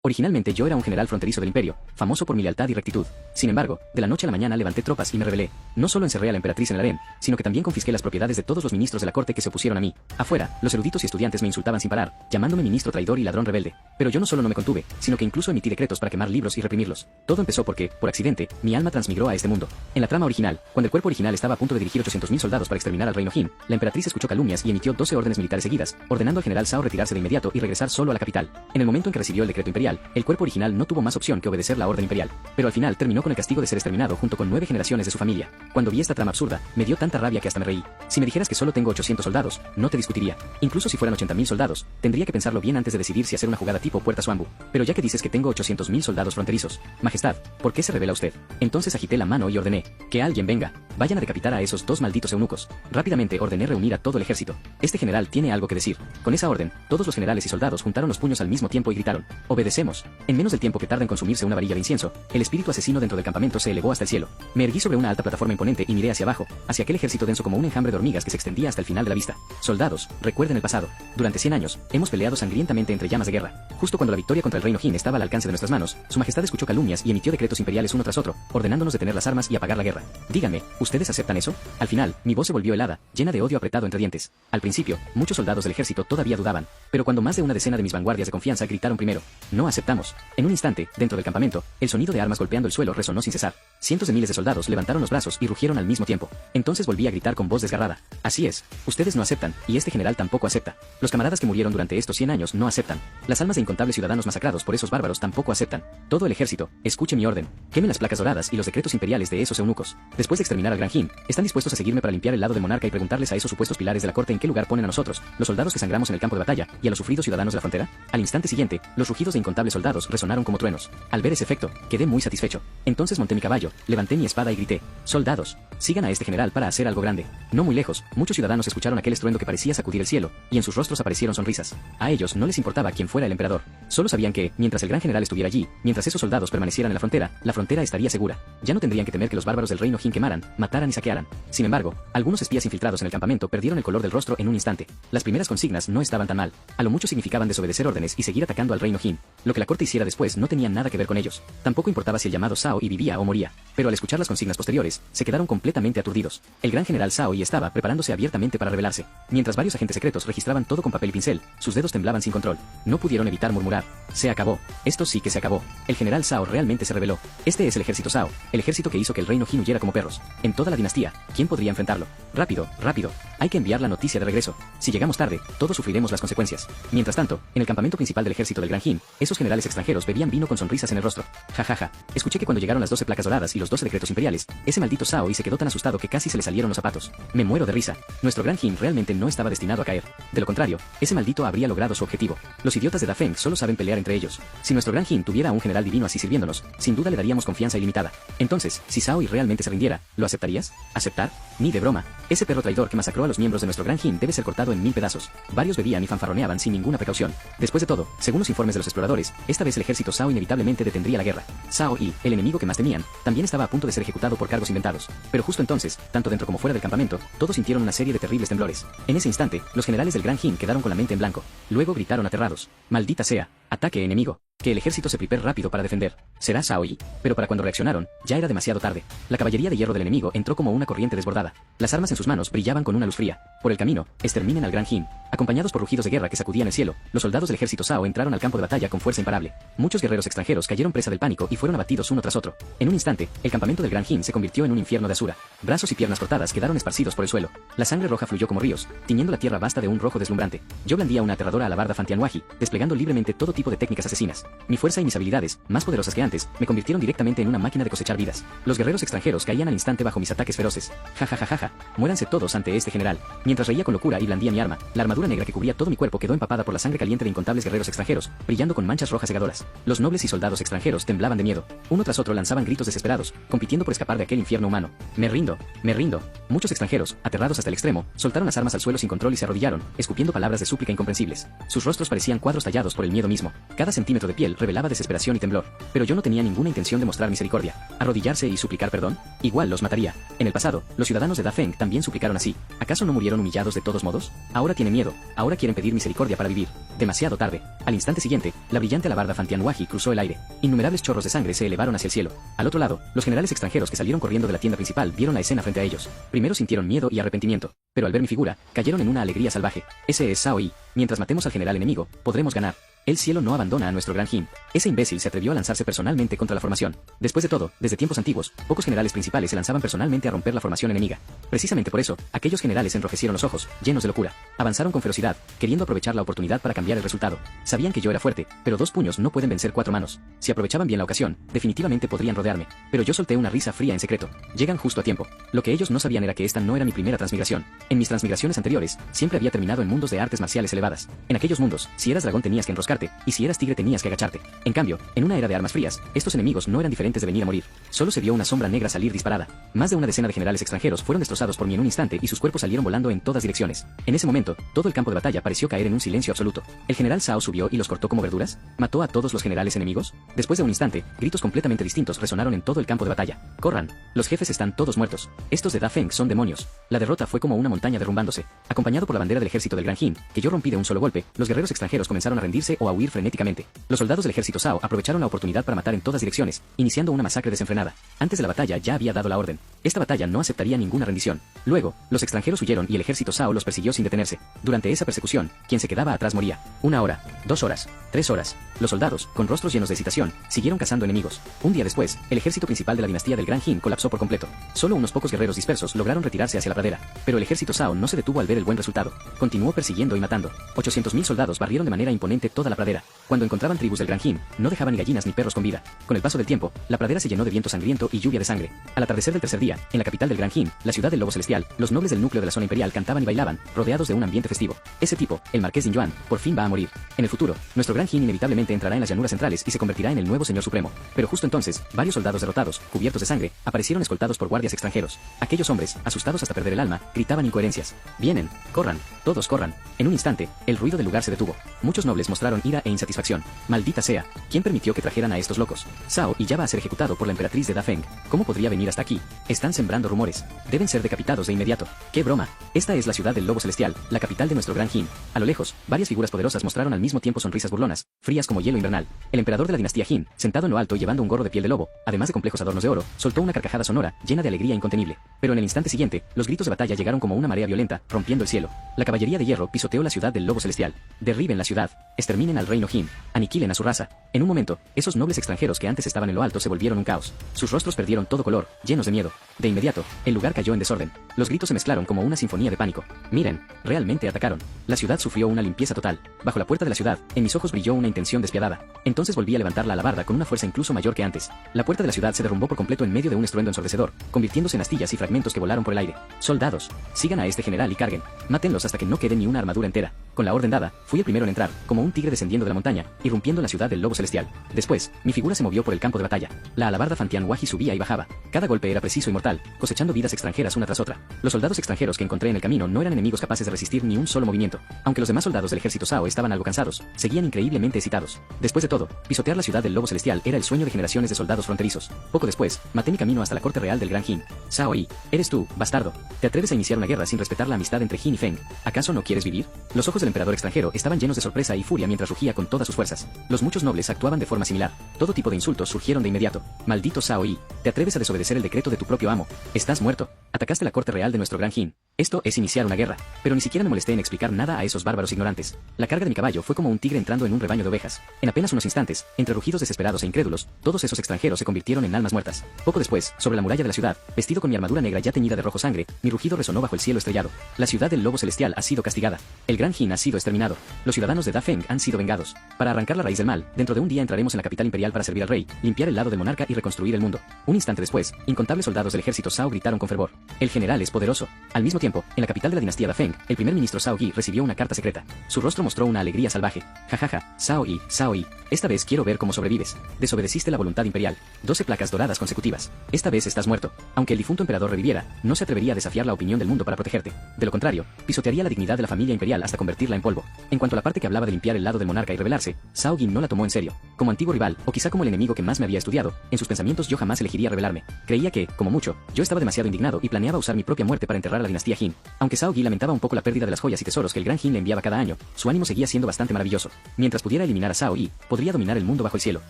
Originalmente yo era un general fronterizo del imperio, famoso por mi lealtad y rectitud. Sin embargo, de la noche a la mañana levanté tropas y me rebelé. No solo encerré a la emperatriz en el harén, sino que también confisqué las propiedades de todos los ministros de la corte que se opusieron a mí. Afuera, los eruditos y estudiantes me insultaban sin parar, llamándome ministro traidor y ladrón rebelde. Pero yo no solo no me contuve, sino que incluso emití decretos para quemar libros y reprimirlos. Todo empezó porque, por accidente, mi alma transmigró a este mundo. En la trama original, cuando el cuerpo original estaba a punto de dirigir 800.000 soldados para exterminar al reino Jin, la emperatriz escuchó calumnias y emitió 12 órdenes militares seguidas, ordenando al general Zhao retirarse de inmediato y regresar solo a la capital. En el momento en que recibió el decreto imperial, el cuerpo original no tuvo más opción que obedecer la orden imperial, pero al final terminó con el castigo de ser exterminado junto con 9 generaciones de su familia. Cuando vi esta trama absurda, me dio tanta rabia que hasta me reí. Si me dijeras que solo tengo 800 soldados, no te discutiría. Incluso si fueran 80.000 soldados, tendría que pensarlo bien antes de decidir si hacer una jugada tipo Puerta Suambu. Pero ya que dices que tengo 800.000 soldados fronterizos, Majestad, ¿por qué se revela usted? Entonces agité la mano y ordené que alguien venga. Vayan a decapitar a esos 2 malditos eunucos. Rápidamente ordené reunir a todo el ejército. Este general tiene algo que decir. Con esa orden, todos los generales y soldados juntaron los puños al mismo tiempo y gritaron: obedecemos. En menos del tiempo que tarda en consumirse una varilla de incienso, el espíritu asesino dentro del campamento se elevó hasta el cielo. Me erguí sobre una alta plataforma imponente y miré hacia abajo, hacia aquel ejército denso como un enjambre de hormigas que se extendía hasta el final de la vista. Soldados, recuerden el pasado. Durante 100 años, hemos peleado sangrientamente entre llamas de guerra. Justo cuando la victoria contra el reino Jin estaba al alcance de nuestras manos, su majestad escuchó calumnias y emitió decretos imperiales uno tras otro, ordenándonos detener las armas y apagar la guerra. Díganme, ¿ustedes aceptan eso? Al final, mi voz se volvió helada, llena de odio apretado entre dientes. Al principio, muchos soldados del ejército todavía dudaban, pero cuando más de una decena de mis vanguardias de confianza gritaron primero: no aceptamos. En un instante, dentro del campamento, el sonido de armas golpeando el suelo resonó sin cesar. Cientos de miles de soldados levantaron los brazos y rugieron al mismo tiempo. Entonces volví a gritar con voz desgarrada: así es, ustedes no aceptan, y este general tampoco acepta. Los camaradas que murieron durante estos 100 años no aceptan. Las almas de incontables ciudadanos masacrados por esos bárbaros tampoco aceptan. Todo el ejército, escuche mi orden. Quemen las placas doradas y los decretos imperiales de esos eunucos. Después de exterminar al Gran Jin, ¿están dispuestos a seguirme para limpiar el lado del monarca y preguntarles a esos supuestos pilares de la corte en qué lugar ponen a nosotros, los soldados que sangramos en el campo de batalla, y a los sufridos ciudadanos de la frontera? Al instante siguiente, los rugidos de incontables soldados resonaron como truenos. Al ver ese efecto, quedé muy satisfecho. Entonces monté mi caballo, levanté mi espada y grité: soldados, sigan a este general para hacer algo grande. No muy lejos, muchos ciudadanos escucharon aquel estruendo que parecía sacudir el cielo, y en sus rostros aparecieron sonrisas. A ellos no les importaba quién fuera el emperador. Solo sabían que, mientras el gran general estuviera allí, mientras esos soldados permanecieran en la frontera estaría segura. Ya no tendrían que temer que los bárbaros del reino Jin quemaran, mataran y saquearan. Sin embargo, algunos espías infiltrados en el campamento perdieron el color del rostro en un instante. Las primeras consignas no estaban tan mal. A lo mucho significaban desobedecer órdenes y seguir atacando al reino Jin. Lo que la corte hiciera después no tenía nada que ver con ellos. Tampoco importaba si el llamado Zhao Yi vivía o moría. Pero al escuchar las consignas posteriores, se quedaron completamente aturdidos. El gran general Zhao Yi estaba preparándose abiertamente para rebelarse. Mientras varios agentes secretos registraban todo con papel y pincel, sus dedos temblaban sin control. No pudieron evitar murmurar: se acabó. Esto sí que se acabó. El general Zhao realmente se rebeló. Este es el ejército Zhao, el ejército que hizo que el reino Jin huyera como perros. En toda la dinastía, ¿quién podría enfrentarlo? Rápido, rápido. Hay que enviar la noticia de regreso. Si llegamos tarde, todos sufriremos las consecuencias. Mientras tanto, en el campamento principal del ejército del Gran Jin, esos generales extranjeros bebían vino con sonrisas en el rostro. Ja ja ja. Escuché que cuando llegaron las 12 placas doradas y los 12 decretos imperiales, ese maldito Zhao Yi se quedó tan asustado que casi se le salieron los zapatos. Me muero de risa. Nuestro Gran Jin realmente no estaba destinado a caer. De lo contrario, ese maldito habría logrado su objetivo. Los idiotas de Dafeng solo saben pelear entre ellos. Si nuestro Gran Jin tuviera a un general divino así sirviéndonos, sin duda le daríamos confianza ilimitada. Entonces, si Zhao Yi realmente se rindiera, ¿lo aceptarías? ¿Aceptar? Ni de broma. Ese perro traidor que masacró a los miembros de nuestro Gran Jin debe ser cortado en 1000 pedazos. Varios bebían y fanfarroneaban sin ninguna precaución. Después de todo, según los informes de los exploradores, esta vez el ejército Zhao inevitablemente detendría la guerra. Zhao Yi, el enemigo que más temían, también estaba a punto de ser ejecutado por cargos inventados. Pero justo entonces, tanto dentro como fuera del campamento, todos sintieron una serie de terribles temblores. En ese instante, los generales del Gran Jin quedaron con la mente en blanco. Luego gritaron aterrados: maldita sea, ataque enemigo. Que el ejército se prepare rápido para defender. Será Zhao Yi. Pero para cuando reaccionaron, ya era demasiado tarde. La caballería de hierro del enemigo entró como una corriente desbordada. Las armas en sus manos brillaban con una luz fría. Por el camino, exterminen al Gran Jin. Acompañados por rugidos de guerra que sacudían el cielo, los soldados del ejército Zhao entraron al campo de batalla con fuerza imparable. Muchos guerreros extranjeros cayeron presa del pánico y fueron abatidos uno tras otro. En un instante, el campamento del Gran Jin se convirtió en un infierno de Asura. Brazos y piernas cortadas quedaron esparcidos por el suelo. La sangre roja fluyó como ríos, tiñendo la tierra vasta de un rojo deslumbrante. Yo blandía una aterradora alabarda Fantianwaji, desplegando libremente todo tipo de técnicas asesinas. Mi fuerza y mis habilidades, más poderosas que antes, me convirtieron directamente en una máquina de cosechar vidas. Los guerreros extranjeros caían al instante bajo mis ataques feroces. Ja ja ja ja ja. Muéranse todos ante este general. Mientras reía con locura y blandía mi arma, la armadura negra que cubría todo mi cuerpo quedó empapada por la sangre caliente de incontables guerreros extranjeros, brillando con manchas rojas cegadoras. Los nobles y soldados extranjeros temblaban de miedo. Uno tras otro lanzaban gritos desesperados, compitiendo por escapar de aquel infierno humano. Me rindo, me rindo. Muchos extranjeros, aterrados hasta el extremo, soltaron las armas al suelo sin control y se arrodillaron, escupiendo palabras de súplica incomprensibles. Sus rostros parecían cuadros tallados por el miedo mismo. Cada centímetro de piel revelaba desesperación y temblor. Pero yo no tenía ninguna intención de mostrar misericordia. ¿Arrodillarse y suplicar perdón? Igual los mataría. En el pasado, los ciudadanos de Dafeng también suplicaron así. ¿Acaso no murieron humillados de todos modos? Ahora tienen miedo. Ahora quieren pedir misericordia para vivir. Demasiado tarde. Al instante siguiente, la brillante alabarda Fantianwaji cruzó el aire. Innumerables chorros de sangre se elevaron hacia el cielo. Al otro lado, los generales extranjeros que salieron corriendo de la tienda principal vieron la escena frente a ellos. Primero sintieron miedo y arrepentimiento, pero al ver mi figura, cayeron en una alegría salvaje. Ese es Zhao Yi. Mientras matemos al general enemigo, podremos ganar. El cielo no abandona a nuestro gran Jin. Ese imbécil se atrevió a lanzarse personalmente contra la formación. Después de todo, desde tiempos antiguos, pocos generales principales se lanzaban personalmente a romper la formación enemiga. Precisamente por eso, aquellos generales enrojecieron los ojos, llenos de locura. Avanzaron con ferocidad, queriendo aprovechar la oportunidad para cambiar el resultado. Sabían que yo era fuerte, pero 2 puños no pueden vencer 4 manos. Si aprovechaban bien la ocasión, definitivamente podrían rodearme. Pero yo solté una risa fría en secreto. Llegan justo a tiempo. Lo que ellos no sabían era que esta no era mi primera transmigración. En mis transmigraciones anteriores, siempre había terminado en mundos de artes marciales elevadas. En aquellos mundos, si eras dragón tenías que enroscarte, y si eras tigre tenías que agacharte. En cambio, en una era de armas frías, estos enemigos no eran diferentes de venir a morir. Solo se vio una sombra negra salir disparada. Más de una decena de generales extranjeros fueron destrozados por mí en un instante y sus cuerpos salieron volando en todas direcciones. En ese momento, todo el campo de batalla pareció caer en un silencio absoluto. ¿El general Zhao subió y los cortó como verduras? ¿Mató a todos los generales enemigos? Después de un instante, gritos completamente distintos resonaron en todo el campo de batalla. ¡Corran! Los jefes están todos muertos. Estos de Dafeng son demonios. La derrota fue como una montaña derrumbándose. Acompañado por la bandera del ejército del Gran Jin, que yo rompí de un solo golpe, los guerreros extranjeros comenzaron a rendirse o a huir frenéticamente. Los soldados del ejército Zhao aprovecharon la oportunidad para matar en todas direcciones, iniciando una masacre desenfrenada. Antes de la batalla ya había dado la orden. Esta batalla no aceptaría ninguna rendición. Luego, los extranjeros huyeron y el ejército Zhao los persiguió sin detenerse. Durante esa persecución, quien se quedaba atrás moría. 1 hora, 2 horas, 3 horas. Los soldados, con rostros llenos de excitación, siguieron cazando enemigos. Un día después, el ejército principal de la dinastía del Gran Jin colapsó por completo. Solo unos pocos guerreros dispersos lograron retirarse hacia la pradera. Pero el ejército Zhao no se detuvo al ver el buen resultado. Continuó persiguiendo y matando. 800.000 soldados barrieron de manera imponente toda la pradera. Cuando encontraban tribus del Gran Jin, no dejaban ni gallinas ni perros con vida. Con el paso del tiempo, la pradera se llenó de viento sangriento y lluvia de sangre. Al atardecer del tercer día, en la capital del Gran Jin, la ciudad del Lobo Celestial, los nobles del núcleo de la zona imperial cantaban y bailaban, rodeados de un ambiente festivo. Ese tipo, el marqués Jin Yuan, por fin va a morir. En el futuro, nuestro Gran Jin inevitablemente entrará en las llanuras centrales y se convertirá en el nuevo señor supremo. Pero justo entonces, varios soldados derrotados, cubiertos de sangre, aparecieron escoltados por guardias extranjeros. Aquellos hombres, asustados hasta perder el alma, gritaban incoherencias. Vienen, corran, todos corran. En un instante, el ruido del lugar se detuvo. Muchos nobles mostraron ira e insatisfacción. Maldita sea, ¿quién permitió que trajeran a estos locos? Zhao y ya va a ser ejecutado por la emperatriz de Dafeng. ¿Cómo podría venir hasta aquí? Están sembrando rumores. Deben ser decapitados de inmediato. ¡Qué broma! Esta es la ciudad del Lobo Celestial, la capital de nuestro Gran Jin. A lo lejos, varias figuras poderosas mostraron al mismo tiempo sonrisas burlonas, frías como hielo invernal. El emperador de la dinastía Jin, sentado en lo alto y llevando un gorro de piel de lobo, además de complejos adornos de oro, soltó una carcajada sonora, llena de alegría incontenible. Pero en el instante siguiente, los gritos de batalla llegaron como una marea violenta, rompiendo el cielo. La caballería de hierro pisoteó la ciudad del Lobo Celestial. Derriben la ciudad, exterminen al reino Jin, aniquilen a su raza. En un momento, esos nobles extranjeros que antes estaban en lo alto se volvieron un caos. Sus rostros perdieron todo color, llenos de miedo. De inmediato, el lugar cayó en desorden. Los gritos se mezclaron como una sinfonía de pánico. Miren, realmente atacaron. La ciudad sufrió una limpieza total. Bajo la puerta de la ciudad, en mis ojos brilló una intención despiadada. Entonces volví a levantar la alabarda con una fuerza incluso mayor que antes. La puerta de la ciudad se derrumbó por completo en medio de un estruendo ensordecedor, convirtiéndose en astillas y fragmentos que volaron por el aire. Soldados, sigan a este general y carguen. Mátenlos hasta que no quede ni una armadura entera. Con la orden dada, fui el primero en entrar, como un tigre descendiendo de la montaña, irrumpiendo en la ciudad del Lobo Celestial. Después, mi figura se movió por el campo de batalla. La alabarda Fantianwaji subía y bajaba. Cada golpe era preciso y mortal, cosechando vidas extranjeras una tras otra. Los soldados extranjeros que encontré en el camino no eran enemigos capaces de resistir ni un solo movimiento. Aunque los demás soldados del ejército Zhao estaban algo cansados, seguían increíblemente excitados. Después de todo, pisotear la ciudad del Lobo Celestial era el sueño de generaciones de soldados fronterizos. Poco después, maté mi camino hasta la corte real del Gran Jin. Zhao Yi, eres tú, bastardo. ¿Te atreves a iniciar una guerra sin respetar la amistad entre Jin y Feng? ¿Acaso no quieres vivir? Los ojos del emperador extranjero estaban llenos de sorpresa y furia mientras rugía con todas sus fuerzas. Los muchos nobles actuaban de forma similar. Todo tipo de insultos surgieron de inmediato. Maldito Zhao Yi, ¿te atreves a desobedecer el decreto de tu propio amo? Estás muerto. Atacaste la corte real de nuestro Gran Jin. Esto es iniciar una guerra. Pero ni siquiera me molesté en explicar nada a esos bárbaros ignorantes. La carga de mi caballo fue como un tigre entrando en un rebaño de ovejas. En apenas unos instantes, entre rugidos desesperados e incrédulos, todos esos extranjeros se convirtieron en almas muertas. Poco después, sobre la muralla de la ciudad, vestido con mi armadura negra ya teñida de rojo sangre, mi rugido resonó bajo el cielo estrellado. La ciudad del Lobo Celestial ha sido castigada. El Gran Jin ha sido exterminado. Los ciudadanos de Dafeng han sido vengados. Para arrancar la raíz del mal, dentro de un día entraremos en la capital imperial para servir al rey, limpiar el lado del monarca y reconstruir el mundo. Un instante después, incontables soldados del ejército Zhao gritaron con fervor. El general es poderoso. Al mismo tiempo, tiempo, en la capital de la dinastía Dafeng, el primer ministro Zhao Yi recibió una carta secreta. Su rostro mostró una alegría salvaje. Jajaja, Zhao Yi, esta vez quiero ver cómo sobrevives. Desobedeciste la voluntad imperial. 12 placas doradas consecutivas. Esta vez estás muerto. Aunque el difunto emperador reviviera, no se atrevería a desafiar la opinión del mundo para protegerte. De lo contrario, pisotearía la dignidad de la familia imperial hasta convertirla en polvo. En cuanto a la parte que hablaba de limpiar el lado del monarca y rebelarse, Zhao Yi no la tomó en serio. Como antiguo rival, o quizá como el enemigo que más me había estudiado, en sus pensamientos yo jamás elegiría rebelarme. Creía que, como mucho, yo estaba demasiado indignado y planeaba usar mi propia muerte para enterrar a la dinastía Jin. Aunque Zhao Yi lamentaba un poco la pérdida de las joyas y tesoros que el gran Jin le enviaba cada año, su ánimo seguía siendo bastante maravilloso. Mientras pudiera eliminar a Zhao Yi, podría dominar el mundo bajo el cielo.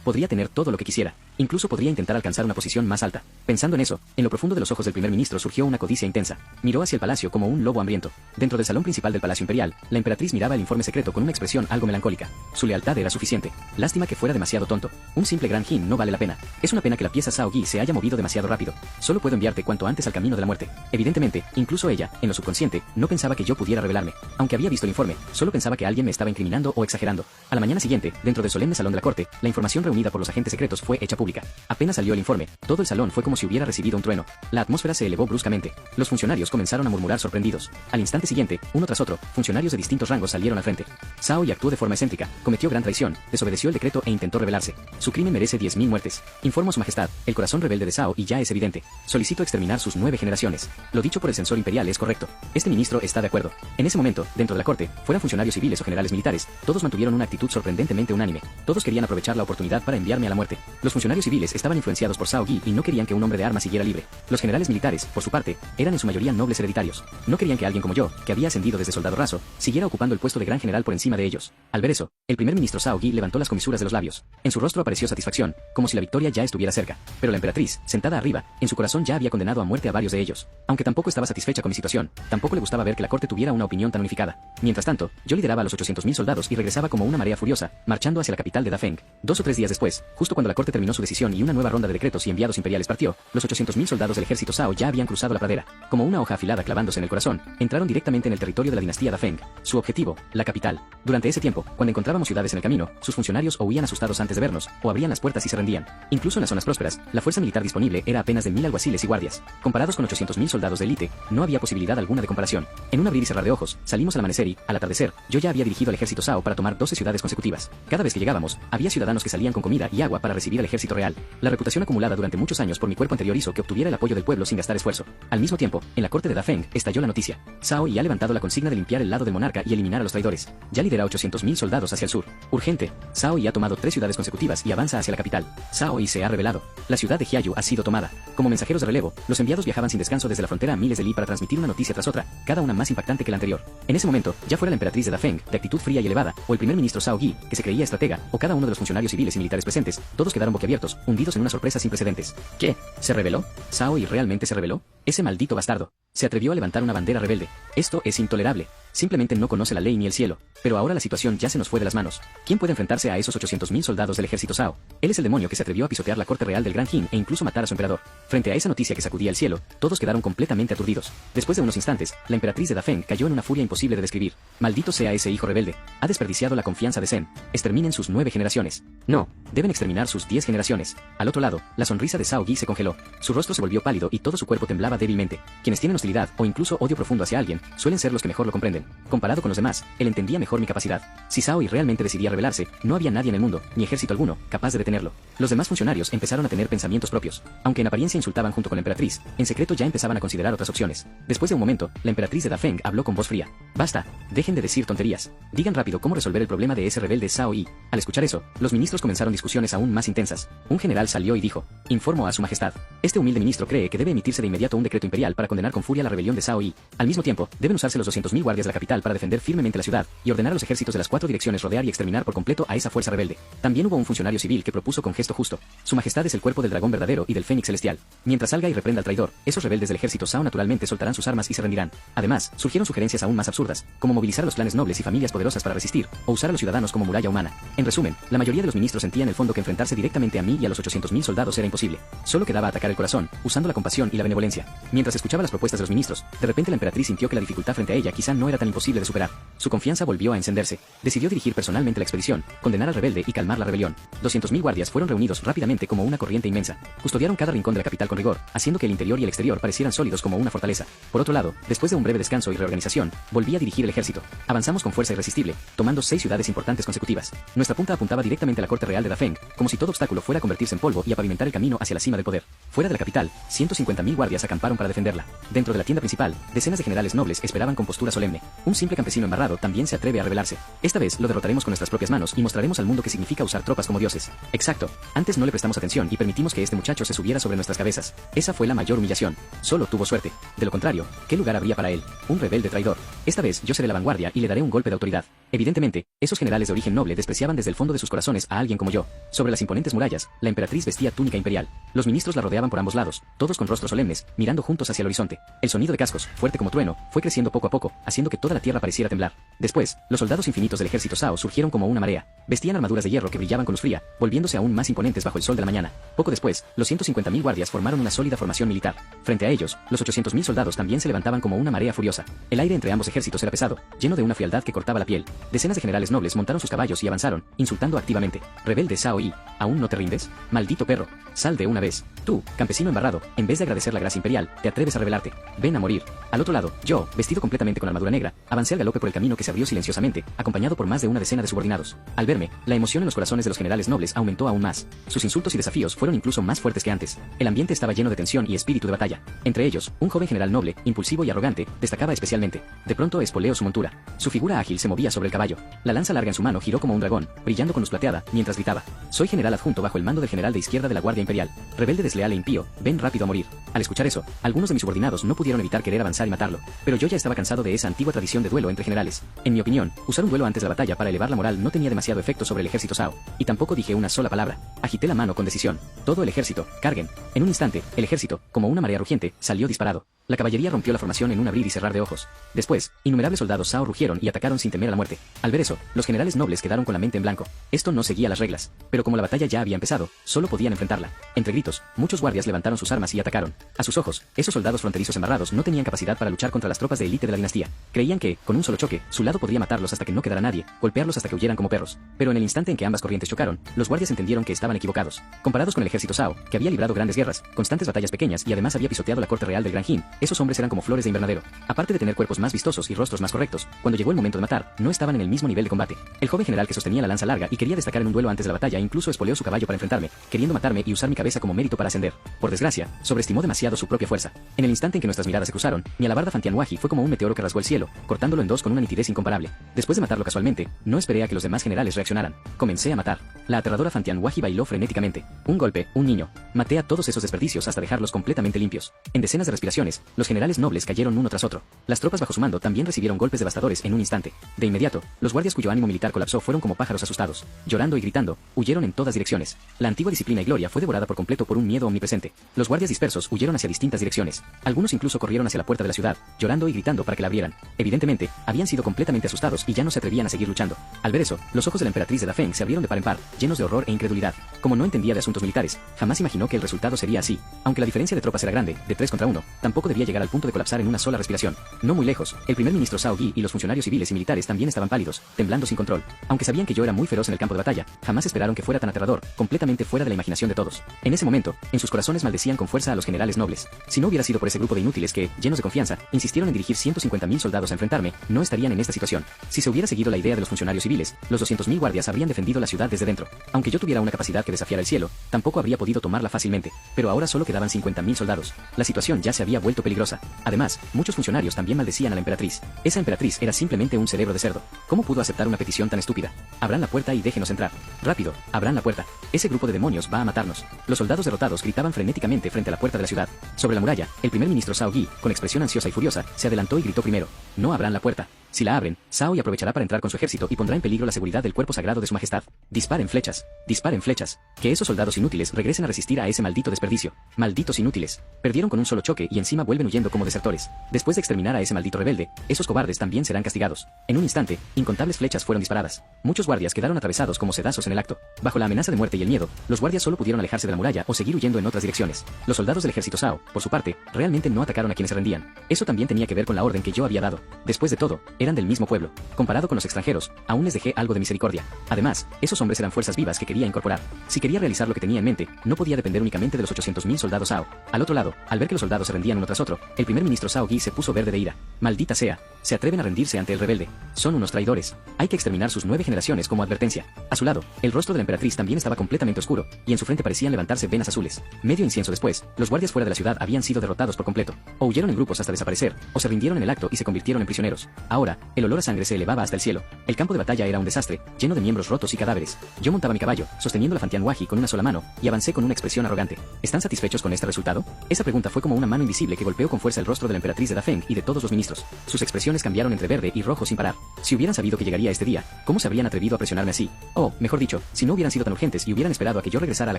Podría tener todo lo que quisiera. Incluso podría intentar alcanzar una posición más alta. Pensando en eso, en lo profundo de los ojos del primer ministro surgió una codicia intensa. Miró hacia el palacio como un lobo hambriento. Dentro del salón principal del Palacio Imperial, la emperatriz miraba el informe secreto con una expresión algo melancólica. Su lealtad era suficiente. Lástima que fuera demasiado tonto. Un simple gran Jin no vale la pena. Es una pena que la pieza Zhao Yi se haya movido demasiado rápido. Solo puedo enviarte cuanto antes al camino de la muerte. Evidentemente, incluso ella, en lo subconsciente, no pensaba que yo pudiera rebelarme. Aunque había visto el informe, solo pensaba que alguien me estaba incriminando o exagerando. A la mañana siguiente, dentro del solemne salón de la corte, la información reunida por los agentes secretos fue hecha pública. Apenas salió el informe, todo el salón fue como si hubiera recibido un trueno. La atmósfera se elevó bruscamente. Los funcionarios comenzaron a murmurar sorprendidos. Al instante siguiente, uno tras otro, funcionarios de distintos rangos salieron al frente. Zhao Yi actuó de forma excéntrica, cometió gran traición, desobedeció el decreto e intentó rebelarse. Su crimen merece 10.000 muertes. Informo a su majestad, el corazón rebelde de Zhao Yi ya es evidente. Solicito exterminar sus 9 generaciones. Lo dicho por el censor imperial es correcto. Este ministro está de acuerdo. En ese momento, dentro de la corte, fueran funcionarios civiles o generales militares, todos mantuvieron una actitud sorprendentemente unánime. Todos querían aprovechar la oportunidad para enviarme a la muerte. Los funcionarios civiles estaban influenciados por Zhao Yi y no querían que un hombre de armas siguiera libre. Los generales militares, por su parte, eran en su mayoría nobles hereditarios. No querían que alguien como yo, que había ascendido desde soldado raso, siguiera ocupando el puesto de gran general por encima de ellos. Al ver eso, el primer ministro Zhao Yi levantó las comisuras de los labios. En su rostro apareció satisfacción, como si la victoria ya estuviera cerca. Pero la emperatriz, sentada arriba, en su corazón ya había condenado a muerte a varios de ellos. Aunque tampoco estaba satisfecha con mi situación, tampoco le gustaba ver que la corte tuviera una opinión tan unificada. Mientras tanto, yo lideraba a los 800.000 soldados y regresaba como una marea furiosa, marchando hacia la capital de Dafeng. 2 o 3 días después, justo cuando la corte terminó su decisión y una nueva ronda de decretos y enviados imperiales partió, los 800.000 soldados del ejército Zhao ya habían cruzado la pradera. Como una hoja afilada clavándose en el corazón, entraron directamente en el territorio de la dinastía Dafeng. Su objetivo, la capital. Durante ese tiempo, cuando encontrábamos ciudades en el camino, sus funcionarios o huían asustados antes de vernos, o abrían las puertas y se rendían. Incluso en las zonas prósperas, la fuerza militar disponible era apenas de 1.000 alguaciles y guardias. Comparados con 800.000 soldados de élite, no había posibilidad alguna de comparación. En un abrir y cerrar de ojos, salimos al amanecer y, al atardecer, yo ya había dirigido al ejército Zhao para tomar 12 ciudades consecutivas. Cada vez que llegábamos, había ciudadanos que salían con comida y agua para recibir al ejército real. La reputación acumulada durante muchos años por mi cuerpo anterior hizo que obtuviera el apoyo del pueblo sin gastar esfuerzo. Al mismo tiempo, en la corte de Dafeng, estalló la noticia. Zhao Yi ha levantado la consigna de limpiar el lado del monarca y eliminar a los traidores. Ya lidera 800.000 soldados hacia el sur. Urgente. Zhao Yi ha tomado 3 ciudades consecutivas y avanza hacia la capital. Zhao Yi se ha rebelado. La ciudad de Jiayu ha sido tomada. Como mensajeros de relevo, los enviados viajaban sin descanso desde la frontera a miles de li para transmitir una noticia tras otra, cada una más impactante que la anterior. En ese momento, ya fuera la emperatriz de Dafeng, de actitud fría y elevada, o el primer ministro Zhao Yi, que se creía estratega, o cada uno de los funcionarios civiles y militares presentes, todos quedaron boquiabiertos, hundidos en una sorpresa sin precedentes. ¿Qué? ¿Se rebeló? ¿Zhao Yi realmente se rebeló? Ese maldito bastardo. Se atrevió a levantar una bandera rebelde. Esto es intolerable. Simplemente no conoce la ley ni el cielo. Pero ahora la situación ya se nos fue de las manos. ¿Quién puede enfrentarse a esos 800.000 soldados del ejército Zhao? Él es el demonio que se atrevió a pisotear la corte real del gran Jin e incluso matar a su emperador. Frente a esa noticia que sacudía el cielo, todos quedaron completamente aturdidos. Después de unos instantes, la emperatriz de Dafeng cayó en una furia imposible de describir. Maldito sea ese hijo rebelde. Ha desperdiciado la confianza de Zen. Exterminen sus 9 generaciones. No, deben exterminar sus 10 generaciones. Al otro lado, la sonrisa de Zhao Yi se congeló. Su rostro se volvió pálido y todo su cuerpo temblaba débilmente. Quienes tienen hostilidad o incluso odio profundo hacia alguien, suelen ser los que mejor lo comprenden. Comparado con los demás, él entendía mejor mi capacidad. Si Zhao Yi realmente decidía rebelarse, no había nadie en el mundo, ni ejército alguno, capaz de detenerlo. Los demás funcionarios empezaron a tener pensamientos propios. Aunque en apariencia insultaban junto con la emperatriz, en secreto ya empezaban a considerar otras opciones. Después de un momento, la emperatriz de Dafeng habló con voz fría. Basta, dejen de decir tonterías. Digan rápido cómo resolver el problema de ese rebelde Zhao Yi. Al escuchar eso, los ministros comenzaron discusiones aún más intensas. Un general salió y dijo: informo a su majestad. Este humilde ministro cree que debe emitirse de inmediato un decreto imperial para condenar con furia la rebelión de Zhao Yi. Al mismo tiempo, deben usarse los 200.000 guardias de la capital para defender firmemente la ciudad y ordenar a los ejércitos de las 4 direcciones rodear y exterminar por completo a esa fuerza rebelde. También hubo un funcionario civil que propuso con gesto justo: su majestad es el cuerpo del dragón verdadero y del fénix celestial. Mientras salga y reprenda al traidor, esos rebeldes del ejército Zhao naturalmente soltarán sus armas y se rendirán. Además, surgieron sugerencias aún más absurdas, como movilizar a los clanes nobles y familias poderosas para resistir, o usar a los ciudadanos como muralla humana. En resumen, la mayoría de los ministros sentían en el fondo que enfrentarse directamente a mí y a los 800.000 soldados era imposible. Solo quedaba atacar el corazón, usando la compasión y la benevolencia. Mientras escuchaba las propuestas de los ministros, de repente la emperatriz sintió que la dificultad frente a ella quizá no era tan imposible de superar. Su confianza volvió a encenderse. Decidió dirigir personalmente la expedición, condenar al rebelde y calmar la rebelión. 200.000 guardias fueron reunidos rápidamente como una corriente inmensa. Custodiaron cada rincón de la capital con rigor, haciendo que el interior y el exterior parecieran sólidos como una fortaleza. Por otro lado, después de un breve descanso y reorganización, volví a dirigir el ejército. Avanzamos con fuerza irresistible, tomando 6 ciudades importantes consecutivas. Nuestra punta apuntaba directamente a la corte real de Dafeng, como si todo obstáculo fuera a convertirse en polvo y a pavimentar el camino hacia la cima del poder. Fuera de la capital, 150.000 guardias acamparon para defenderla. Dentro de la tienda principal, decenas de generales nobles esperaban con postura solemne. Un simple campesino embarrado también se atreve a rebelarse. Esta vez lo derrotaremos con nuestras propias manos y mostraremos al mundo qué significa usar tropas como dioses. Exacto. Antes no le prestamos atención y permitimos que este muchacho se subiera sobre nuestras cabezas. Esa fue la mayor humillación. Solo tuvo suerte. De lo contrario, ¿qué lugar habría para él? Un rebelde traidor. Esta vez yo seré la vanguardia y le daré un golpe de autoridad. Evidentemente, esos generales de origen noble despreciaban desde el fondo de sus corazones a alguien como yo. Sobre las imponentes murallas, la emperatriz vestía túnica imperial. Los ministros la rodeaban por ambos lados, todos con rostros solemnes, mirando juntos hacia el horizonte. El sonido de cascos, fuerte como trueno, fue creciendo poco a poco, haciendo que toda la tierra pareciera temblar. Después, los soldados infinitos del ejército Zhao surgieron como una marea. Vestían armaduras de hierro que brillaban con luz fría, volviéndose aún más imponentes bajo el sol de la mañana. Poco después, los 150.000 guardias formaron una sólida formación militar. Frente a ellos, los 800.000 soldados también se levantaban como una marea furiosa. El aire entre ambos ejércitos era pesado, lleno de una frialdad que cortaba la piel. Decenas de generales nobles montaron sus caballos y avanzaron, insultando activamente. Rebelde Zhao Yi, ¿aún no te rindes? Maldito perro, sal de una vez. Tú, campesino embarrado, en vez de agradecer la gracia imperial, te atreves a rebelarte. Ven a morir. Al otro lado, yo, vestido completamente con armadura negra, avancé al galope por el camino que se abrió silenciosamente, acompañado por más de una decena de subordinados. Al verme, la emoción en los corazones de los generales nobles aumentó aún más. Sus insultos y desafíos fueron incluso más fuertes que antes. El ambiente estaba lleno de tensión y espíritu de batalla. Entre ellos, un joven general noble, impulsivo y arrogante, destacaba especialmente. De pronto espoleó su montura. Su figura ágil se movía sobre el caballo. La lanza larga en su mano giró como un dragón, brillando con luz plateada, mientras gritaba: soy general adjunto bajo el mando del general de izquierda de la Guardia Imperial. Rebelde desleal e impío, ven rápido a morir. Al escuchar eso, algunos de mis subordinados no pudieron evitar querer avanzar y matarlo. Pero yo ya estaba cansado de esa antigua tradición de duelo entre generales. En mi opinión, usar un duelo antes de la batalla para elevar la moral no tenía demasiado efecto sobre el ejército Zhao. Y tampoco dije una sola palabra. Agité la mano con decisión. Todo el ejército, carguen. En un instante, el ejército, como una marea rugiente, salió disparado. La caballería rompió la formación en un abrir y cerrar de ojos. Después, innumerables soldados Zhao rugieron y atacaron sin temer a la muerte. Al ver eso, los generales nobles quedaron con la mente en blanco. Esto no seguía las reglas. Pero como la batalla ya había empezado, solo podían enfrentarla. Entre gritos, muchos guardias levantaron sus armas y atacaron. A sus ojos, esos soldados fronterizos embarrados no tenían capacidad para luchar contra las tropas de élite de la dinastía. Creían que, con un solo choque, su lado podría matarlos hasta que no quedara nadie, golpearlos hasta que huyeran como perros. Pero en el instante en que ambas corrientes chocaron, los guardias entendieron que estaban equivocados. Comparados con el ejército Zhao, que había librado grandes guerras, constantes batallas pequeñas y además había pisoteado la corte real del Gran Jin, esos hombres eran como flores de invernadero. Aparte de tener cuerpos más vistosos y rostros más correctos, cuando llegó el momento de matar, no estaban en el mismo nivel de combate. El joven general que sostenía la lanza larga y quería destacar en un duelo antes de la batalla incluso espoleó su caballo para enfrentarme, queriendo matarme y usar mi cabeza como mérito para ascender. Por desgracia, sobreestimó demasiado su propia fuerza. En el instante en que nuestras miradas se cruzaron, mi alabarda Fantianhuaji fue como un meteoro que rasgó el cielo, cortándolo en dos con una nitidez incomparable. Después de matarlo casualmente, no esperé a que los demás generales reaccionaran. Comencé a matar. La aterradora Fantianhuaji bailó frenéticamente. Un golpe, un niño. Maté a todos esos desperdicios hasta dejarlos completamente limpios. En decenas de respiraciones, los generales nobles cayeron uno tras otro. Las tropas bajo su mando también recibieron golpes devastadores en un instante. De inmediato, los guardias cuyo ánimo militar colapsó fueron como pájaros asustados. Llorando y gritando, huyeron en todas direcciones. La antigua disciplina y gloria fue devorada por completo por un miedo omnipresente. Los guardias dispersos huyeron hacia distintas direcciones. Algunos incluso corrieron hacia la puerta de la ciudad, llorando y gritando para que la abrieran. Evidentemente, habían sido completamente asustados y ya no se atrevían a seguir luchando. Al ver eso, los ojos de la emperatriz de Dafeng se abrieron de par en par, llenos de horror e incredulidad. Como no entendía de asuntos militares, jamás imaginó que el resultado sería así. Aunque la diferencia de tropas era grande, de 3 contra 1, tampoco debía llegar al punto de colapsar en una sola respiración. No muy lejos, el primer ministro Zhao Yi y los funcionarios civiles y militares también estaban pálidos, temblando sin control. Aunque sabían que yo era muy feroz en el campo de batalla, jamás esperaron que fuera tan aterrador, completamente fuera de la imaginación de todos. En ese momento, en sus corazones maldecían con fuerza a los generales nobles. Si no hubiera sido por ese grupo de inútiles que, llenos de confianza, insistieron en dirigir 150.000 soldados a enfrentarme, no estarían en esta situación. Si se hubiera seguido la idea de los funcionarios civiles, los 200.000 guardias habrían defendido la ciudad desde dentro. Aunque yo tuviera una capacidad que desafiara el cielo, tampoco habría podido tomarla fácilmente. Pero ahora solo quedaban 50.000 soldados. La situación ya se había vuelto peligrosa. Además, muchos funcionarios también maldecían a la emperatriz. Esa emperatriz era simplemente un cerebro de cerdo. ¿Cómo pudo aceptar una petición tan estúpida? Abran la puerta y déjenos entrar. Rápido, abran la puerta. Ese grupo de demonios va a matarnos. Los soldados derrotados gritaban frenéticamente frente a la puerta de la ciudad. Sobre la muralla, el primer ministro Zhao Yi, con expresión ansiosa y furiosa, se adelantó y gritó primero: no abran la puerta. Si la abren, Zhao Yi aprovechará para entrar con su ejército y pondrá en peligro la seguridad del cuerpo sagrado de su majestad. Disparen flechas. Disparen flechas. Que esos soldados inútiles regresen a resistir a ese maldito desperdicio. Malditos inútiles. Perdieron con un solo choque y encima vuelven huyendo como desertores. Después de exterminar a ese maldito rebelde, esos cobardes también serán castigados. En un instante, incontables flechas fueron disparadas. Muchos guardias quedaron atravesados como sedazos en el acto. Bajo la amenaza de muerte y el miedo, los guardias solo pudieron alejarse de la muralla o seguir huyendo en otras direcciones. Los soldados del ejército Zhao, por su parte, realmente no atacaron a quienes se rendían. Eso también tenía que ver con la orden que yo había dado. Después de todo, eran del mismo pueblo. Comparado con los extranjeros, aún les dejé algo de misericordia. Además, esos hombres eran fuerzas vivas que quería incorporar. Si quería realizar lo que tenía en mente, no podía depender únicamente de los 800.000 soldados Zhao. Al otro lado, al ver que los soldados se rendían uno tras otro, el primer ministro Zhao Yi se puso verde de ira. Maldita sea, se atreven a rendirse ante el rebelde. Son unos traidores. Hay que exterminar sus 9 generaciones como advertencia. A su lado, el rostro de la emperatriz también estaba completamente oscuro, y en su frente parecían levantarse venas azules. Medio incienso después, los guardias fuera de la ciudad habían sido derrotados por completo. O huyeron en grupos hasta desaparecer, o se rindieron en el acto y se convirtieron en prisioneros. Ahora, el olor a sangre se elevaba hasta el cielo. El campo de batalla era un desastre, lleno de miembros rotos y cadáveres. Yo montaba mi caballo, sosteniendo la Fantianhuaji con una sola mano, y avancé con una expresión arrogante. ¿Están satisfechos con este resultado? Esa pregunta fue como una mano invisible que golpeó con fuerza el rostro de la emperatriz de Dafeng y de todos los ministros. Sus expresiones cambiaron entre verde y rojo sin parar. Si hubieran sabido que llegaría este día, ¿cómo se habrían atrevido a presionarme así? O, mejor dicho, si no hubieran sido tan urgentes y hubieran esperado a que yo regresara a la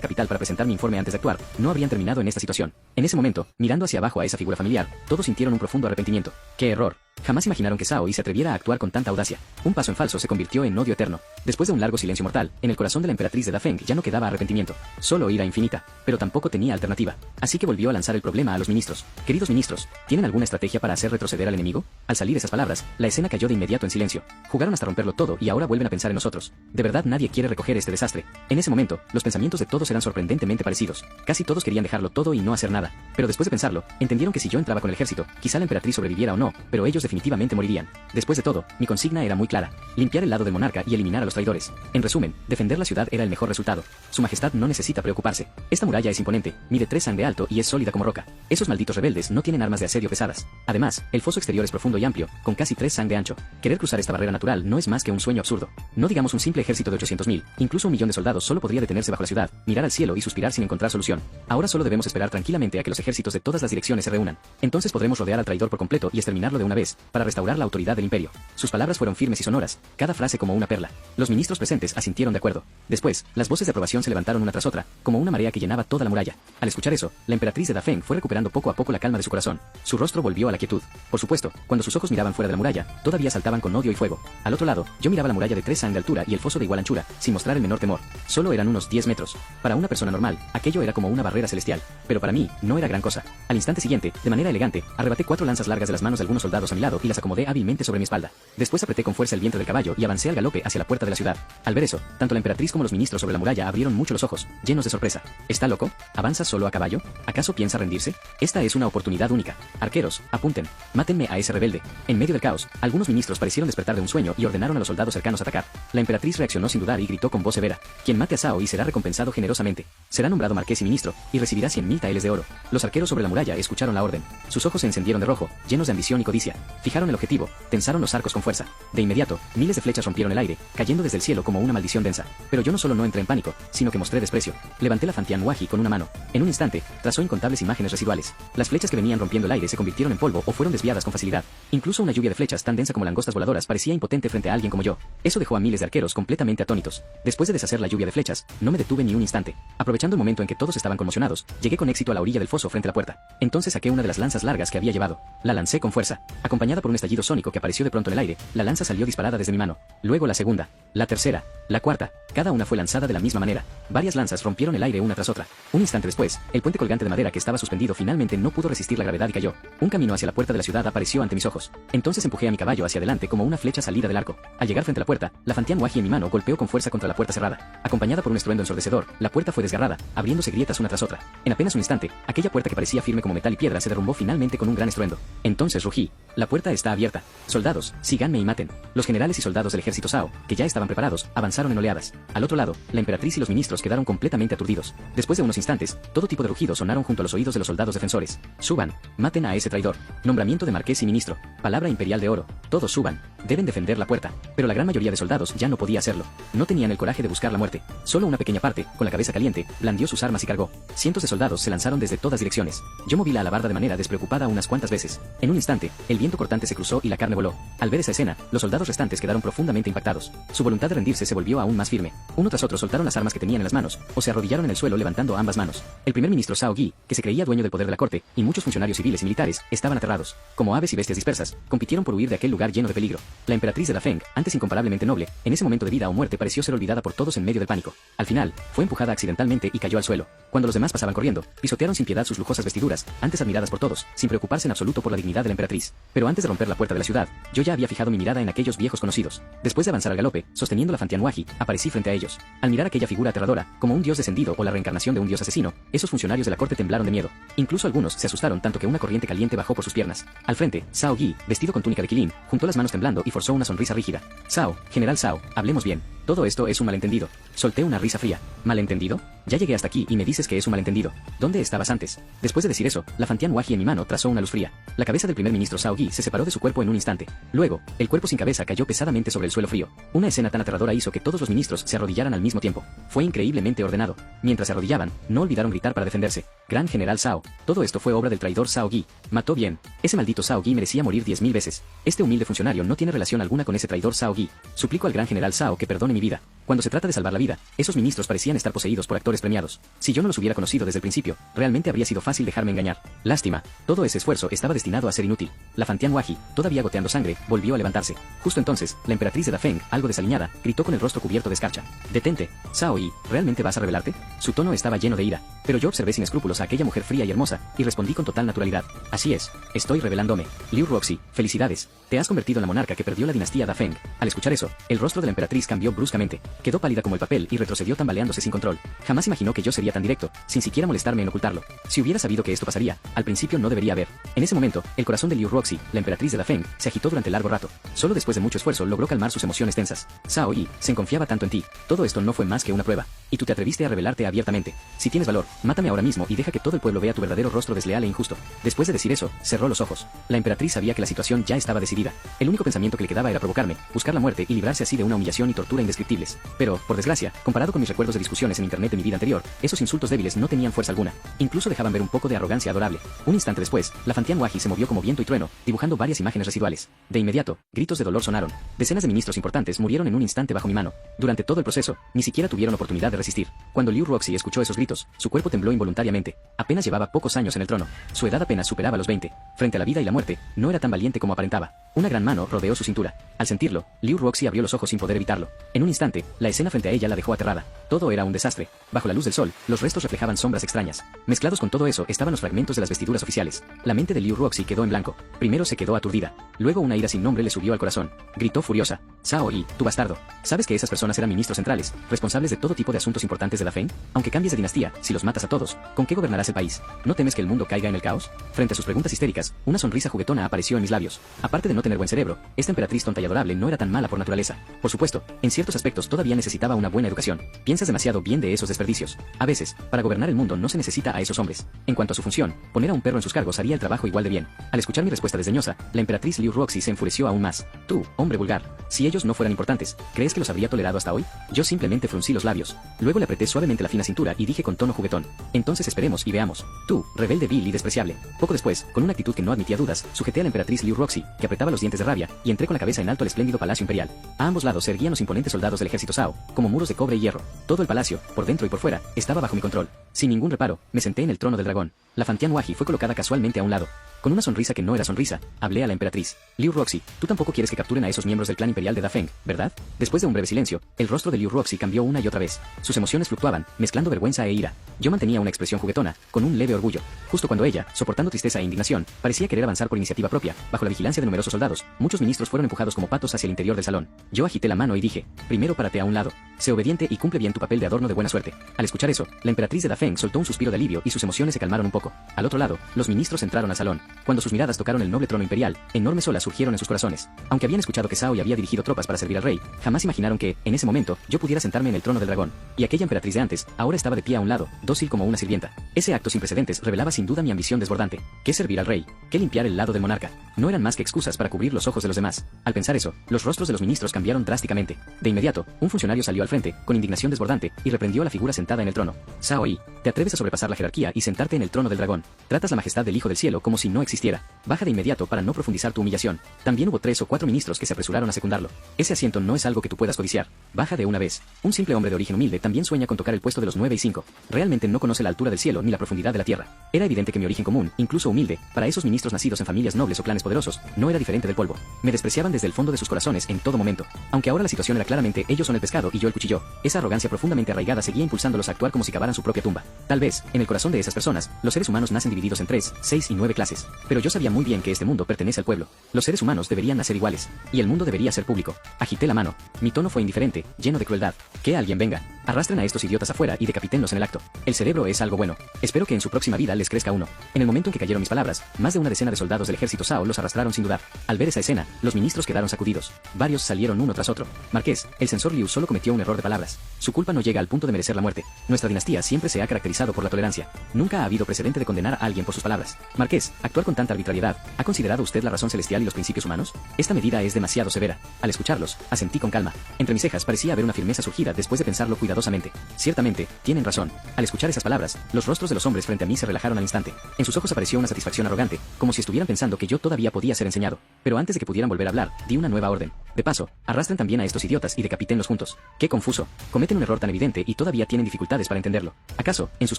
capital para presentar mi informe antes de actuar, no habrían terminado en esta situación. En ese momento, mirando hacia abajo a esa figura familiar, todos sintieron un profundo arrepentimiento. ¡Qué error! Jamás imaginaron que Zhao Yi se atreviera a actuar con tanta audacia. Un paso en falso se convirtió en odio eterno. Después de un largo silencio mortal, en el corazón de la emperatriz de Dafeng ya no quedaba arrepentimiento, solo ira infinita, pero tampoco tenía alternativa. Así que volvió a lanzar el problema a los ministros. Queridos ministros, ¿tienen alguna estrategia para hacer retroceder al enemigo? Al salir esas palabras, la escena cayó de inmediato en silencio. Jugaron hasta romperlo todo y ahora vuelven a pensar en nosotros. De verdad nadie quiere recoger este desastre. En ese momento, los pensamientos de todos eran sorprendentemente parecidos. Casi todos querían dejarlo todo y no hacer nada. Pero después de pensarlo, entendieron que si yo entraba con el ejército, quizá la emperatriz sobreviviera o no, pero ellos definitivamente morirían. Después de todo, mi consigna era muy clara: limpiar el lado del monarca y eliminar a los traidores. En resumen, defender la ciudad era el mejor resultado. Su majestad no necesita preocuparse. Esta muralla es imponente, mide 3 sang de alto y es sólida como roca. Esos malditos rebeldes no tienen armas de asedio pesadas. Además, el foso exterior es profundo y amplio, con casi 3 sang de ancho. Querer cruzar esta barrera natural no es más que un sueño absurdo. No digamos un simple ejército de 800.000, incluso 1 millón de soldados solo podría detenerse bajo la ciudad, mirar al cielo y suspirar sin encontrar solución. Ahora solo debemos esperar tranquilamente a que los ejércitos de todas las direcciones se reúnan. Entonces podremos rodear al traidor por completo y exterminarlo de una vez, para restaurar la autoridad del imperio. Sus palabras fueron firmes y sonoras, cada frase como una perla. Los ministros presentes asintieron de acuerdo. Después, las voces de aprobación se levantaron una tras otra, como una marea que llenaba toda la muralla. Al escuchar eso, la emperatriz de Dafeng fue recuperando poco a poco la calma de su corazón. Su rostro volvió a la quietud. Por supuesto, cuando sus ojos miraban fuera de la muralla, todavía saltaban con odio y fuego. Al otro lado, yo miraba la muralla de 3 sang de altura y el foso de igual anchura, sin mostrar el menor temor. Solo eran unos 10 metros. Para una persona normal, aquello era como una barrera celestial. Pero para mí, no era gran cosa. Al instante siguiente, de manera elegante, arrebaté 4 lanzas largas de las manos de algunos soldados a mi lado y las acomodé hábilmente sobre mi espalda. Después apreté con fuerza el vientre del caballo y avancé al galope hacia la puerta de la ciudad. Al ver eso, tanto la emperatriz como los ministros sobre la muralla abrieron mucho los ojos, llenos de sorpresa. ¿Está loco? ¿Avanza solo a caballo? ¿Acaso piensa rendirse? Esta es una oportunidad única. Arqueros, apunten. Mátenme a ese rebelde. En medio del caos, algunos ministros parecieron despertar de un sueño y ordenaron a los soldados cercanos atacar. La emperatriz reaccionó sin dudar y gritó con voz severa: quien mate a Zhao Yi será recompensado generosamente. Será nombrado marqués y ministro, y recibirá 100.000 taeles de oro. Los arqueros sobre la muralla escucharon la orden. Sus ojos se encendieron de rojo, llenos de ambición y codicia. Fijaron el objetivo, tensaron los arcos con fuerza. De inmediato, miles de flechas rompieron el aire, cayendo desde el cielo como una maldición densa. Pero yo no solo no entré en pánico, sino que mostré desprecio. Levanté la Fantianhuaji con una mano. En un instante, trazó incontables imágenes residuales. Las flechas que venían rompiendo el aire se convirtieron en polvo o fueron desviadas con facilidad. Incluso una lluvia de flechas tan densa como langostas voladoras parecía impotente frente a alguien como yo. Eso dejó a miles de arqueros completamente atónitos. Después de deshacer la lluvia de flechas, no me detuve ni un instante. Aprovechando el momento en que todos estaban conmocionados, llegué con éxito a la orilla del foso frente a la puerta. Entonces saqué una de las lanzas largas que había llevado. La lancé con fuerza. Acompañada por un estallido sónico que apareció de pronto en el aire, la lanza salió disparada desde mi mano. Luego la segunda, la tercera, la cuarta, cada una fue lanzada de la misma manera. Varias lanzas rompieron el aire una tras otra. Un instante después, el puente colgante de madera que estaba suspendido finalmente no pudo resistir la gravedad y cayó. Un camino hacia la puerta de la ciudad apareció ante mis ojos. Entonces empujé a mi caballo hacia adelante como una flecha salida del arco. Al llegar frente a la puerta, la Fantianhuaji en mi mano golpeó con fuerza contra la puerta cerrada. Acompañada por un estruendo ensordecedor, la puerta fue desgarrada, abriéndose grietas una tras otra. En apenas un instante, aquella puerta que parecía firme como metal y piedra se derrumbó finalmente con un gran estruendo. Entonces rugí: la puerta está abierta. Soldados, síganme y maten. Los generales y soldados del ejército Zhao, que ya estaban preparados, avanzaron en oleadas. Al otro lado, la emperatriz y los ministros quedaron completamente aturdidos. Después de unos instantes, todo tipo de rugidos sonaron junto a los oídos de los soldados defensores. Suban, maten a ese traidor. Nombramiento de marqués y ministro. Palabra imperial de oro. Todos suban. Deben defender la puerta. Pero la gran mayoría de soldados ya no podía hacerlo. No tenían el coraje de buscar la muerte. Solo una pequeña parte, con la cabeza caliente, blandió sus armas y cargó. Cientos de soldados se lanzaron desde todas direcciones. Yo moví la alabarda de manera despreocupada unas cuantas veces. En un instante, el viento cortante se cruzó y la carne voló. Al ver esa escena, los soldados restantes quedaron profundamente impactados. Su voluntad de rendirse se volvió aún más firme. Uno tras otro soltaron las armas que tenían en las manos, o se arrodillaron en el suelo levantando ambas manos. El primer ministro Zhao Yi, que se creía dueño del poder de la corte, y muchos funcionarios civiles y militares, estaban aterrados. Como aves y bestias dispersas, compitieron por huir de aquel lugar lleno de peligro. La emperatriz de Dafeng, antes incomparablemente noble, en ese momento de vida o muerte pareció ser olvidada por todos en medio del pánico. Al final, fue empujada accidentalmente y cayó al suelo. Cuando los demás pasaban corriendo, pisotearon sin piedad sus lujosas vestiduras, antes admiradas por todos, sin preocuparse en absoluto por la dignidad de la emperatriz. Pero antes de romper la puerta de la ciudad, yo ya había fijado mi mirada en aquellos viejos conocidos. Después de avanzar al galope, sosteniendo la Fantianhuaji, aparecí frente a ellos. Al mirar aquella figura aterradora, como un dios descendido o la reencarnación de un dios asesino, esos funcionarios de la corte temblaron de miedo. Incluso algunos se asustaron tanto que una corriente caliente bajó por sus piernas. Al frente, Zhao Yi, vestido con túnica de quilín, juntó las manos temblando y forzó una sonrisa rígida. Zhao, General Zhao, hablemos bien. Todo esto es un malentendido. Solté una risa fría. ¿Malentendido? Ya llegué hasta aquí y me dices que es un malentendido. ¿Dónde estabas antes? Después de decir eso, la Fantianhuaji en mi mano trazó una luz fría. La cabeza del primer ministro Zhao Yi se separó de su cuerpo en un instante. Luego, el cuerpo sin cabeza cayó pesadamente sobre el suelo frío. Una escena tan aterradora hizo que todos los ministros se arrodillaran al mismo tiempo. Fue increíblemente ordenado. Mientras se arrodillaban, no olvidaron gritar para defenderse. Gran General Zhao. Todo esto fue obra del traidor Zhao Yi. Mató bien. Ese maldito Zhao Yi merecía morir 10.000 veces. Este humilde funcionario no tiene relación alguna con ese traidor Zhao Yi. Suplico al gran General Zhao que perdone mi vida. Cuando se trata de salvar la vida, esos ministros parecían estar poseídos por actores premiados. Si yo no los hubiera conocido desde el principio, realmente habría sido fácil dejarme engañar. Lástima, todo ese esfuerzo estaba destinado a ser inútil. La Fantianhuaji, todavía goteando sangre, volvió a levantarse. Justo entonces, la emperatriz de Dafeng, algo desaliñada, gritó con el rostro cubierto de escarcha. Detente, Zhao Yi, ¿realmente vas a rebelarte? Su tono estaba lleno de ira, pero yo observé sin escrúpulos a aquella mujer fría y hermosa, y respondí con total naturalidad. Así es, estoy rebelándome. Liu Ruoxi, felicidades. Te has convertido en la monarca que perdió la dinastía Dafeng. Al escuchar eso, el rostro de la emperatriz cambió bruscamente. Quedó pálida como el papel y retrocedió tambaleándose sin control. Jamás imaginó que yo sería tan directo, sin siquiera molestarme en ocultarlo. Si hubiera sabido que esto pasaría, al principio no debería haber. En ese momento, el corazón de Liu Ruoxi, la emperatriz de Dafeng, se agitó durante largo rato. Solo después de mucho esfuerzo logró calmar sus emociones tensas. Zhao Yi, se confiaba tanto en ti. Todo esto no fue más que una prueba. Y tú te atreviste a rebelarte abiertamente. Si tienes valor, mátame ahora mismo y deja que todo el pueblo vea tu verdadero rostro desleal e injusto. Después de decir eso, cerró los ojos. La emperatriz sabía que la situación ya estaba decidida. El único pensamiento que le quedaba era provocarme, buscar la muerte y librarse así de una humillación y tortura indescriptibles. Pero, por desgracia, comparado con mis recuerdos de discusiones en internet de mi vida anterior, esos insultos débiles no tenían fuerza alguna. Incluso dejaban ver un poco de arrogancia adorable. Un instante después, la Fantianhuaji se movió como viento y trueno, dibujando varias imágenes residuales. De inmediato, gritos de dolor sonaron. Decenas de ministros importantes murieron en un instante bajo mi mano. Durante todo el proceso, ni siquiera tuvieron oportunidad de resistir. Cuando Liu Ruoxi escuchó esos gritos, su cuerpo tembló involuntariamente. Apenas llevaba pocos años en el trono. Su edad apenas superaba los 20. Frente a la vida y la muerte, no era tan valiente como aparentaba. Una gran mano rodeó su cintura. Al sentirlo, Liu Ruoxi abrió los ojos sin poder evitarlo. En un instante, la escena frente a ella la dejó aterrada. Todo era un desastre. Bajo la luz del sol, los restos reflejaban sombras extrañas. Mezclados con todo eso estaban los fragmentos de las vestiduras oficiales. La mente de Liu Ruoxi quedó en blanco. Primero se quedó aturdida. Luego una ira sin nombre le subió al corazón. Gritó furiosa. Zhao Yi, tu bastardo. ¿Sabes que esas personas eran ministros centrales, responsables de todo tipo de asuntos importantes de Dafeng? Aunque cambies de dinastía, si los matas a todos, ¿con qué gobernarás el país? ¿No temes que el mundo caiga en el caos? Frente a sus preguntas histéricas, una sonrisa juguetona apareció en mis labios. Aparte de no tener buen cerebro, esta emperatriz tonta y adorable no era tan mala por naturaleza. Por supuesto, en ciertos aspectos todavía necesitaba una buena educación. Piensas demasiado bien de esos desperdicios. A veces, para gobernar el mundo no se necesita a esos hombres. En cuanto a su función, poner a un perro en sus cargos haría el trabajo igual de bien. Al escuchar mi respuesta desdeñosa, la emperatriz Liu Ruoxi se enfureció aún más. Tú, hombre vulgar, si ellos no fueran importantes, ¿crees que los habría tolerado hasta hoy? Yo simplemente fruncí los labios. Luego le apreté suavemente la fina cintura y dije con tono juguetón. Entonces esperemos y veamos. Tú, rebelde vil y despreciable. Poco después, con una actitud que no admitía dudas, sujeté a la emperatriz Liu Ruoxi, que apretaba los dientes de rabia, y entré con la cabeza en alto al espléndido palacio imperial. A ambos lados se erguían los imponentes soldados del ejército Zhao, como muros de cobre y hierro. Todo el palacio, por dentro y por fuera, estaba bajo mi control. Sin ningún reparo, me senté en el trono del dragón. La Fantianhuaji fue colocada casualmente a un lado. Con una sonrisa que no era sonrisa, hablé a la emperatriz. Liu Ruoxi, tú tampoco quieres que capturen a esos miembros del clan imperial de Dafeng, ¿verdad? Después de un breve silencio, el rostro de Liu Ruoxi cambió una y otra vez. Sus emociones fluctuaban, mezclando vergüenza e ira. Yo mantenía una expresión juguetona, con un leve orgullo. Justo cuando ella, soportando tristeza e indignación, parecía querer avanzar por iniciativa propia, bajo la vigilancia de numerosos soldados, muchos ministros fueron empujados como patos hacia el interior del salón. Yo agité la mano y dije, primero párate a un lado. Sé obediente y cumple bien tu papel de adorno de buena suerte. Al escuchar eso, la emperatriz de Dafeng soltó un suspiro de alivio y sus emociones se calmaron un poco. Al otro lado, los ministros entraron al salón. Cuando sus miradas tocaron el noble trono imperial, enormes olas surgieron en sus corazones. Aunque habían escuchado que Zhao Yi había dirigido tropas para servir al rey, jamás imaginaron que, en ese momento, yo pudiera sentarme en el trono del dragón. Y aquella emperatriz de antes, ahora estaba de pie a un lado, dócil como una sirvienta. Ese acto sin precedentes revelaba sin duda mi ambición desbordante. ¿Qué servir al rey? ¿Qué limpiar el lado del monarca? No eran más que excusas para cubrir los ojos de los demás. Al pensar eso, los rostros de los ministros cambiaron drásticamente. De inmediato, un funcionario salió al frente, con indignación desbordante, y reprendió a la figura sentada en el trono. Zhao Yi, Te atreves a sobrepasar la jerarquía y sentarte en el trono del dragón. Tratas la majestad del Hijo del Cielo como si no existiera. Baja de inmediato para no profundizar tu humillación. También hubo 3 o 4 ministros que se apresuraron a secundarlo. Ese asiento no es algo que tú puedas codiciar. Baja de una vez. Un simple hombre de origen humilde también sueña con tocar el puesto de los 9 y 5. Realmente no conoce la altura del cielo ni la profundidad de la tierra. Era evidente que mi origen común, incluso humilde, para esos ministros nacidos en familias nobles o clanes poderosos, no era diferente del polvo. Me despreciaban desde el fondo de sus corazones en todo momento. Aunque ahora la situación era claramente ellos son el pescado y yo el cuchillo, esa arrogancia profundamente arraigada seguía impulsándolos a actuar como si cavaran su propia tumba. Tal vez, en el corazón de esas personas, los seres humanos nacen divididos en 3, 6 y 9 clases. Pero yo sabía muy bien que este mundo pertenece al pueblo. Los seres humanos deberían nacer iguales. Y el mundo debería ser público. Agité la mano. Mi tono fue indiferente, lleno de crueldad. Que alguien venga. Arrastren a estos idiotas afuera y decapítenlos en el acto. El cerebro es algo bueno. Espero que en su próxima vida les crezca uno. En el momento en que cayeron mis palabras, más de una decena de soldados del ejército Sao los arrastraron sin dudar. Al ver esa escena, los ministros quedaron sacudidos. Varios salieron uno tras otro. Marqués, el censor Liu solo cometió un error de palabras. Su culpa no llega al punto de merecer la muerte. Nuestra dinastía siempre se ha caracterizado por la tolerancia. Nunca ha habido precedente de condenar a alguien por sus palabras. Marqués, actuar con tanta arbitrariedad, ¿ha considerado usted la razón celestial y los principios humanos? Esta medida es demasiado severa. Al escucharlos, asentí con calma. Entre mis cejas parecía haber una firmeza surgida después de pensarlo cuidadosamente. Ciertamente, tienen razón. Al escuchar esas palabras, los rostros de los hombres frente a mí se relajaron al instante. En sus ojos apareció una satisfacción arrogante, como si estuvieran pensando que yo todavía podía ser enseñado. Pero antes de que pudieran volver a hablar, di una nueva orden. De paso, arrastren también a estos idiotas y decapítenlos juntos. Qué confuso. Cometen un error tan evidente y todavía tienen dificultades para entenderlo. ¿Acaso, en sus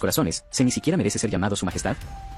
corazones, se ni siquiera merece ser llamado su majestad?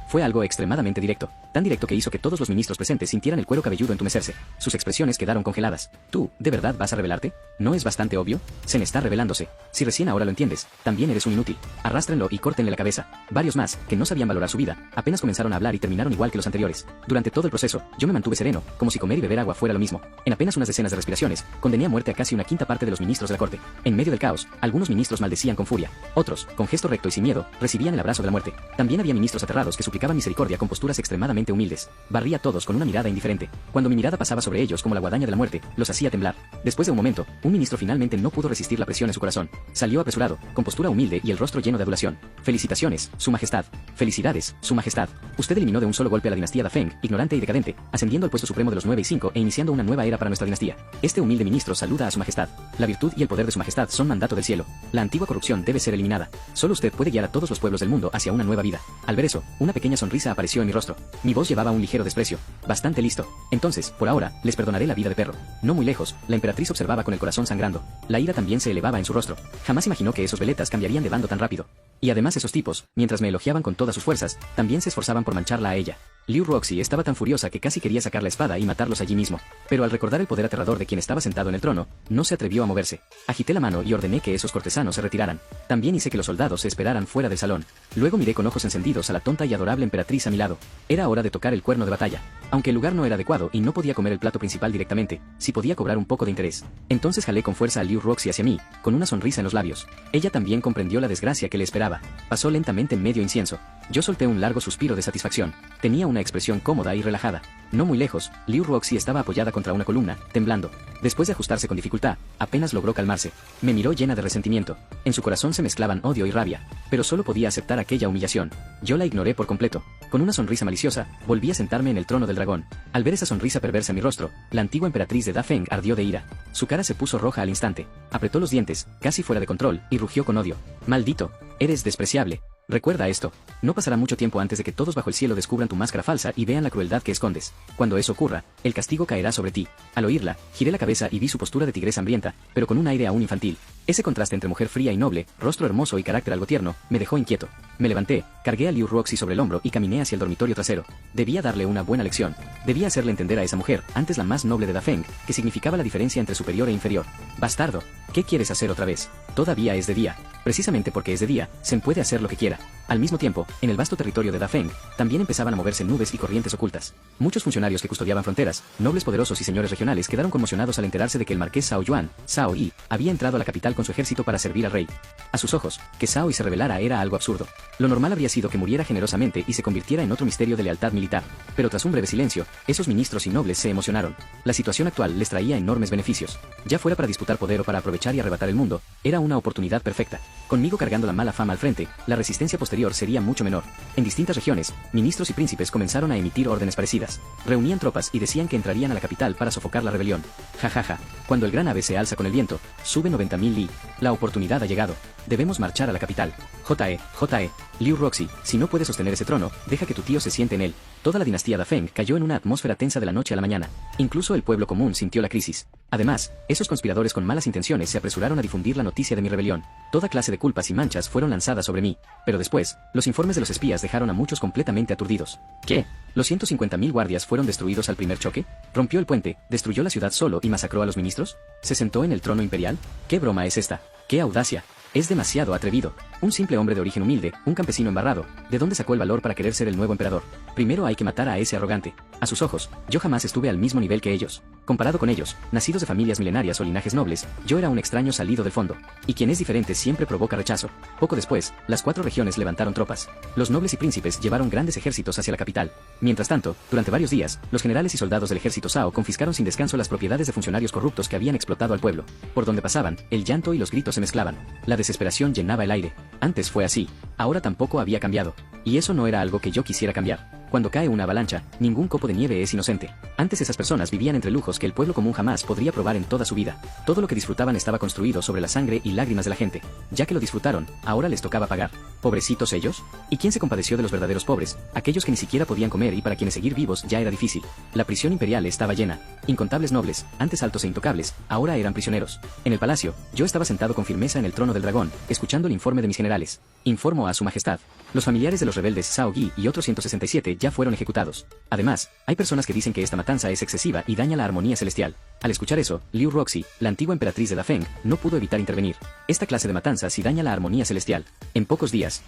Fue algo extremadamente directo, tan directo que hizo que todos los ministros presentes sintieran el cuero cabelludo entumecerse. Sus expresiones quedaron congeladas. ¿Tú, de verdad vas a rebelarte? ¿No es bastante obvio? Zen está rebelándose. Si recién ahora lo entiendes, también eres un inútil. Arrástrenlo y córtenle la cabeza. Varios más, que no sabían valorar su vida, apenas comenzaron a hablar y terminaron igual que los anteriores. Durante todo el proceso, yo me mantuve sereno, como si comer y beber agua fuera lo mismo. En apenas unas decenas de respiraciones, condené a muerte a casi una quinta parte de los ministros de la corte. En medio del caos, algunos ministros maldecían con furia. Otros, con gesto recto y sin miedo, recibían el abrazo de la muerte. También había ministros aterrados que suplicaban misericordia con posturas extremadamente humildes. Barrí a todos con una mirada indiferente. Cuando mi mirada pasaba sobre ellos como la guadaña de la muerte, los hacía temblar. Después de un momento, un ministro finalmente no pudo resistir la presión en su corazón. Salió apresurado, con postura humilde y el rostro lleno de adulación. Felicitaciones, su majestad. Felicidades, su majestad. Usted eliminó de un solo golpe a la dinastía Dafeng, ignorante y decadente, ascendiendo al puesto supremo de los 9 y 5 e iniciando una nueva era para nuestra dinastía. Este humilde ministro saluda a su majestad. La virtud y el poder de su majestad son mandato del cielo. La antigua corrupción debe ser eliminada. Solo usted puede guiar a todos los pueblos del mundo hacia una nueva vida. Al ver eso, una pequeña sonrisa apareció en mi rostro. Mi voz llevaba un ligero desprecio. Bastante listo. Entonces, por ahora, les perdonaré la vida de perro. No muy lejos, la emperatriz observaba con el corazón sangrando. La ira también se elevaba en su rostro. Jamás imaginó que esos veletas cambiarían de bando tan rápido. Y además esos tipos, mientras me elogiaban con todas sus fuerzas, también se esforzaban por mancharla a ella. Liu Roxy estaba tan furiosa que casi quería sacar la espada y matarlos allí mismo. Pero al recordar el poder aterrador de quien estaba sentado en el trono, no se atrevió a moverse. Agité la mano y ordené que esos cortesanos se retiraran. También hice que los soldados se esperaran fuera del salón. Luego miré con ojos encendidos a la tonta y adorable emperatriz a mi lado. Era hora de tocar el cuerno de batalla. Aunque el lugar no era adecuado y no podía comer el plato principal directamente, sí podía cobrar un poco de interés. Entonces jalé con fuerza a Liu Roxy hacia mí, con una sonrisa en los labios. Ella también comprendió la desgracia que le esperaba. Pasó lentamente en medio incienso. Yo solté un largo suspiro de satisfacción. Tenía una expresión cómoda y relajada. No muy lejos, Liu Roxy estaba apoyada contra una columna, temblando. Después de ajustarse con dificultad, apenas logró calmarse. Me miró llena de resentimiento. En su corazón se mezclaban odio y rabia, pero solo podía aceptar aquella humillación. Yo la ignoré por completo. Con una sonrisa maliciosa, volví a sentarme en el trono del dragón. Al ver esa sonrisa perversa en mi rostro, la antigua emperatriz de Dafeng ardió de ira. Su cara se puso roja al instante. Apretó los dientes, casi fuera de control, y rugió con odio. Maldito, eres despreciable. Recuerda esto. No pasará mucho tiempo antes de que todos bajo el cielo descubran tu máscara falsa y vean la crueldad que escondes. Cuando eso ocurra, el castigo caerá sobre ti. Al oírla, giré la cabeza y vi su postura de tigresa hambrienta, pero con un aire aún infantil. Ese contraste entre mujer fría y noble, rostro hermoso y carácter algo tierno, me dejó inquieto. Me levanté, cargué a Liu Roxy sobre el hombro y caminé hacia el dormitorio trasero. Debía darle una buena lección. Debía hacerle entender a esa mujer, antes la más noble de Dafeng, que significaba la diferencia entre superior e inferior. Bastardo, ¿qué quieres hacer otra vez? Todavía es de día. Precisamente porque es de día, se puede hacer lo que quiera. Al mismo tiempo, en el vasto territorio de Dafeng, también empezaban a moverse nubes y corrientes ocultas. Muchos funcionarios que custodiaban fronteras, nobles poderosos y señores regionales quedaron conmocionados al enterarse de que el marqués Zhao Yuan, Zhao Yi, había entrado a la capital con su ejército para servir al rey. A sus ojos, que Zhao Yi se rebelara era algo absurdo. Lo normal habría sido que muriera generosamente y se convirtiera en otro misterio de lealtad militar. Pero tras un breve silencio, esos ministros y nobles se emocionaron. La situación actual les traía enormes beneficios. Ya fuera para disputar poder o para aprovechar y arrebatar el mundo, era una oportunidad perfecta. Conmigo cargando la mala fama al frente, la resistencia posterior posterior sería mucho menor. En distintas regiones, ministros y príncipes comenzaron a emitir órdenes parecidas. Reunían tropas y decían que entrarían a la capital para sofocar la rebelión. Jajaja. Cuando el gran ave se alza con el viento, sube 90.000 li. La oportunidad ha llegado. Debemos marchar a la capital. J.E. Liu Roxy, si no puedes sostener ese trono, deja que tu tío se siente en él. Toda la dinastía Dafeng cayó en una atmósfera tensa de la noche a la mañana. Incluso el pueblo común sintió la crisis. Además, esos conspiradores con malas intenciones se apresuraron a difundir la noticia de mi rebelión. Toda clase de culpas y manchas fueron lanzadas sobre mí. Pero después, los informes de los espías dejaron a muchos completamente aturdidos. ¿Qué? ¿Los 150.000 guardias fueron destruidos al primer choque? ¿Rompió el puente, destruyó la ciudad solo y masacró a los ministros? ¿Se sentó en el trono imperial? ¿Qué broma es esta? ¡Qué audacia! Es demasiado atrevido. Un simple hombre de origen humilde, un campesino embarrado. ¿De dónde sacó el valor para querer ser el nuevo emperador? Primero hay que matar a ese arrogante. A sus ojos, yo jamás estuve al mismo nivel que ellos. Comparado con ellos, nacidos de familias milenarias o linajes nobles, yo era un extraño salido del fondo. Y quien es diferente siempre provoca rechazo. Poco después, las 4 regiones levantaron tropas. Los nobles y príncipes llevaron grandes ejércitos hacia la capital. Mientras tanto, durante varios días, los generales y soldados del ejército Zhao confiscaron sin descanso las propiedades de funcionarios corruptos que habían explotado al pueblo. Por donde pasaban, el llanto y los gritos se mezclaban. La desesperación llenaba el aire. Antes fue así. Ahora tampoco había cambiado. Y eso no era algo que yo quisiera cambiar. Cuando cae una avalancha, ningún copo de nieve es inocente. Antes esas personas vivían entre lujos que el pueblo común jamás podría probar en toda su vida. Todo lo que disfrutaban estaba construido sobre la sangre y lágrimas de la gente. Ya que lo disfrutaron, ahora les tocaba pagar. ¿Pobrecitos ellos? ¿Y quién se compadeció de los verdaderos pobres? Aquellos que ni siquiera podían comer y para quienes seguir vivos ya era difícil. La prisión imperial estaba llena. Incontables nobles, antes altos e intocables, ahora eran prisioneros. En el palacio, yo estaba sentado con firmeza en el trono del dragón, escuchando el informe de mis generales. Informo a su majestad. Los familiares de los rebeldes Zhao Yi y otros 167 ya fueron ejecutados. Además, hay personas que dicen que esta matanza es excesiva y daña la armonía celestial. Al escuchar eso, Liu Roxy, la antigua emperatriz de Dafeng, no pudo evitar intervenir. Esta clase de matanza sí daña la armonía celestial. En pocos días,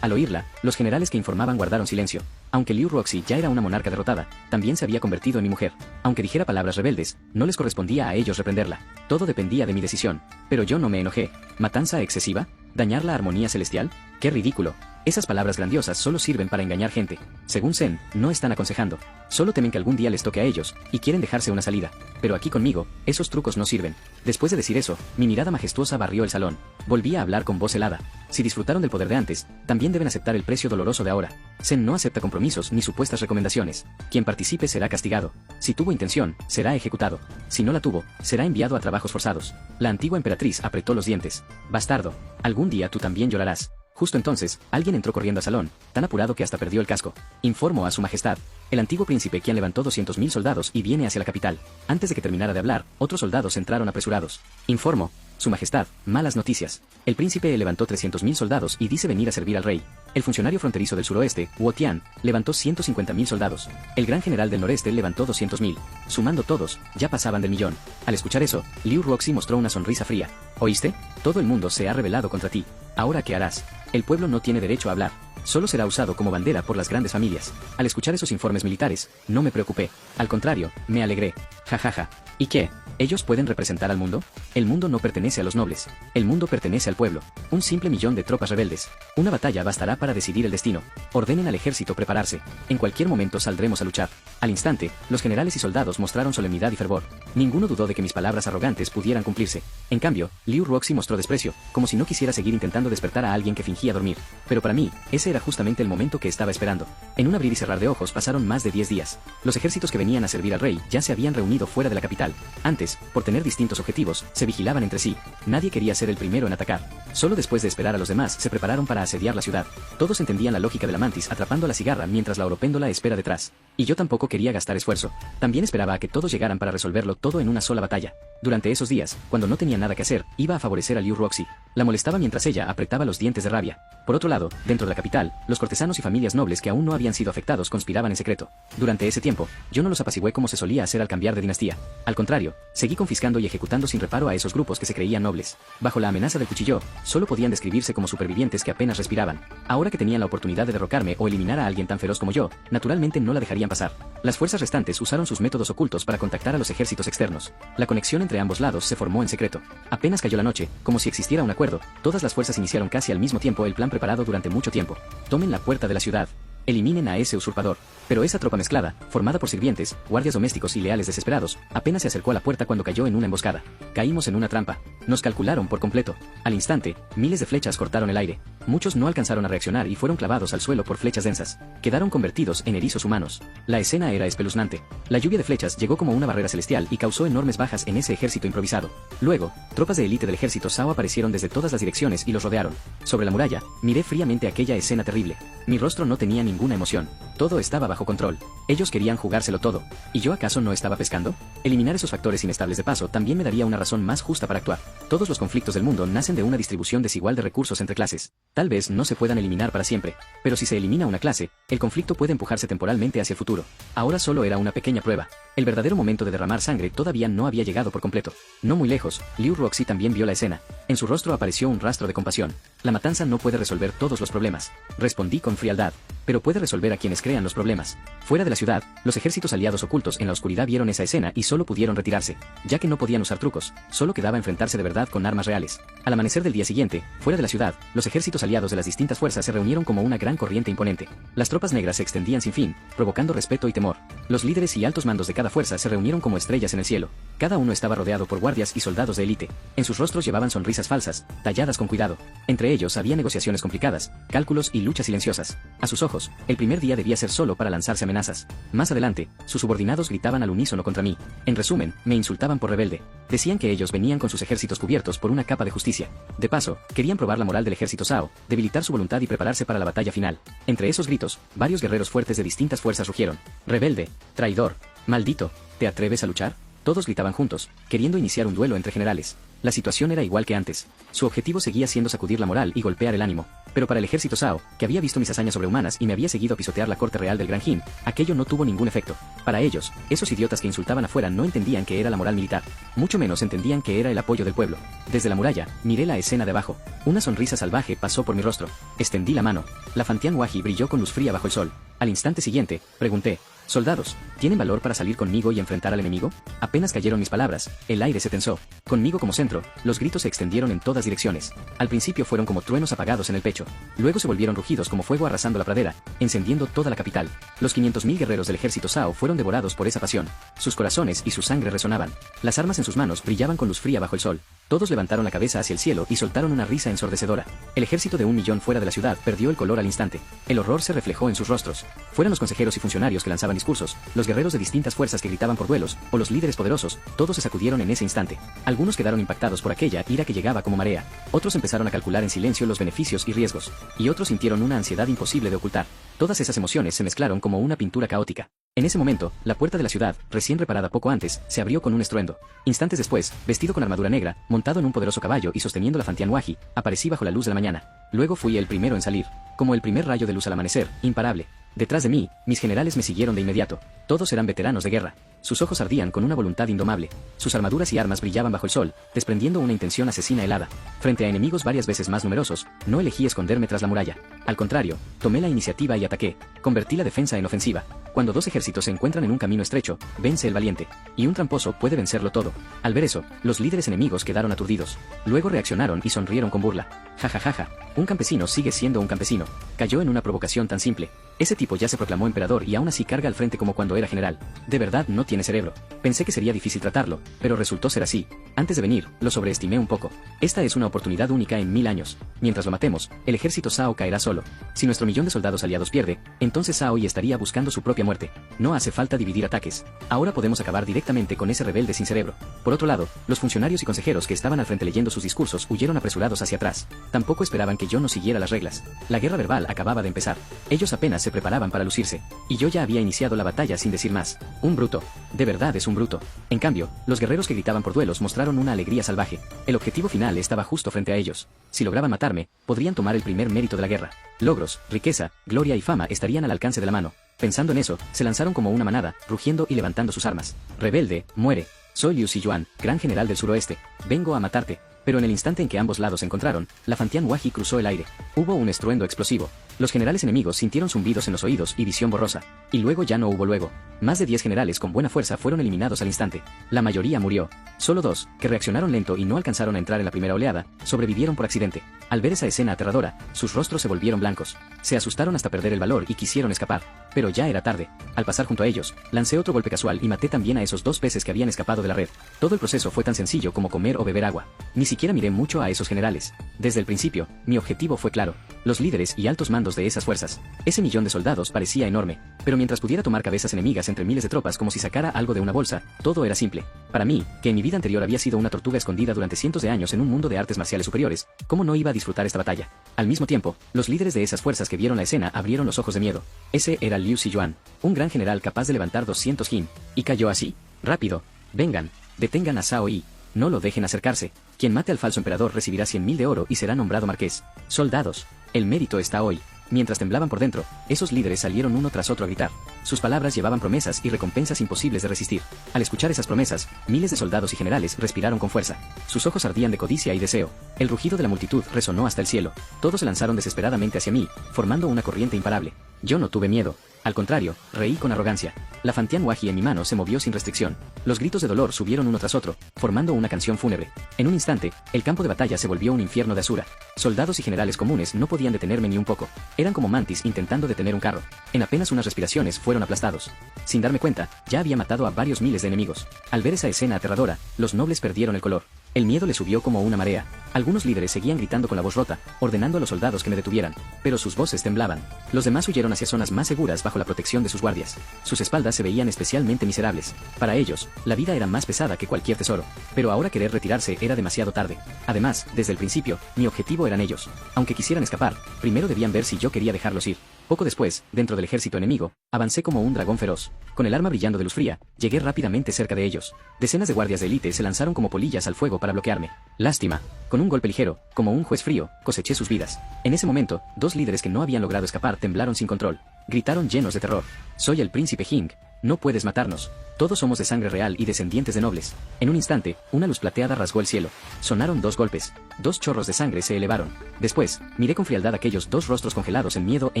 al oírla, los generales que informaban guardaron silencio. Aunque Liu Roxy ya era una monarca derrotada, también se había convertido en mi mujer. Aunque dijera palabras rebeldes, no les correspondía a ellos reprenderla. Todo dependía de mi decisión. Pero yo no me enojé. ¿Matanza excesiva? ¿Dañar la armonía celestial? ¡Qué ridículo! Esas palabras grandiosas solo sirven para engañar gente. Según Zen, no están aconsejando. Solo temen que algún día les toque a ellos, y quieren dejarse una salida. Pero aquí conmigo, esos trucos no sirven. Después de decir eso, mi mirada majestuosa barrió el salón. Volví a hablar con voz helada. Si disfrutaron del poder de antes, también deben aceptar el precio doloroso de ahora. Zen no acepta compromisos ni supuestas recomendaciones. Quien participe será castigado. Si tuvo intención, será ejecutado. Si no la tuvo, será enviado a trabajos forzados. La antigua emperatriz apretó los dientes. Bastardo, algún día tú también llorarás. Justo entonces, alguien entró corriendo al salón, tan apurado que hasta perdió el casco. Informó a su majestad. El antiguo príncipe quien levantó 200.000 soldados y viene hacia la capital. Antes de que terminara de hablar, otros soldados entraron apresurados. Informo. Su majestad, malas noticias. El príncipe levantó 300.000 soldados y dice venir a servir al rey. El funcionario fronterizo del suroeste, Wu Tian, levantó 150.000 soldados. El gran general del noreste levantó 200.000. Sumando todos, ya pasaban del millón. Al escuchar eso, Liu Roxy mostró una sonrisa fría. ¿Oíste? Todo el mundo se ha rebelado contra ti. ¿Ahora qué harás? El pueblo no tiene derecho a hablar. Solo será usado como bandera por las grandes familias. Al escuchar esos informes militares, no me preocupé. Al contrario, me alegré. Jajaja. ¿Y qué? ¿Ellos pueden representar al mundo? El mundo no pertenece a los nobles. El mundo pertenece al pueblo. Un simple millón de tropas rebeldes. Una batalla bastará para decidir el destino. Ordenen al ejército prepararse. En cualquier momento saldremos a luchar. Al instante, los generales y soldados mostraron solemnidad y fervor. Ninguno dudó de que mis palabras arrogantes pudieran cumplirse. En cambio, Liu Roxy mostró desprecio, como si no quisiera seguir intentando despertar a alguien que fingía dormir. Pero para mí, ese era justamente el momento que estaba esperando. En un abrir y cerrar de ojos pasaron más de 10 días. Los ejércitos que venían a servir al rey ya se habían reunido fuera de la capital. Antes, por tener distintos objetivos, se vigilaban entre sí. Nadie quería ser el primero en atacar. Solo después de esperar a los demás se prepararon para asediar la ciudad. Todos entendían la lógica de la mantis atrapando a la cigarra mientras la oropéndola espera detrás. Y yo tampoco quería gastar esfuerzo. También esperaba a que todos llegaran para resolverlo todo en una sola batalla. Durante esos días, cuando no tenía nada que hacer, iba a favorecer a Liu Roxy. La molestaba mientras ella apretaba los dientes de rabia. Por otro lado, dentro de la capital, los cortesanos y familias nobles que aún no habían sido afectados conspiraban en secreto. Durante ese tiempo, yo no los apacigué como se solía hacer al cambiar de dinastía. Al contrario, seguí confiscando y ejecutando sin reparo a esos grupos que se creían nobles. Bajo la amenaza del cuchillo, solo podían describirse como supervivientes que apenas respiraban. Ahora que tenían la oportunidad de derrocarme o eliminar a alguien tan feroz como yo, naturalmente no la dejarían pasar. Las fuerzas restantes usaron sus métodos ocultos para contactar a los ejércitos externos. La conexión entre ambos lados se formó en secreto. Apenas cayó la noche, como si existiera un acuerdo, todas las fuerzas iniciaron casi al mismo tiempo el plan preparado durante mucho tiempo. Tomen la puerta de la ciudad. Eliminen a ese usurpador. Pero esa tropa mezclada, formada por sirvientes, guardias domésticos y leales desesperados, apenas se acercó a la puerta cuando cayó en una emboscada. Caímos en una trampa. Nos calcularon por completo. Al instante, miles de flechas cortaron el aire. Muchos no alcanzaron a reaccionar y fueron clavados al suelo por flechas densas. Quedaron convertidos en erizos humanos. La escena era espeluznante. La lluvia de flechas llegó como una barrera celestial y causó enormes bajas en ese ejército improvisado. Luego, tropas de élite del ejército Zhao aparecieron desde todas las direcciones y los rodearon. Sobre la muralla, miré fríamente aquella escena terrible. Mi rostro no tenía ninguna emoción. Todo estaba bajo control. Ellos querían jugárselo todo. ¿Y yo acaso no estaba pescando? Eliminar esos factores inestables de paso también me daría una razón más justa para actuar. Todos los conflictos del mundo nacen de una distribución desigual de recursos entre clases. Tal vez no se puedan eliminar para siempre, pero si se elimina una clase, el conflicto puede empujarse temporalmente hacia el futuro. Ahora solo era una pequeña prueba. El verdadero momento de derramar sangre todavía no había llegado por completo. No muy lejos, Liu Roxi también vio la escena. En su rostro apareció un rastro de compasión. La matanza no puede resolver todos los problemas. Respondí con frialdad. Pero puede resolver a quienes crean los problemas. Fuera de la ciudad, los ejércitos aliados ocultos en la oscuridad vieron esa escena y solo pudieron retirarse, ya que no podían usar trucos, solo quedaba enfrentarse de verdad con armas reales. Al amanecer del día siguiente, fuera de la ciudad, los ejércitos aliados de las distintas fuerzas se reunieron como una gran corriente imponente. Las tropas negras se extendían sin fin, provocando respeto y temor. Los líderes y altos mandos de cada fuerza se reunieron como estrellas en el cielo. Cada uno estaba rodeado por guardias y soldados de élite. En sus rostros llevaban sonrisas falsas, talladas con cuidado. Entre ellos había negociaciones complicadas, cálculos y luchas silenciosas. A sus ojos, el primer día debía ser solo para lanzarse amenazas. Más adelante, sus subordinados gritaban al unísono contra mí. En resumen, me insultaban por rebelde. Decían que ellos venían con sus ejércitos cubiertos por una capa de justicia. De paso, querían probar la moral del ejército Zhao, debilitar su voluntad y prepararse para la batalla final. Entre esos gritos, varios guerreros fuertes de distintas fuerzas rugieron. Rebelde, traidor, maldito, ¿te atreves a luchar? Todos gritaban juntos, queriendo iniciar un duelo entre generales. La situación era igual que antes. Su objetivo seguía siendo sacudir la moral y golpear el ánimo. Pero para el ejército Zhao, que había visto mis hazañas sobrehumanas y me había seguido a pisotear la corte real del Gran Jin, aquello no tuvo ningún efecto. Para ellos, esos idiotas que insultaban afuera no entendían que era la moral militar. Mucho menos entendían que era el apoyo del pueblo. Desde la muralla, miré la escena de abajo. Una sonrisa salvaje pasó por mi rostro. Extendí la mano. La Fantian Waji brilló con luz fría bajo el sol. Al instante siguiente, pregunté: «Soldados, ¿tienen valor para salir conmigo y enfrentar al enemigo?». Apenas cayeron mis palabras, el aire se tensó. Conmigo como centro, los gritos se extendieron en todas direcciones. Al principio fueron como truenos apagados en el pecho. Luego se volvieron rugidos como fuego arrasando la pradera, encendiendo toda la capital. Los 500.000 guerreros del ejército Zhao fueron devorados por esa pasión. Sus corazones y su sangre resonaban. Las armas en sus manos brillaban con luz fría bajo el sol. Todos levantaron la cabeza hacia el cielo y soltaron una risa ensordecedora. El ejército de 1 millón fuera de la ciudad perdió el color al instante. El horror se reflejó en sus rostros. Fueran los consejeros y funcionarios que lanzaban discursos, los guerreros de distintas fuerzas que gritaban por duelos, o los líderes poderosos, todos se sacudieron en ese instante. Algunos quedaron impactados por aquella ira que llegaba como marea. Otros empezaron a calcular en silencio los beneficios y riesgos. Y otros sintieron una ansiedad imposible de ocultar. Todas esas emociones se mezclaron como una pintura caótica. En ese momento, la puerta de la ciudad, recién reparada poco antes, se abrió con un estruendo. Instantes después, vestido con armadura negra, montado en un poderoso caballo y sosteniendo la Fantian Waji, aparecí bajo la luz de la mañana. Luego fui el primero en salir, como el primer rayo de luz al amanecer, imparable. Detrás de mí, mis generales me siguieron de inmediato. Todos eran veteranos de guerra. Sus ojos ardían con una voluntad indomable. Sus armaduras y armas brillaban bajo el sol, desprendiendo una intención asesina helada. Frente a enemigos varias veces más numerosos, no elegí esconderme tras la muralla. Al contrario, tomé la iniciativa y ataqué. Convertí la defensa en ofensiva. Cuando dos ejércitos se encuentran en un camino estrecho, vence el valiente. Y un tramposo puede vencerlo todo. Al ver eso, los líderes enemigos quedaron aturdidos. Luego reaccionaron y sonrieron con burla. Jajajaja, un campesino sigue siendo un campesino. Cayó en una provocación tan simple. Ese tipo ya se proclamó emperador y aún así carga al frente como cuando era general. De verdad no tiene cerebro. Pensé que sería difícil tratarlo, pero resultó ser así. Antes de venir, lo sobreestimé un poco. Esta es una oportunidad única en 1000 años. Mientras lo matemos, el ejército Zhao caerá solo. Si nuestro millón de soldados aliados pierde, entonces Zhao y estaría buscando su propia muerte. No hace falta dividir ataques. Ahora podemos acabar directamente con ese rebelde sin cerebro. Por otro lado, los funcionarios y consejeros que estaban al frente leyendo sus discursos huyeron apresurados hacia atrás. Tampoco esperaban que yo no siguiera las reglas. La guerra verbal acababa de empezar. Ellos apenas se preparaban para lucirse. Y yo ya había iniciado la batalla sin decir más. Un bruto. De verdad es un bruto. En cambio, los guerreros que gritaban por duelos mostraron una alegría salvaje. El objetivo final estaba justo frente a ellos. Si lograban matarme, podrían tomar el primer mérito de la guerra. Logros, riqueza, gloria y fama estarían al alcance de la mano. Pensando en eso, se lanzaron como una manada, rugiendo y levantando sus armas. Rebelde, muere. Soy Liu Ziyuan, gran general del suroeste. Vengo a matarte. Pero en el instante en que ambos lados se encontraron, la Fantian Wahi cruzó el aire. Hubo un estruendo explosivo. Los generales enemigos sintieron zumbidos en los oídos y visión borrosa. Y luego ya no hubo luego. Más de 10 generales con buena fuerza fueron eliminados al instante. La mayoría murió. Solo 2, que reaccionaron lento y no alcanzaron a entrar en la primera oleada, sobrevivieron por accidente. Al ver esa escena aterradora, sus rostros se volvieron blancos. Se asustaron hasta perder el valor y quisieron escapar. Pero ya era tarde. Al pasar junto a ellos, lancé otro golpe casual y maté también a esos 2 peces que habían escapado de la red. Todo el proceso fue tan sencillo como comer o beber agua. Ni siquiera miré mucho a esos generales. Desde el principio, mi objetivo fue claro. Los líderes y altos mandos de esas fuerzas. Ese millón de soldados parecía enorme, pero mientras pudiera tomar cabezas enemigas entre miles de tropas como si sacara algo de una bolsa, todo era simple. Para mí, que en mi vida anterior había sido una tortuga escondida durante cientos de años en un mundo de artes marciales superiores, ¿cómo no iba a disfrutar esta batalla? Al mismo tiempo, los líderes de esas fuerzas que vieron la escena abrieron los ojos de miedo. Ese era Liu Ziyuan, un gran general capaz de levantar 200 jin. Y cayó así. Rápido. Vengan. Detengan a Zhao Yi. No lo dejen acercarse. Quien mate al falso emperador recibirá 100.000 de oro y será nombrado marqués. Soldados. El mérito está hoy. Mientras temblaban por dentro, esos líderes salieron uno tras otro a gritar. Sus palabras llevaban promesas y recompensas imposibles de resistir. Al escuchar esas promesas, miles de soldados y generales respiraron con fuerza. Sus ojos ardían de codicia y deseo. El rugido de la multitud resonó hasta el cielo. Todos se lanzaron desesperadamente hacia mí, formando una corriente imparable. Yo no tuve miedo. Al contrario, reí con arrogancia. La Fantian Wahi en mi mano se movió sin restricción. Los gritos de dolor subieron uno tras otro, formando una canción fúnebre. En un instante, el campo de batalla se volvió un infierno de Asura. Soldados y generales comunes no podían detenerme ni un poco. Eran como mantis intentando detener un carro. En apenas unas respiraciones fueron aplastados. Sin darme cuenta, ya había matado a varios miles de enemigos. Al ver esa escena aterradora, los nobles perdieron el color. El miedo le subió como una marea. Algunos líderes seguían gritando con la voz rota, ordenando a los soldados que me detuvieran, pero sus voces temblaban. Los demás huyeron hacia zonas más seguras bajo la protección de sus guardias. Sus espaldas se veían especialmente miserables. Para ellos, la vida era más pesada que cualquier tesoro. Pero ahora querer retirarse era demasiado tarde. Además, desde el principio, mi objetivo eran ellos. Aunque quisieran escapar, primero debían ver si yo quería dejarlos ir. Poco después, dentro del ejército enemigo, avancé como un dragón feroz. Con el arma brillando de luz fría, llegué rápidamente cerca de ellos. Decenas de guardias de élite se lanzaron como polillas al fuego para bloquearme. Lástima. Con un golpe ligero, como un juez frío, coseché sus vidas. En ese momento, 2 líderes que no habían logrado escapar temblaron sin control. Gritaron llenos de terror. Soy el príncipe Jing. No puedes matarnos. Todos somos de sangre real y descendientes de nobles. En un instante, una luz plateada rasgó el cielo. Sonaron 2 golpes. 2 chorros de sangre se elevaron. Después, miré con frialdad aquellos 2 rostros congelados en miedo e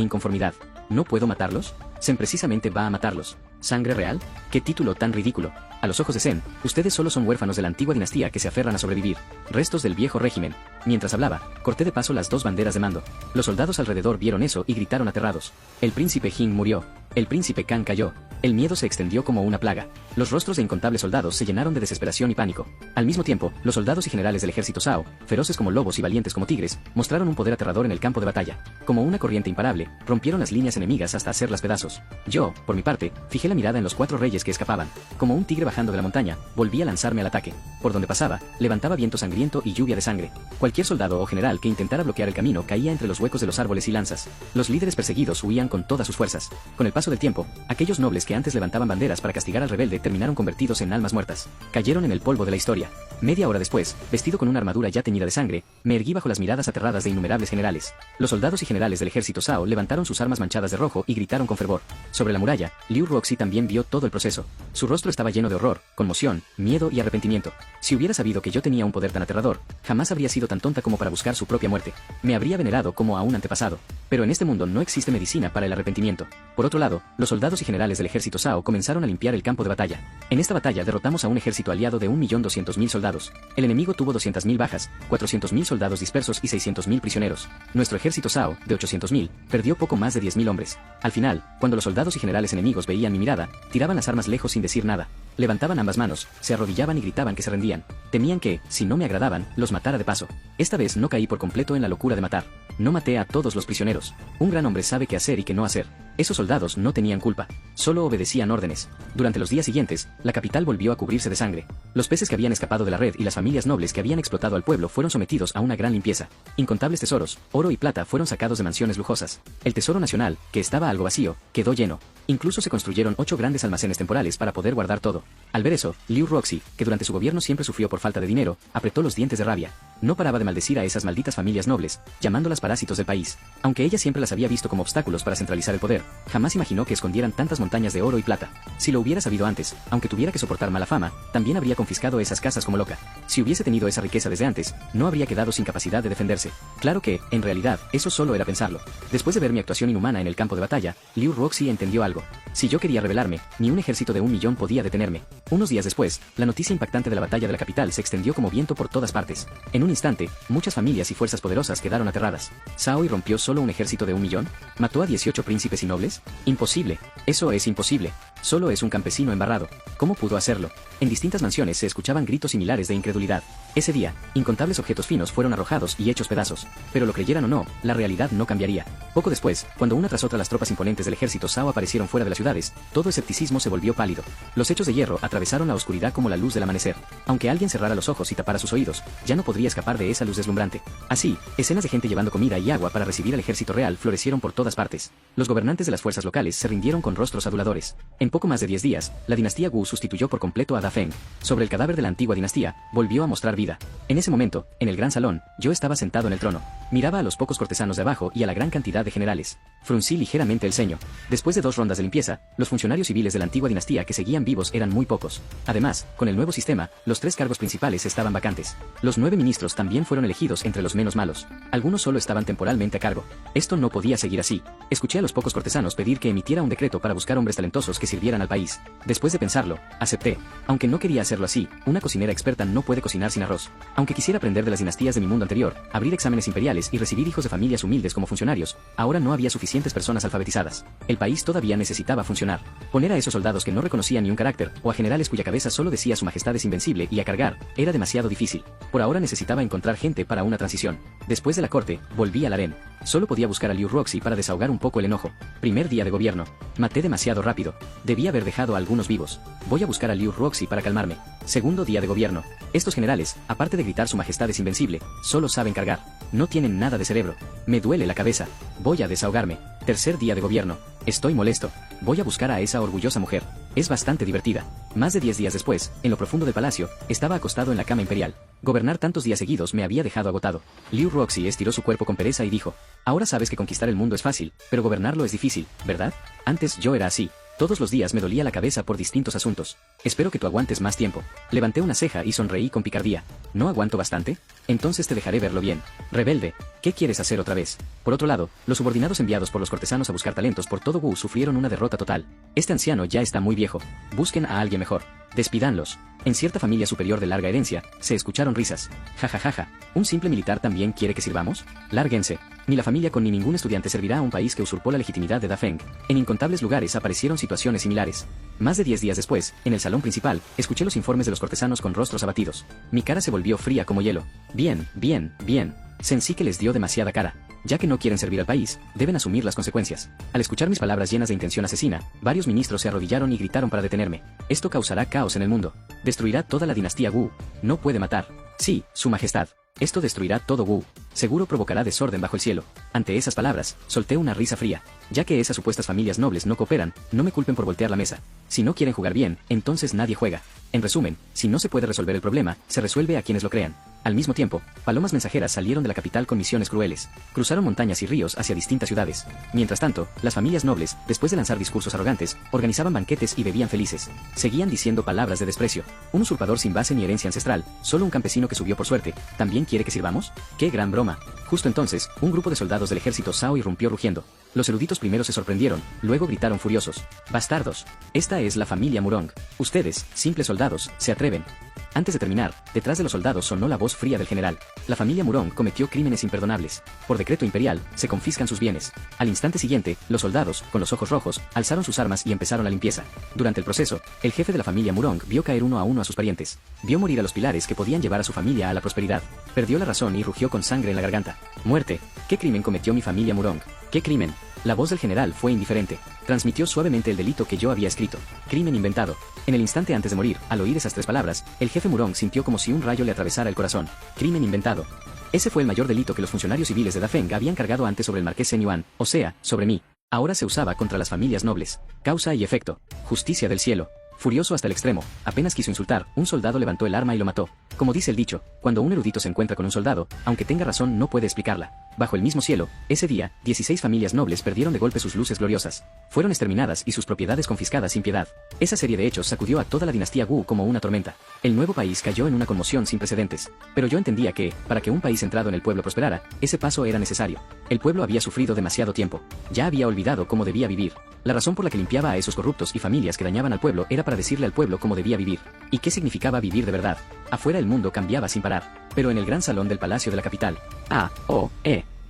inconformidad. ¿No puedo matarlos? Zen precisamente va a matarlos. ¿Sangre real? ¿Qué título tan ridículo? A los ojos de Zen, ustedes solo son huérfanos de la antigua dinastía que se aferran a sobrevivir. Restos del viejo régimen. Mientras hablaba, corté de paso las 2 banderas de mando. Los soldados alrededor vieron eso y gritaron aterrados. El príncipe Jing murió. El príncipe Kang cayó. El miedo se extendió como una plaga. Los rostros de incontables soldados se llenaron de desesperación y pánico. Al mismo tiempo, los soldados y generales del ejército Zhao, feroces como lobos y valientes como tigres, mostraron un poder aterrador en el campo de batalla. Como una corriente imparable, rompieron las líneas enemigas hasta hacerlas pedazos. Yo, por mi parte, fijé la mirada en los 4 reyes que escapaban. Como un tigre bajando de la montaña, volví a lanzarme al ataque. Por donde pasaba, levantaba viento sangriento y lluvia de sangre. Cualquier soldado o general que intentara bloquear el camino caía entre los huecos de los árboles y lanzas. Los líderes perseguidos huían con todas sus fuerzas. Con el paso del tiempo, aquellos nobles que antes levantaban banderas para castigar al rebelde terminaron convertidos en almas muertas. Cayeron en el polvo de la historia. Media hora después, vestido con una armadura ya teñida de sangre, me erguí bajo las miradas aterradas de innumerables generales. Los soldados y generales del ejército Zhao levantaron sus armas manchadas de rojo y gritaron con fervor. Sobre la muralla, Liu Roxi también vio todo el proceso. Su rostro estaba lleno de horror, conmoción, miedo y arrepentimiento. Si hubiera sabido que yo tenía un poder tan aterrador, jamás habría sido tan tonta como para buscar su propia muerte. Me habría venerado como a un antepasado. Pero en este mundo no existe medicina para el arrepentimiento. Por otro lado, los soldados y generales del ejército Zhao comenzaron a limpiar el campo de batalla. En esta batalla derrotamos a un ejército aliado de 1.200.000 soldados. El enemigo tuvo 200.000 bajas, 400.000 soldados dispersos y 600.000 prisioneros. Nuestro ejército Zhao, de 800.000, perdió poco más de 10.000 hombres. Al final, cuando los soldados y generales enemigos veían mi mirada, tiraban las armas lejos sin decir nada. Levantaban ambas manos, se arrodillaban y gritaban que se rendían. Temían que, si no me agradaban, los matara de paso. Esta vez no caí por completo en la locura de matar. No maté a todos los prisioneros. Un gran hombre sabe qué hacer y qué no hacer. Esos soldados no tenían culpa. Solo obedecían órdenes. Durante los días siguientes, la capital volvió a cubrirse de sangre. Los peces que habían escapado de la red y las familias nobles que habían explotado al pueblo fueron sometidos a una gran limpieza. Incontables tesoros, oro y plata fueron sacados de mansiones lujosas. El tesoro nacional, que estaba algo vacío, quedó lleno. Incluso se construyeron 8 grandes almacenes temporales para poder guardar todo. Al ver eso, Liu Roxi, que durante su gobierno siempre sufrió por falta de dinero, apretó los dientes de rabia. No paraba de maldecir a esas malditas familias nobles, llamándolas parásitos del país. Aunque ella siempre las había visto como obstáculos para centralizar el poder, jamás imaginó que escondieran tantas montañas de oro y plata. Si lo hubiera sabido antes, aunque tuviera que soportar mala fama, también habría confiscado esas casas como loca. Si hubiese tenido esa riqueza desde antes, no habría quedado sin capacidad de defenderse. Claro que, en realidad, eso solo era pensarlo. Después de ver mi actuación inhumana en el campo de batalla, Liu Ruoxi entendió algo. Si yo quería rebelarme, ni un ejército de 1.000.000 podía detenerme. Unos días después, la noticia impactante de la batalla de la capital se extendió como viento por todas partes. En un instante, muchas familias y fuerzas poderosas quedaron aterradas. ¿Cao rompió solo un ejército de 1.000.000? ¿Mató a 18 príncipes y nobles? Imposible. Eso es imposible. Solo es un campesino embarrado. ¿Cómo pudo hacerlo? En distintas mansiones se escuchaban gritos similares de incredulidad. Ese día, incontables objetos finos fueron arrojados y hechos pedazos. Pero lo creyeran o no, la realidad no cambiaría. Poco después, cuando una tras otra las tropas imponentes del ejército Cao aparecieron fuera de las ciudades, todo escepticismo se volvió pálido. Los hechos de hierro atravesaron la oscuridad como la luz del amanecer. Aunque alguien cerrara los ojos y tapara sus oídos, ya no podría escapar de esa luz deslumbrante. Así, escenas de gente llevando comida y agua para recibir al ejército real florecieron por todas partes. Los gobernantes de las fuerzas locales se rindieron con rostros aduladores. En poco más de 10 días, la dinastía Wu sustituyó por completo a Dafeng. Sobre el cadáver de la antigua dinastía, volvió a mostrar vida. En ese momento, en el gran salón, yo estaba sentado en el trono. Miraba a los pocos cortesanos de abajo y a la gran cantidad de generales. Fruncí ligeramente el ceño. Después de 2 rondas de limpieza, los funcionarios civiles de la antigua dinastía que seguían vivos eran muy pocos. Además, con el nuevo sistema, los 3 cargos principales estaban vacantes. Los 9 ministros también fueron elegidos entre los menos malos. Algunos solo estaban temporalmente a cargo. Esto no podía seguir así. Escuché a los pocos cortesanos pedir que emitiera un decreto para buscar hombres talentosos que sirvieran al país. Después de pensarlo, acepté. Aunque no quería hacerlo así, una cocinera experta no puede cocinar sin arroz. Aunque quisiera aprender de las dinastías de mi mundo anterior, abrir exámenes imperiales y recibir hijos de familias humildes como funcionarios, ahora no había suficientes personas alfabetizadas. El país todavía necesitaba funcionar. Poner a esos soldados que no reconocían ni un carácter, o a generales cuya cabeza solo decía su majestad es invencible y a cargar, era demasiado difícil. Por ahora necesitaba encontrar gente para una transición. Después de la corte, volví al harén. Solo podía buscar a Liu Ruoxi para desahogar un poco el enojo. Primer día de gobierno. Maté demasiado rápido. Debía haber dejado a algunos vivos. Voy a buscar a Liu Ruoxi para calmarme. Segundo día de gobierno. Estos generales, aparte de gritar su majestad es invencible, solo saben cargar. No tienen nada de cerebro. Me duele la cabeza. Voy a desahogarme. Tercer día de gobierno. Estoy molesto. Voy a buscar a esa orgullosa mujer. Es bastante divertida. Más de 10 días después, en lo profundo del palacio, estaba acostado en la cama imperial. Gobernar tantos días seguidos me había dejado agotado. Liu Ruoxi estiró su cuerpo con pereza y dijo: ahora sabes que conquistar el mundo es fácil, pero gobernarlo es difícil, ¿verdad? Antes yo era así. Todos los días me dolía la cabeza por distintos asuntos. Espero que tú aguantes más tiempo. Levanté una ceja y sonreí con picardía. ¿No aguanto bastante? Entonces te dejaré verlo bien. Rebelde, ¿qué quieres hacer otra vez? Por otro lado, los subordinados enviados por los cortesanos a buscar talentos por todo Wu sufrieron una derrota total. Este anciano ya está muy viejo. Busquen a alguien mejor. Despídanlos. En cierta familia superior de larga herencia, se escucharon risas. Ja ja ja ja. ¿Un simple militar también quiere que sirvamos? Lárguense. Ni la familia con ni ningún estudiante servirá a un país que usurpó la legitimidad de Dafeng. En incontables lugares aparecieron situaciones similares. Más de 10 días después, en el salón principal, escuché los informes de los cortesanos con rostros abatidos. Mi cara se volvió fría como hielo. Bien, bien, bien. Sentí que les dio demasiada cara. Ya que no quieren servir al país, deben asumir las consecuencias. Al escuchar mis palabras llenas de intención asesina, varios ministros se arrodillaron y gritaron para detenerme. Esto causará caos en el mundo. Destruirá toda la dinastía Wu. No puede matar. Sí, su majestad. Esto destruirá todo Wu. Seguro provocará desorden bajo el cielo. Ante esas palabras, solté una risa fría. Ya que esas supuestas familias nobles no cooperan, no me culpen por voltear la mesa. Si no quieren jugar bien, entonces nadie juega. En resumen, si no se puede resolver el problema, se resuelve a quienes lo crean. Al mismo tiempo, palomas mensajeras salieron de la capital con misiones crueles. Cruzaron montañas y ríos hacia distintas ciudades. Mientras tanto, las familias nobles, después de lanzar discursos arrogantes, organizaban banquetes y bebían felices. Seguían diciendo palabras de desprecio. Un usurpador sin base ni herencia ancestral, solo un campesino que subió por suerte, ¿también quiere que sirvamos? ¡Qué gran broma! Justo entonces, un grupo de soldados del ejército Cao irrumpió rugiendo. Los eruditos primero se sorprendieron, luego gritaron furiosos: ¡bastardos! Esta es la familia Murong. Ustedes, simples soldados, se atreven. Antes de terminar, detrás de los soldados sonó la voz fría del general. La familia Murong cometió crímenes imperdonables. Por decreto imperial, se confiscan sus bienes. Al instante siguiente, los soldados, con los ojos rojos, alzaron sus armas y empezaron la limpieza. Durante el proceso, el jefe de la familia Murong vio caer uno a sus parientes. Vio morir a los pilares que podían llevar a su familia a la prosperidad. Perdió la razón y rugió con sangre en la garganta. ¡Muerte! ¿Qué crimen cometió mi familia Murong? ¿Qué crimen? La voz del general fue indiferente. Transmitió suavemente el delito que yo había escrito. Crimen inventado. En el instante antes de morir, al oír esas 3 palabras, el jefe Murong sintió como si un rayo le atravesara el corazón. Crimen inventado. Ese fue el mayor delito que los funcionarios civiles de Dafeng habían cargado antes sobre el marqués Zhen Yuan, o sea, sobre mí. Ahora se usaba contra las familias nobles. Causa y efecto. Justicia del cielo. Furioso hasta el extremo, apenas quiso insultar, un soldado levantó el arma y lo mató. Como dice el dicho, cuando un erudito se encuentra con un soldado, aunque tenga razón no puede explicarla. Bajo el mismo cielo, ese día, 16 familias nobles perdieron de golpe sus luces gloriosas. Fueron exterminadas y sus propiedades confiscadas sin piedad. Esa serie de hechos sacudió a toda la dinastía Wu como una tormenta. El nuevo país cayó en una conmoción sin precedentes. Pero yo entendía que, para que un país centrado en el pueblo prosperara, ese paso era necesario. El pueblo había sufrido demasiado tiempo. Ya había olvidado cómo debía vivir. La razón por la que limpiaba a esos corruptos y familias que dañaban al pueblo era para decirle al pueblo cómo debía vivir. ¿Y qué significaba vivir de verdad? Afuera el mundo cambiaba sin parar. Pero en el gran salón del palacio de la capital.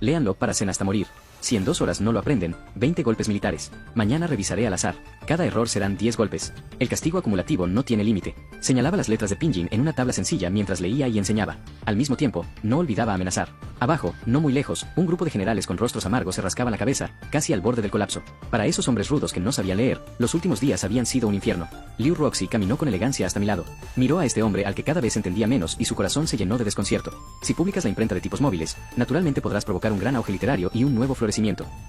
Léanlo para cena hasta morir. Si en 2 horas no lo aprenden, 20 golpes militares. Mañana revisaré al azar. Cada error serán 10 golpes. El castigo acumulativo no tiene límite. Señalaba las letras de pinyin en una tabla sencilla mientras leía y enseñaba. Al mismo tiempo, no olvidaba amenazar. Abajo, no muy lejos, un grupo de generales con rostros amargos se rascaban la cabeza, casi al borde del colapso. Para esos hombres rudos que no sabían leer, los últimos días habían sido un infierno. Liu Roxy caminó con elegancia hasta mi lado. Miró a este hombre al que cada vez entendía menos y su corazón se llenó de desconcierto. Si publicas la imprenta de tipos móviles, naturalmente podrás provocar un gran auge literario y un nuevo florecimiento.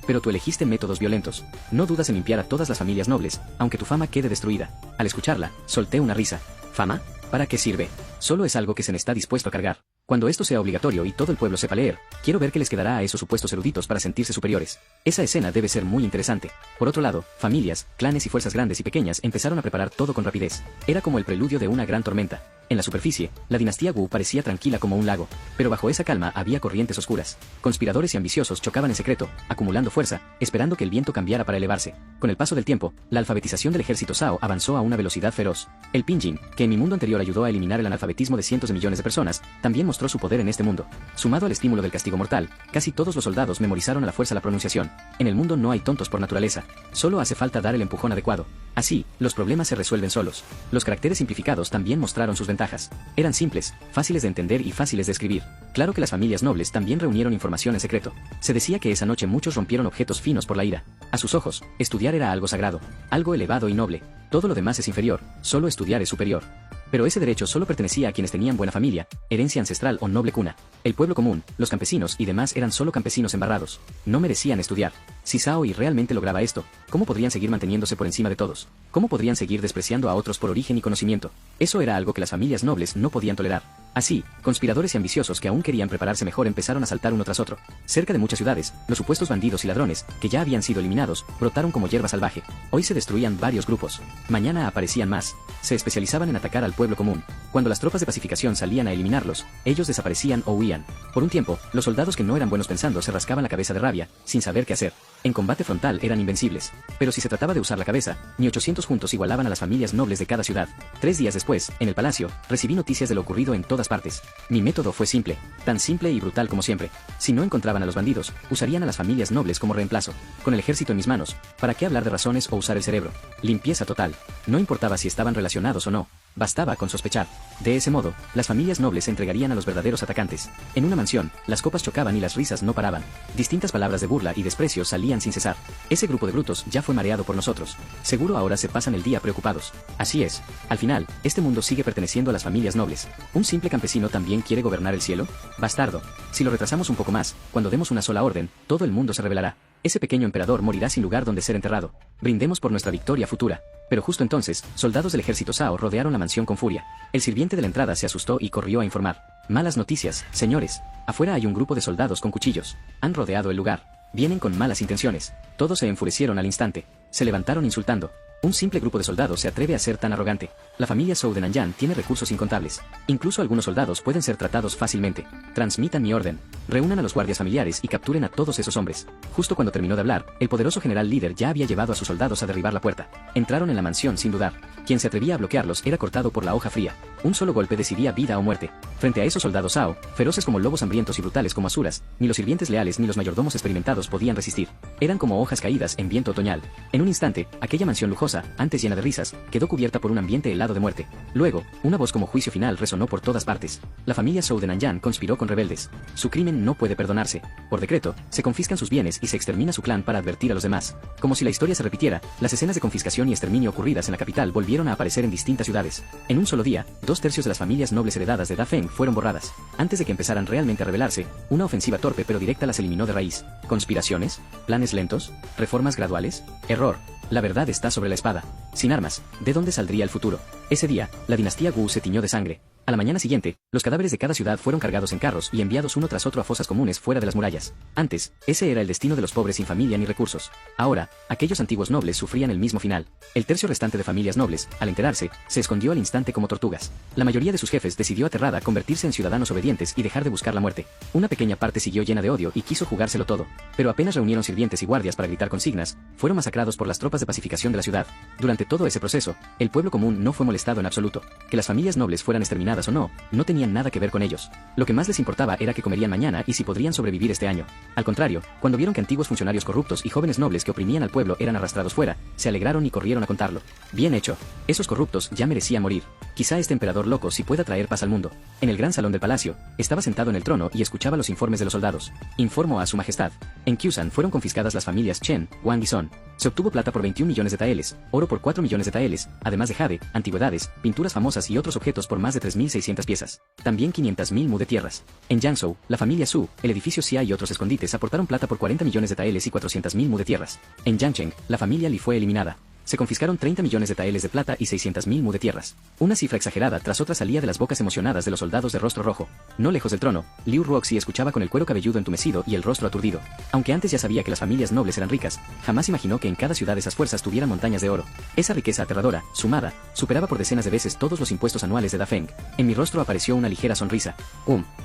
Pero tú elegiste métodos violentos. No dudas en limpiar a todas las familias nobles, aunque tu fama quede destruida. Al escucharla, solté una risa. ¿Fama? ¿Para qué sirve? Solo es algo que se está dispuesto a cargar. Cuando esto sea obligatorio y todo el pueblo sepa leer, quiero ver qué les quedará a esos supuestos eruditos para sentirse superiores. Esa escena debe ser muy interesante. Por otro lado, familias, clanes y fuerzas grandes y pequeñas empezaron a preparar todo con rapidez. Era como el preludio de una gran tormenta. En la superficie, la dinastía Wu parecía tranquila como un lago, pero bajo esa calma había corrientes oscuras. Conspiradores y ambiciosos chocaban en secreto, acumulando fuerza, esperando que el viento cambiara para elevarse. Con el paso del tiempo, la alfabetización del ejército Zhao avanzó a una velocidad feroz. El pinyin, que en mi mundo anterior ayudó a eliminar el analfabetismo de cientos de millones de personas, también mostró su poder en este mundo. Sumado al estímulo del castigo mortal, casi todos los soldados memorizaron a la fuerza la pronunciación. En el mundo no hay tontos por naturaleza. Solo hace falta dar el empujón adecuado. Así, los problemas se resuelven solos. Los caracteres simplificados también mostraron sus ventajas. Eran simples, fáciles de entender y fáciles de escribir. Claro que las familias nobles también reunieron información en secreto. Se decía que esa noche muchos rompieron objetos finos por la ira. A sus ojos, estudiar era algo sagrado, algo elevado y noble. Todo lo demás es inferior, solo estudiar es superior. Pero ese derecho solo pertenecía a quienes tenían buena familia, herencia ancestral o noble cuna. El pueblo común, los campesinos y demás eran solo campesinos embarrados. No merecían estudiar. Si Zhao Yi realmente lograba esto, ¿cómo podrían seguir manteniéndose por encima de todos? ¿Cómo podrían seguir despreciando a otros por origen y conocimiento? Eso era algo que las familias nobles no podían tolerar. Así, conspiradores y ambiciosos que aún querían prepararse mejor empezaron a saltar uno tras otro. Cerca de muchas ciudades, los supuestos bandidos y ladrones, que ya habían sido eliminados, brotaron como hierba salvaje. Hoy se destruían varios grupos. Mañana aparecían más. Se especializaban en atacar al pueblo común. Cuando las tropas de pacificación salían a eliminarlos, ellos desaparecían o huían. Por un tiempo, los soldados que no eran buenos pensando se rascaban la cabeza de rabia, sin saber qué hacer. En combate frontal eran invencibles. Pero si se trataba de usar la cabeza, ni 800 juntos igualaban a las familias nobles de cada ciudad. 3 días después, en el palacio, recibí noticias de lo ocurrido en todas partes. Mi método fue simple, tan simple y brutal como siempre. Si no encontraban a los bandidos, usarían a las familias nobles como reemplazo. Con el ejército en mis manos, ¿para qué hablar de razones o usar el cerebro? Limpieza total. No importaba si estaban relacionados o no. Bastaba con sospechar. De ese modo, las familias nobles se entregarían a los verdaderos atacantes. En una mansión, las copas chocaban y las risas no paraban. Distintas palabras de burla y desprecio salían sin cesar. Ese grupo de brutos ya fue mareado por nosotros. Seguro ahora se pasan el día preocupados. Así es. Al final, este mundo sigue perteneciendo a las familias nobles. ¿Un simple campesino también quiere gobernar el cielo? Bastardo. Si lo retrasamos un poco más, cuando demos una sola orden, todo el mundo se rebelará. Ese pequeño emperador morirá sin lugar donde ser enterrado. Brindemos por nuestra victoria futura. Pero justo entonces, soldados del ejército Zhao rodearon la mansión con furia. El sirviente de la entrada se asustó y corrió a informar. Malas noticias, señores. Afuera hay un grupo de soldados con cuchillos. Han rodeado el lugar. Vienen con malas intenciones. Todos se enfurecieron al instante. Se levantaron insultando. Un simple grupo de soldados se atreve a ser tan arrogante. La familia Zhou de Nanyan tiene recursos incontables. Incluso algunos soldados pueden ser tratados fácilmente. Transmitan mi orden. Reúnan a los guardias familiares y capturen a todos esos hombres. Justo cuando terminó de hablar, el poderoso general líder ya había llevado a sus soldados a derribar la puerta. Entraron en la mansión sin dudar. Quien se atrevía a bloquearlos era cortado por la hoja fría. Un solo golpe decidía vida o muerte. Frente a esos soldados Zhao, feroces como lobos hambrientos y brutales como asuras, ni los sirvientes leales ni los mayordomos experimentados podían resistir. Eran como hojas caídas en viento otoñal. En un instante, aquella mansión lujosa, antes llena de risas, quedó cubierta por un ambiente helado de muerte. Luego, una voz como juicio final resonó por todas partes. La familia Zhou de Nanyan conspiró con rebeldes. Su crimen no puede perdonarse. Por decreto, se confiscan sus bienes y se extermina su clan para advertir a los demás. Como si la historia se repitiera, las escenas de confiscación y exterminio ocurridas en la capital volvieron a aparecer en distintas ciudades. En un solo día, 2/3 de las familias nobles heredadas de Da Feng fueron borradas. Antes de que empezaran realmente a rebelarse, una ofensiva torpe pero directa las eliminó de raíz. ¿Conspiraciones? ¿Planes lentos? ¿Reformas graduales? Error. La verdad está sobre la espada. Sin armas, ¿de dónde saldría el futuro? Ese día, la dinastía Wu se tiñó de sangre. A la mañana siguiente, los cadáveres de cada ciudad fueron cargados en carros y enviados uno tras otro a fosas comunes fuera de las murallas. Antes, ese era el destino de los pobres sin familia ni recursos. Ahora, aquellos antiguos nobles sufrían el mismo final. El tercio restante de familias nobles, al enterarse, se escondió al instante como tortugas. La mayoría de sus jefes decidió aterrada convertirse en ciudadanos obedientes y dejar de buscar la muerte. Una pequeña parte siguió llena de odio y quiso jugárselo todo. Pero apenas reunieron sirvientes y guardias para gritar consignas, fueron masacrados por las tropas de pacificación de la ciudad. Durante todo ese proceso, el pueblo común no fue molestado en absoluto. Que las familias nobles fueran exterminadas o no, no tenían nada que ver con ellos. Lo que más les importaba era que comerían mañana y si podrían sobrevivir este año. Al contrario, cuando vieron que antiguos funcionarios corruptos y jóvenes nobles que oprimían al pueblo eran arrastrados fuera, se alegraron y corrieron a contarlo. Bien hecho. Esos corruptos ya merecían morir. Quizá este emperador loco sí pueda traer paz al mundo. En el gran salón del palacio, estaba sentado en el trono y escuchaba los informes de los soldados. Informó a su majestad. En Kyusan fueron confiscadas las familias Chen, Wang y Son. Se obtuvo plata por 21 millones de taeles, oro por 4 millones de taeles, además de jade, antigüedades, pinturas famosas y otros objetos por más de 3.600 piezas. También 500.000 mu de tierras. En Jiangzhou, la familia Su, el edificio Xia y otros escondites aportaron plata por 40 millones de taeles y 400.000 mu de tierras. En Yangcheng, la familia Li fue eliminada. Se confiscaron 30 millones de taeles de plata y 600.000 mu de tierras. Una cifra exagerada tras otra salía de las bocas emocionadas de los soldados de rostro rojo. No lejos del trono, Liu Ruoxi escuchaba con el cuero cabelludo entumecido y el rostro aturdido. Aunque antes ya sabía que las familias nobles eran ricas, jamás imaginó que en cada ciudad esas fuerzas tuvieran montañas de oro. Esa riqueza aterradora, sumada, superaba por decenas de veces todos los impuestos anuales de Dafeng. En mi rostro apareció una ligera sonrisa.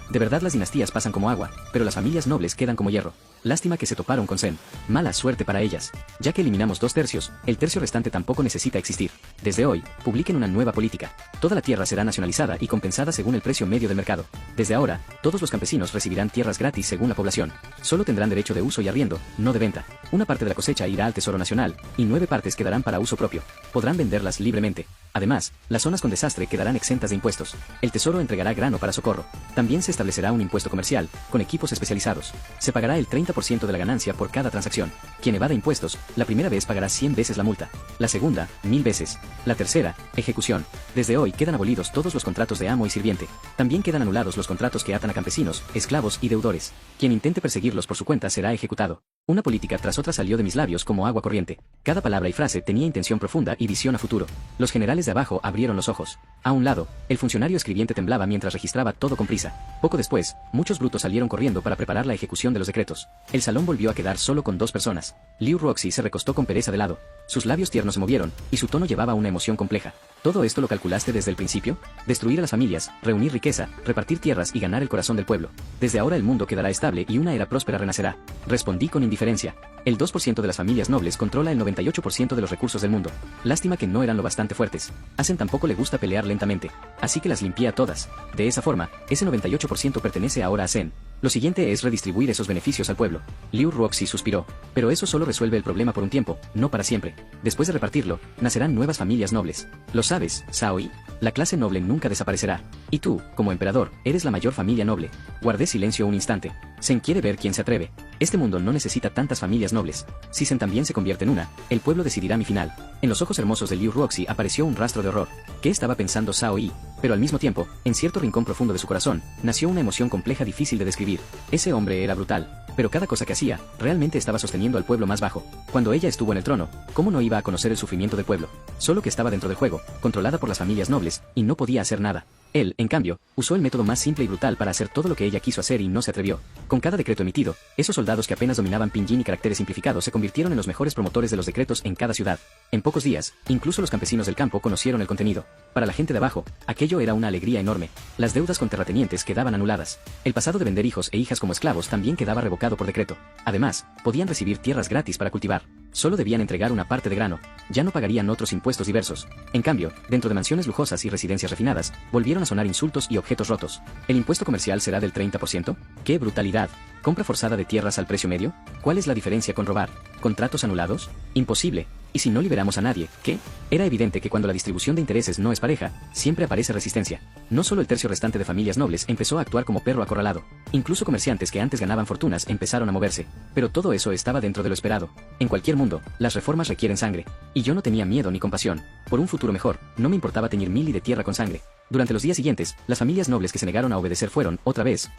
De verdad las dinastías pasan como agua, pero las familias nobles quedan como hierro. Lástima que se toparon con Zen. Mala suerte para ellas. Ya que eliminamos 2/3, el tercio restante tampoco necesita existir. Desde hoy, publiquen una nueva política. Toda la tierra será nacionalizada y compensada según el precio medio del mercado. Desde ahora, todos los campesinos recibirán tierras gratis según la población. Solo tendrán derecho de uso y arriendo, no de venta. Una parte de la cosecha irá al Tesoro Nacional, y 9 partes quedarán para uso propio. Podrán venderlas libremente. Además, las zonas con desastre quedarán exentas de impuestos. El Tesoro entregará grano para socorro. También se establecerá un impuesto comercial, con equipos especializados. Se pagará el 30% de la ganancia por cada transacción. Quien evada impuestos, la primera vez pagará 100 veces la multa. La segunda, 1000 veces. La tercera, ejecución. Desde hoy quedan abolidos todos los contratos de amo y sirviente. También quedan anulados los contratos que atan a campesinos, esclavos y deudores. Quien intente perseguirlos por su cuenta será ejecutado. Una política tras otra salió de mis labios como agua corriente. Cada palabra y frase tenía intención profunda y visión a futuro. Los generales de abajo abrieron los ojos. A un lado, el funcionario escribiente temblaba mientras registraba todo con prisa. Poco después, muchos brutos salieron corriendo para preparar la ejecución de los decretos. El salón volvió a quedar solo con 2 personas. Liu Ruoxi se recostó con pereza de lado. Sus labios tiernos se movieron, y su tono llevaba una emoción compleja. ¿Todo esto lo calculaste desde el principio? Destruir a las familias, reunir riqueza, repartir tierras y ganar el corazón del pueblo. Desde ahora el mundo quedará estable y una era próspera renacerá. Respondí con indiferencia. El 2% de las familias nobles controla el 98% de los recursos del mundo. Lástima que no eran lo bastante fuertes. A Zen tampoco le gusta pelear lentamente. Así que las limpié a todas. De esa forma, ese 98% pertenece ahora a Zen. Lo siguiente es redistribuir esos beneficios al pueblo. Liu Ruoxi suspiró. Pero eso solo resuelve el problema por un tiempo, no para siempre. Después de repartirlo, nacerán nuevas familias nobles. ¿Lo sabes, Shaoi? La clase noble nunca desaparecerá. Y tú, como emperador, eres la mayor familia noble. Guardé silencio un instante. Zen quiere ver quién se atreve. Este mundo no necesita tantas familias nobles. Si Zen también se convierte en una, el pueblo decidirá mi final. En los ojos hermosos de Liu Ruoxi apareció un rastro de horror. ¿Qué estaba pensando Shaoi? Pero al mismo tiempo, en cierto rincón profundo de su corazón, nació una emoción compleja difícil de describir. Ese hombre era brutal, pero cada cosa que hacía, realmente estaba sosteniendo al pueblo más bajo. Cuando ella estuvo en el trono, ¿cómo no iba a conocer el sufrimiento del pueblo? Solo que estaba dentro del juego, controlada por las familias nobles, y no podía hacer nada. Él, en cambio, usó el método más simple y brutal para hacer todo lo que ella quiso hacer y no se atrevió. Con cada decreto emitido, esos soldados que apenas dominaban pinyin y caracteres simplificados se convirtieron en los mejores promotores de los decretos en cada ciudad. En pocos días, incluso los campesinos del campo conocieron el contenido. Para la gente de abajo, aquello era una alegría enorme. Las deudas con terratenientes quedaban anuladas. El pasado de vender hijos e hijas como esclavos también quedaba revocado por decreto. Además, podían recibir tierras gratis para cultivar. Solo debían entregar una parte de grano. Ya no pagarían otros impuestos diversos. En cambio, dentro de mansiones lujosas y residencias refinadas, volvieron a sonar insultos y objetos rotos. ¿El impuesto comercial será del 30%? ¡Qué brutalidad! ¿Compra forzada de tierras al precio medio? ¿Cuál es la diferencia con robar? ¿Contratos anulados? Imposible. ¿Y si no liberamos a nadie, qué? Era evidente que cuando la distribución de intereses no es pareja, siempre aparece resistencia. No solo el tercio restante de familias nobles empezó a actuar como perro acorralado. Incluso comerciantes que antes ganaban fortunas empezaron a moverse. Pero todo eso estaba dentro de lo esperado. En cualquier mundo, las reformas requieren sangre. Y yo no tenía miedo ni compasión. Por un futuro mejor, no me importaba teñir mili de tierra con sangre. Durante los días siguientes, las familias nobles que se negaron a obedecer fueron, otra vez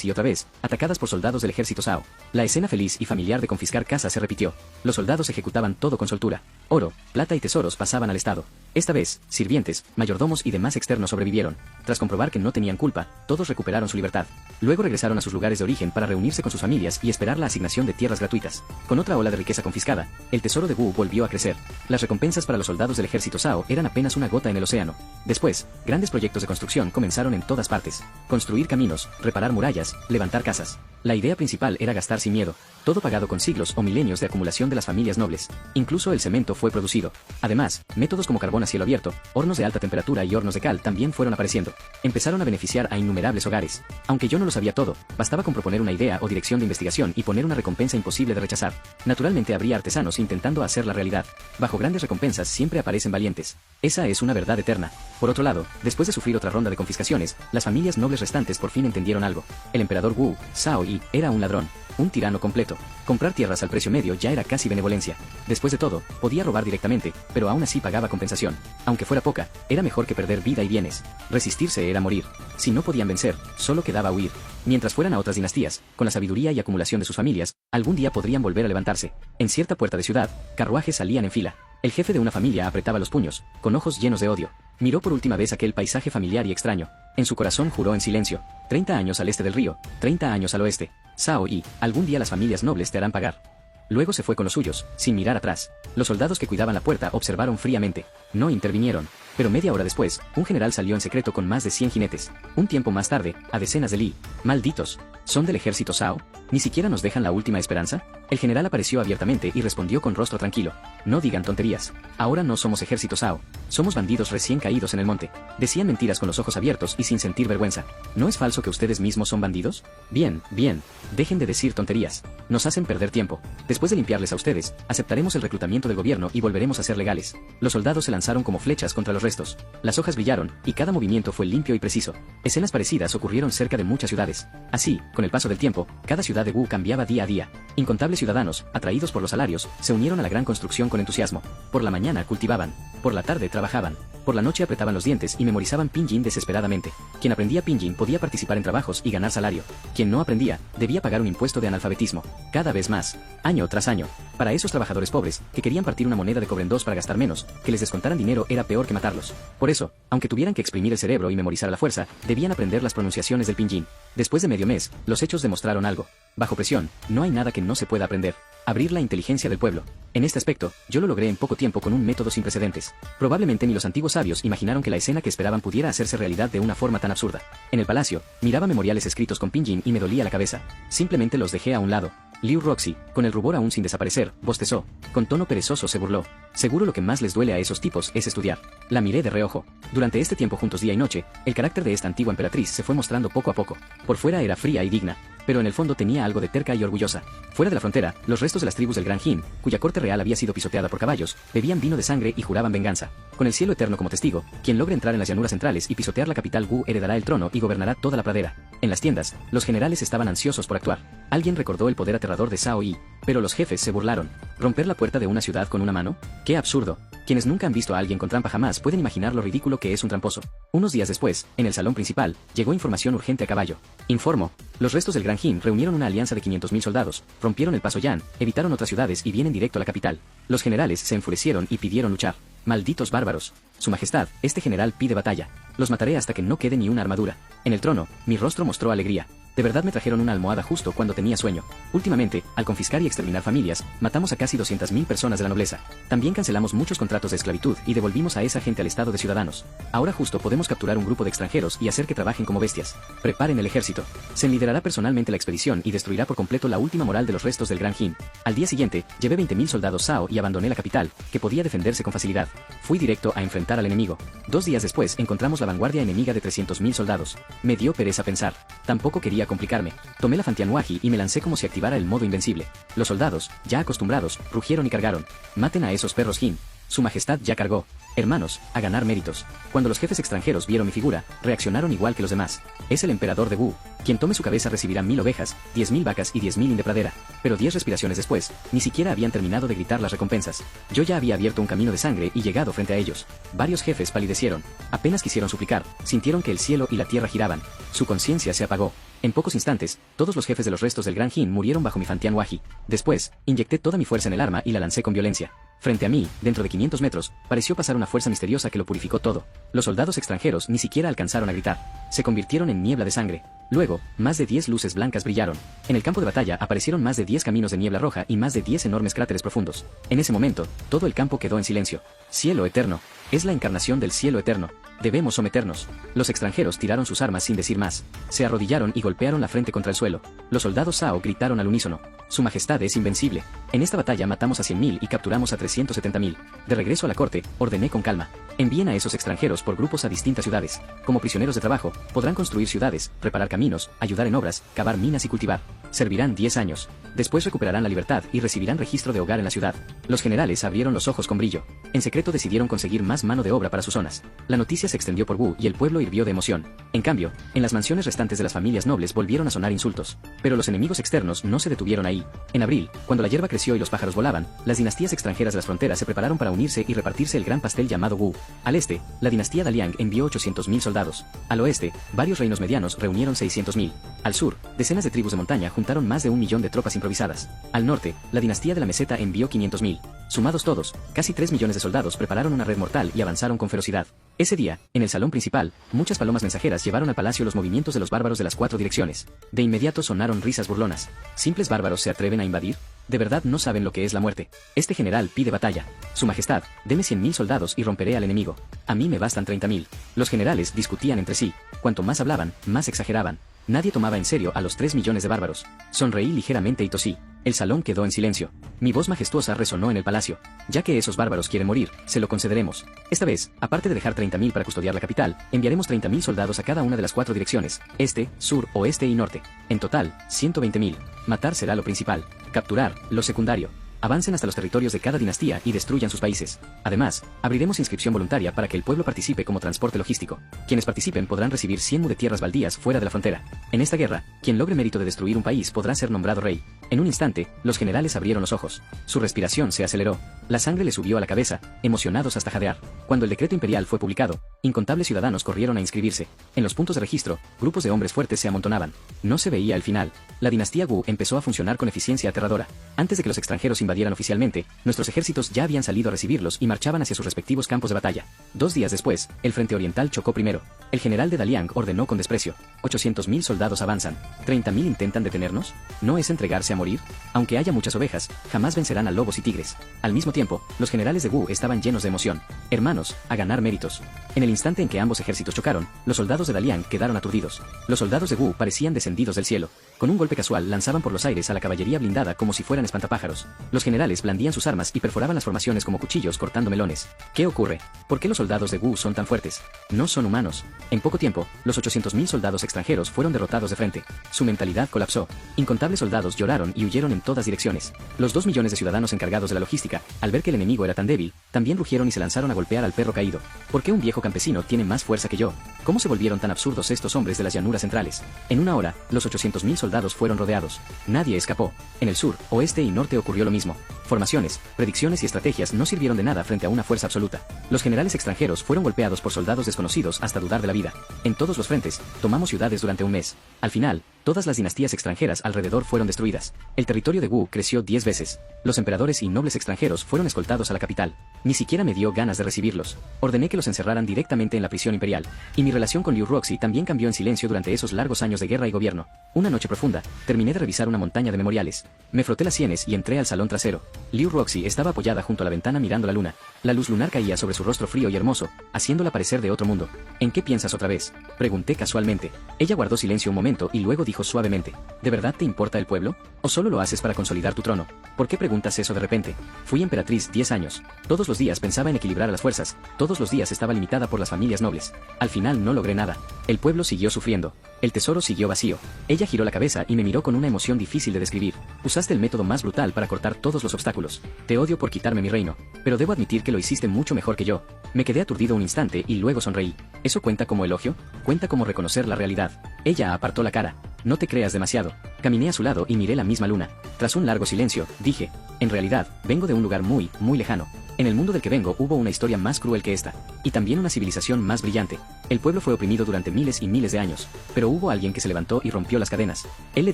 y otra vez, atacadas por soldados del ejército Zhao. La escena feliz y familiar de confiscar casas se repitió. Los soldados ejecutaban todo con soltura. Oro, plata y tesoros pasaban al Estado. Esta vez, sirvientes, mayordomos y demás externos sobrevivieron. Tras comprobar que no tenían culpa, todos recuperaron su libertad. Luego regresaron a sus lugares de origen para reunirse con sus familias y esperar la asignación de tierras gratuitas. Con otra ola de riqueza confiscada, el tesoro de Wu volvió a crecer. Las recompensas para los soldados del ejército Zhao eran apenas una gota en el océano. Después, grandes proyectos de construcción comenzaron en todas partes. Construir caminos, reparar murallas, levantar casas. La idea principal era gastar sin miedo. Todo pagado con siglos o milenios de acumulación de las familias nobles. Incluso el cemento fue producido. Además, métodos como carbón a cielo abierto, hornos de alta temperatura y hornos de cal también fueron apareciendo. Empezaron a beneficiar a innumerables hogares. Aunque yo no lo sabía todo, bastaba con proponer una idea o dirección de investigación y poner una recompensa imposible de rechazar. Naturalmente habría artesanos intentando hacerla realidad. Bajo grandes recompensas siempre aparecen valientes. Esa es una verdad eterna. Por otro lado, después de sufrir otra ronda de confiscaciones, las familias nobles restantes por fin entendieron algo. El emperador Wu, Zhao Yi, era un ladrón. Un tirano completo. Comprar tierras al precio medio ya era casi benevolencia. Después de todo, podía robar directamente, pero aún así pagaba compensación. Aunque fuera poca, era mejor que perder vida y bienes. Resistirse era morir. Si no podían vencer, solo quedaba huir. Mientras fueran a otras dinastías, con la sabiduría y acumulación de sus familias, algún día podrían volver a levantarse. En cierta puerta de ciudad, carruajes salían en fila. El jefe de una familia apretaba los puños, con ojos llenos de odio. Miró por última vez aquel paisaje familiar y extraño. En su corazón juró en silencio. 30 años al este del río, 30 años al oeste. Zhao Yi, algún día las familias nobles te harán pagar. Luego se fue con los suyos, sin mirar atrás. Los soldados que cuidaban la puerta observaron fríamente. No intervinieron. Pero media hora después, un general salió en secreto con más de 100 jinetes. Un tiempo más tarde, a decenas de li. Malditos. ¿Son del ejército Zhao? ¿Ni siquiera nos dejan la última esperanza? El general apareció abiertamente y respondió con rostro tranquilo. No digan tonterías. Ahora no somos ejército Zhao. Somos bandidos recién caídos en el monte. Decían mentiras con los ojos abiertos y sin sentir vergüenza. ¿No es falso que ustedes mismos son bandidos? Bien, bien. Dejen de decir tonterías. Nos hacen perder tiempo. Después de limpiarles a ustedes, aceptaremos el reclutamiento del gobierno y volveremos a ser legales. Los soldados se lanzaron como flechas contra los restos. Las hojas brillaron, y cada movimiento fue limpio y preciso. Escenas parecidas ocurrieron cerca de muchas ciudades. Así, con el paso del tiempo, cada ciudad de Wu cambiaba día a día. Incontables ciudadanos, atraídos por los salarios, se unieron a la gran construcción con entusiasmo. Por la mañana cultivaban. Por la tarde trabajaban. Por la noche apretaban los dientes y memorizaban Pinyin desesperadamente. Quien aprendía Pinyin podía participar en trabajos y ganar salario. Quien no aprendía, debía pagar un impuesto de analfabetismo. Cada vez más. Año tras año. Para esos trabajadores pobres, que querían partir una moneda de cobre en dos para gastar menos, que les descontaran dinero era peor que matarlos. Por eso, aunque tuvieran que exprimir el cerebro y memorizar a la fuerza, debían aprender las pronunciaciones del Pinyin. Después de medio mes, los hechos demostraron algo. Bajo presión, no hay nada que no se pueda aprender. Abrir la inteligencia del pueblo. En este aspecto, yo lo logré en poco tiempo con un método sin precedentes. Probablemente ni los antiguos sabios imaginaron que la escena que esperaban pudiera hacerse realidad de una forma tan absurda. En el palacio, miraba memoriales escritos con Pinyin y me dolía la cabeza. Simplemente los dejé a un lado. Liu Roxy, con el rubor aún sin desaparecer, bostezó. Con tono perezoso se burló. Seguro lo que más les duele a esos tipos es estudiar. La miré de reojo. Durante este tiempo juntos día y noche, el carácter de esta antigua emperatriz se fue mostrando poco a poco. Por fuera era fría y digna, pero en el fondo tenía algo de terca y orgullosa. Fuera de la frontera, los restos de las tribus del Gran Jin, cuya corte real había sido pisoteada por caballos, bebían vino de sangre y juraban venganza. Con el cielo eterno como testigo, quien logre entrar en las llanuras centrales y pisotear la capital Wu heredará el trono y gobernará toda la pradera. En las tiendas, los generales estaban ansiosos por actuar. Alguien recordó el poder aterrador de Zhao Yi, pero los jefes se burlaron. ¿Romper la puerta de una ciudad con una mano? ¡Qué absurdo! Quienes nunca han visto a alguien con trampa jamás pueden imaginar lo ridículo que es un tramposo. Unos días después, en el salón principal, llegó información urgente a caballo. Informo. Los restos del Gran Jin reunieron una alianza de 500.000 soldados, rompieron el paso Yan, evitaron otras ciudades y vienen directo a la capital. Los generales se enfurecieron y pidieron luchar. Malditos bárbaros. Su majestad, este general pide batalla. Los mataré hasta que no quede ni una armadura. En el trono, mi rostro mostró alegría. De verdad me trajeron una almohada justo cuando tenía sueño. Últimamente, al confiscar y exterminar familias, matamos a casi 200.000 personas de la nobleza. También cancelamos muchos contratos de esclavitud y devolvimos a esa gente al estado de ciudadanos. Ahora justo podemos capturar un grupo de extranjeros y hacer que trabajen como bestias. Preparen el ejército. Se liderará personalmente la expedición y destruirá por completo la última moral de los restos del Gran Jin. Al día siguiente, llevé 20.000 soldados Zhao y abandoné la capital, que podía defenderse con facilidad. Fui directo a enfrentar al enemigo. 2 días después encontramos la vanguardia enemiga de 300.000 soldados. Me dio pereza pensar. Tampoco quería complicarme. Tomé la Fantianhuaji y me lancé como si activara el modo invencible. Los soldados, ya acostumbrados, rugieron y cargaron. Maten a esos perros Jin. Su Majestad ya cargó. Hermanos, a ganar méritos. Cuando los jefes extranjeros vieron mi figura, reaccionaron igual que los demás. Es el emperador de Wu. Quien tome su cabeza recibirá 1000 ovejas, 10.000 vacas y 10.000 de pradera. Pero 10 respiraciones después, ni siquiera habían terminado de gritar las recompensas. Yo ya había abierto un camino de sangre y llegado frente a ellos. Varios jefes palidecieron. Apenas quisieron suplicar, sintieron que el cielo y la tierra giraban. Su conciencia se apagó. En pocos instantes, todos los jefes de los restos del Gran Jin murieron bajo mi Fantian Waji. Después, inyecté toda mi fuerza en el arma y la lancé con violencia. Frente a mí, dentro de 500 metros, pareció pasar una fuerza misteriosa que lo purificó todo. Los soldados extranjeros ni siquiera alcanzaron a gritar. Se convirtieron en niebla de sangre. Luego, más de 10 luces blancas brillaron. En el campo de batalla aparecieron más de 10 caminos de niebla roja y más de 10 enormes cráteres profundos. En ese momento, todo el campo quedó en silencio. Cielo eterno. Es la encarnación del cielo eterno. Debemos someternos. Los extranjeros tiraron sus armas sin decir más. Se arrodillaron y golpearon la frente contra el suelo. Los soldados Sao gritaron al unísono. Su Majestad es invencible. En esta batalla matamos a 100.000 y capturamos a 370.000. De regreso a la corte, ordené con calma. Envíen a esos extranjeros por grupos a distintas ciudades. Como prisioneros de trabajo, podrán construir ciudades, reparar caminos, ayudar en obras, cavar minas y cultivar. Servirán 10 años. Después recuperarán la libertad y recibirán registro de hogar en la ciudad. Los generales abrieron los ojos con brillo. En secreto decidieron conseguir más mano de obra para sus zonas. La noticia se extendió por Wu y el pueblo hirvió de emoción. En cambio, en las mansiones restantes de las familias nobles volvieron a sonar insultos. Pero los enemigos externos no se detuvieron ahí. En abril, cuando la hierba creció y los pájaros volaban, las dinastías extranjeras de las fronteras se prepararon para unirse y repartirse el gran pastel llamado Wu. Al este, la dinastía Daliang envió 800.000 soldados. Al oeste, varios reinos medianos reunieron 600.000. Al sur, decenas de tribus de montaña juntaron más de 1 millón de tropas improvisadas. Al norte, la dinastía de la meseta envió 500.000. Sumados todos, casi 3 millones de soldados prepararon una red mortal y avanzaron con ferocidad. Ese día, en el salón principal, muchas palomas mensajeras llevaron al palacio los movimientos de los bárbaros de las 4 direcciones. De inmediato sonaron risas burlonas. ¿Simples bárbaros se atreven a invadir? De verdad no saben lo que es la muerte. Este general pide batalla. Su Majestad, deme 100.000 soldados y romperé al enemigo. A mí me bastan 30.000. Los generales discutían entre sí. Cuanto más hablaban, más exageraban. Nadie tomaba en serio a los 3 millones de bárbaros. Sonreí ligeramente y tosí. El salón quedó en silencio. Mi voz majestuosa resonó en el palacio. Ya que esos bárbaros quieren morir, se lo concederemos. Esta vez, aparte de dejar 30.000 para custodiar la capital, enviaremos 30.000 soldados a cada una de las 4 direcciones, este, sur, oeste y norte. En total, 120.000. Matar será lo principal. Capturar, lo secundario. Avancen hasta los territorios de cada dinastía y destruyan sus países. Además, abriremos inscripción voluntaria para que el pueblo participe como transporte logístico. Quienes participen podrán recibir 100 mu de tierras baldías fuera de la frontera. En esta guerra, quien logre mérito de destruir un país podrá ser nombrado rey. En un instante, los generales abrieron los ojos. Su respiración se aceleró. La sangre le subió a la cabeza, emocionados hasta jadear. Cuando el decreto imperial fue publicado, incontables ciudadanos corrieron a inscribirse. En los puntos de registro, grupos de hombres fuertes se amontonaban. No se veía el final. La dinastía Wu empezó a funcionar con eficiencia aterradora. Antes de que los extranjeros invadieran oficialmente, nuestros ejércitos ya habían salido a recibirlos y marchaban hacia sus respectivos campos de batalla. 2 días después, el frente oriental chocó primero. El general de Daliang ordenó con desprecio. 800.000 soldados avanzan. 30.000 intentan detenernos. ¿No es entregarse a morir? Aunque haya muchas ovejas, jamás vencerán a lobos y tigres. Al mismo tiempo, los generales de Wu estaban llenos de emoción. Hermanos, a ganar méritos. En el instante en que ambos ejércitos chocaron, los soldados de Daliang quedaron aturdidos. Los soldados de Wu parecían descendidos del cielo. Con un golpe casual lanzaban por los aires a la caballería blindada como si fueran espantapájaros. Los generales blandían sus armas y perforaban las formaciones como cuchillos cortando melones. ¿Qué ocurre? ¿Por qué los soldados de Wu son tan fuertes? No son humanos. En poco tiempo, los 800.000 soldados extranjeros fueron derrotados de frente. Su mentalidad colapsó. Incontables soldados lloraron y huyeron en todas direcciones. Los 2 millones de ciudadanos encargados de la logística, al ver que el enemigo era tan débil, también rugieron y se lanzaron a golpear al perro caído. ¿Por qué un viejo campesino tiene más fuerza que yo? ¿Cómo se volvieron tan absurdos estos hombres de las llanuras centrales? En una hora, los 800.000 soldados fueron rodeados. Nadie escapó. En el sur, oeste y norte ocurrió lo mismo. Formaciones, predicciones y estrategias no sirvieron de nada frente a una fuerza absoluta. Los generales extranjeros fueron golpeados por soldados desconocidos hasta dudar de la vida. En todos los frentes, tomamos ciudades durante un mes. Al final, todas las dinastías extranjeras alrededor fueron destruidas. El territorio de Wu creció 10 veces. Los emperadores y nobles extranjeros fueron escoltados a la capital. Ni siquiera me dio ganas de recibirlos. Ordené que los encerraran directamente en la prisión imperial. Y mi relación con Liu Ruoxi también cambió en silencio durante esos largos años de guerra y gobierno. Una noche profunda, terminé de revisar una montaña de memoriales. Me froté las sienes y entré al salón trasero. Liu Ruoxi estaba apoyada junto a la ventana mirando la luna. La luz lunar caía sobre su rostro frío y hermoso, haciéndola parecer de otro mundo. ¿En qué piensas otra vez?, pregunté casualmente. Ella guardó silencio un momento y luego dijo suavemente: ¿de verdad te importa el pueblo? ¿O solo lo haces para consolidar tu trono? ¿Por qué preguntas eso de repente? Fui emperatriz 10 años. Todos los días pensaba en equilibrar a las fuerzas. Todos los días estaba limitada por las familias nobles. Al final no logré nada. El pueblo siguió sufriendo. El tesoro siguió vacío. Ella giró la cabeza y me miró con una emoción difícil de describir. Usaste el método más brutal para cortar todos los obstáculos. Te odio por quitarme mi reino. pero debo admitir que lo hiciste mucho mejor que yo. Me quedé aturdido un instante y luego sonreí. ¿Eso cuenta como elogio? ¿Cuenta como reconocer la realidad? Ella apartó la cara. No te creas demasiado. Caminé a su lado y miré la misma luna. Tras un largo silencio, dije, en realidad, vengo de un lugar muy, muy lejano. En el mundo del que vengo hubo una historia más cruel que esta, y también una civilización más brillante. El pueblo fue oprimido durante miles y miles de años, pero hubo alguien que se levantó y rompió las cadenas. Él le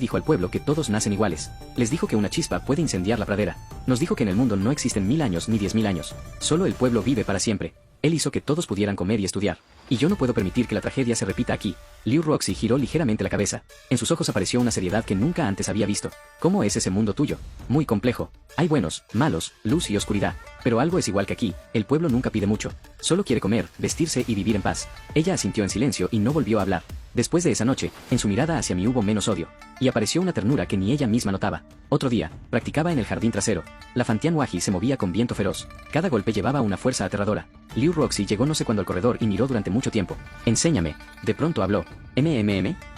dijo al pueblo que todos nacen iguales. Les dijo que una chispa puede incendiar la pradera. Nos dijo que en el mundo no existen 1000 años ni 10.000 años. Solo el pueblo vive para siempre. Él hizo que todos pudieran comer y estudiar. Y yo no puedo permitir que la tragedia se repita aquí. Liu Roxy giró ligeramente la cabeza. En sus ojos apareció una seriedad que nunca antes había visto. ¿Cómo es ese mundo tuyo? Muy complejo. Hay buenos, malos, luz y oscuridad. Pero algo es igual que aquí, el pueblo nunca pide mucho. Solo quiere comer, vestirse y vivir en paz. Ella asintió en silencio y no volvió a hablar. Después de esa noche, en su mirada hacia mí hubo menos odio. Y apareció una ternura que ni ella misma notaba. Otro día, practicaba en el jardín trasero. La Fantian Waji se movía con viento feroz. Cada golpe llevaba una fuerza aterradora. Liu Roxy llegó no sé cuándo al corredor y miró durante mucho tiempo. Enséñame. De pronto habló.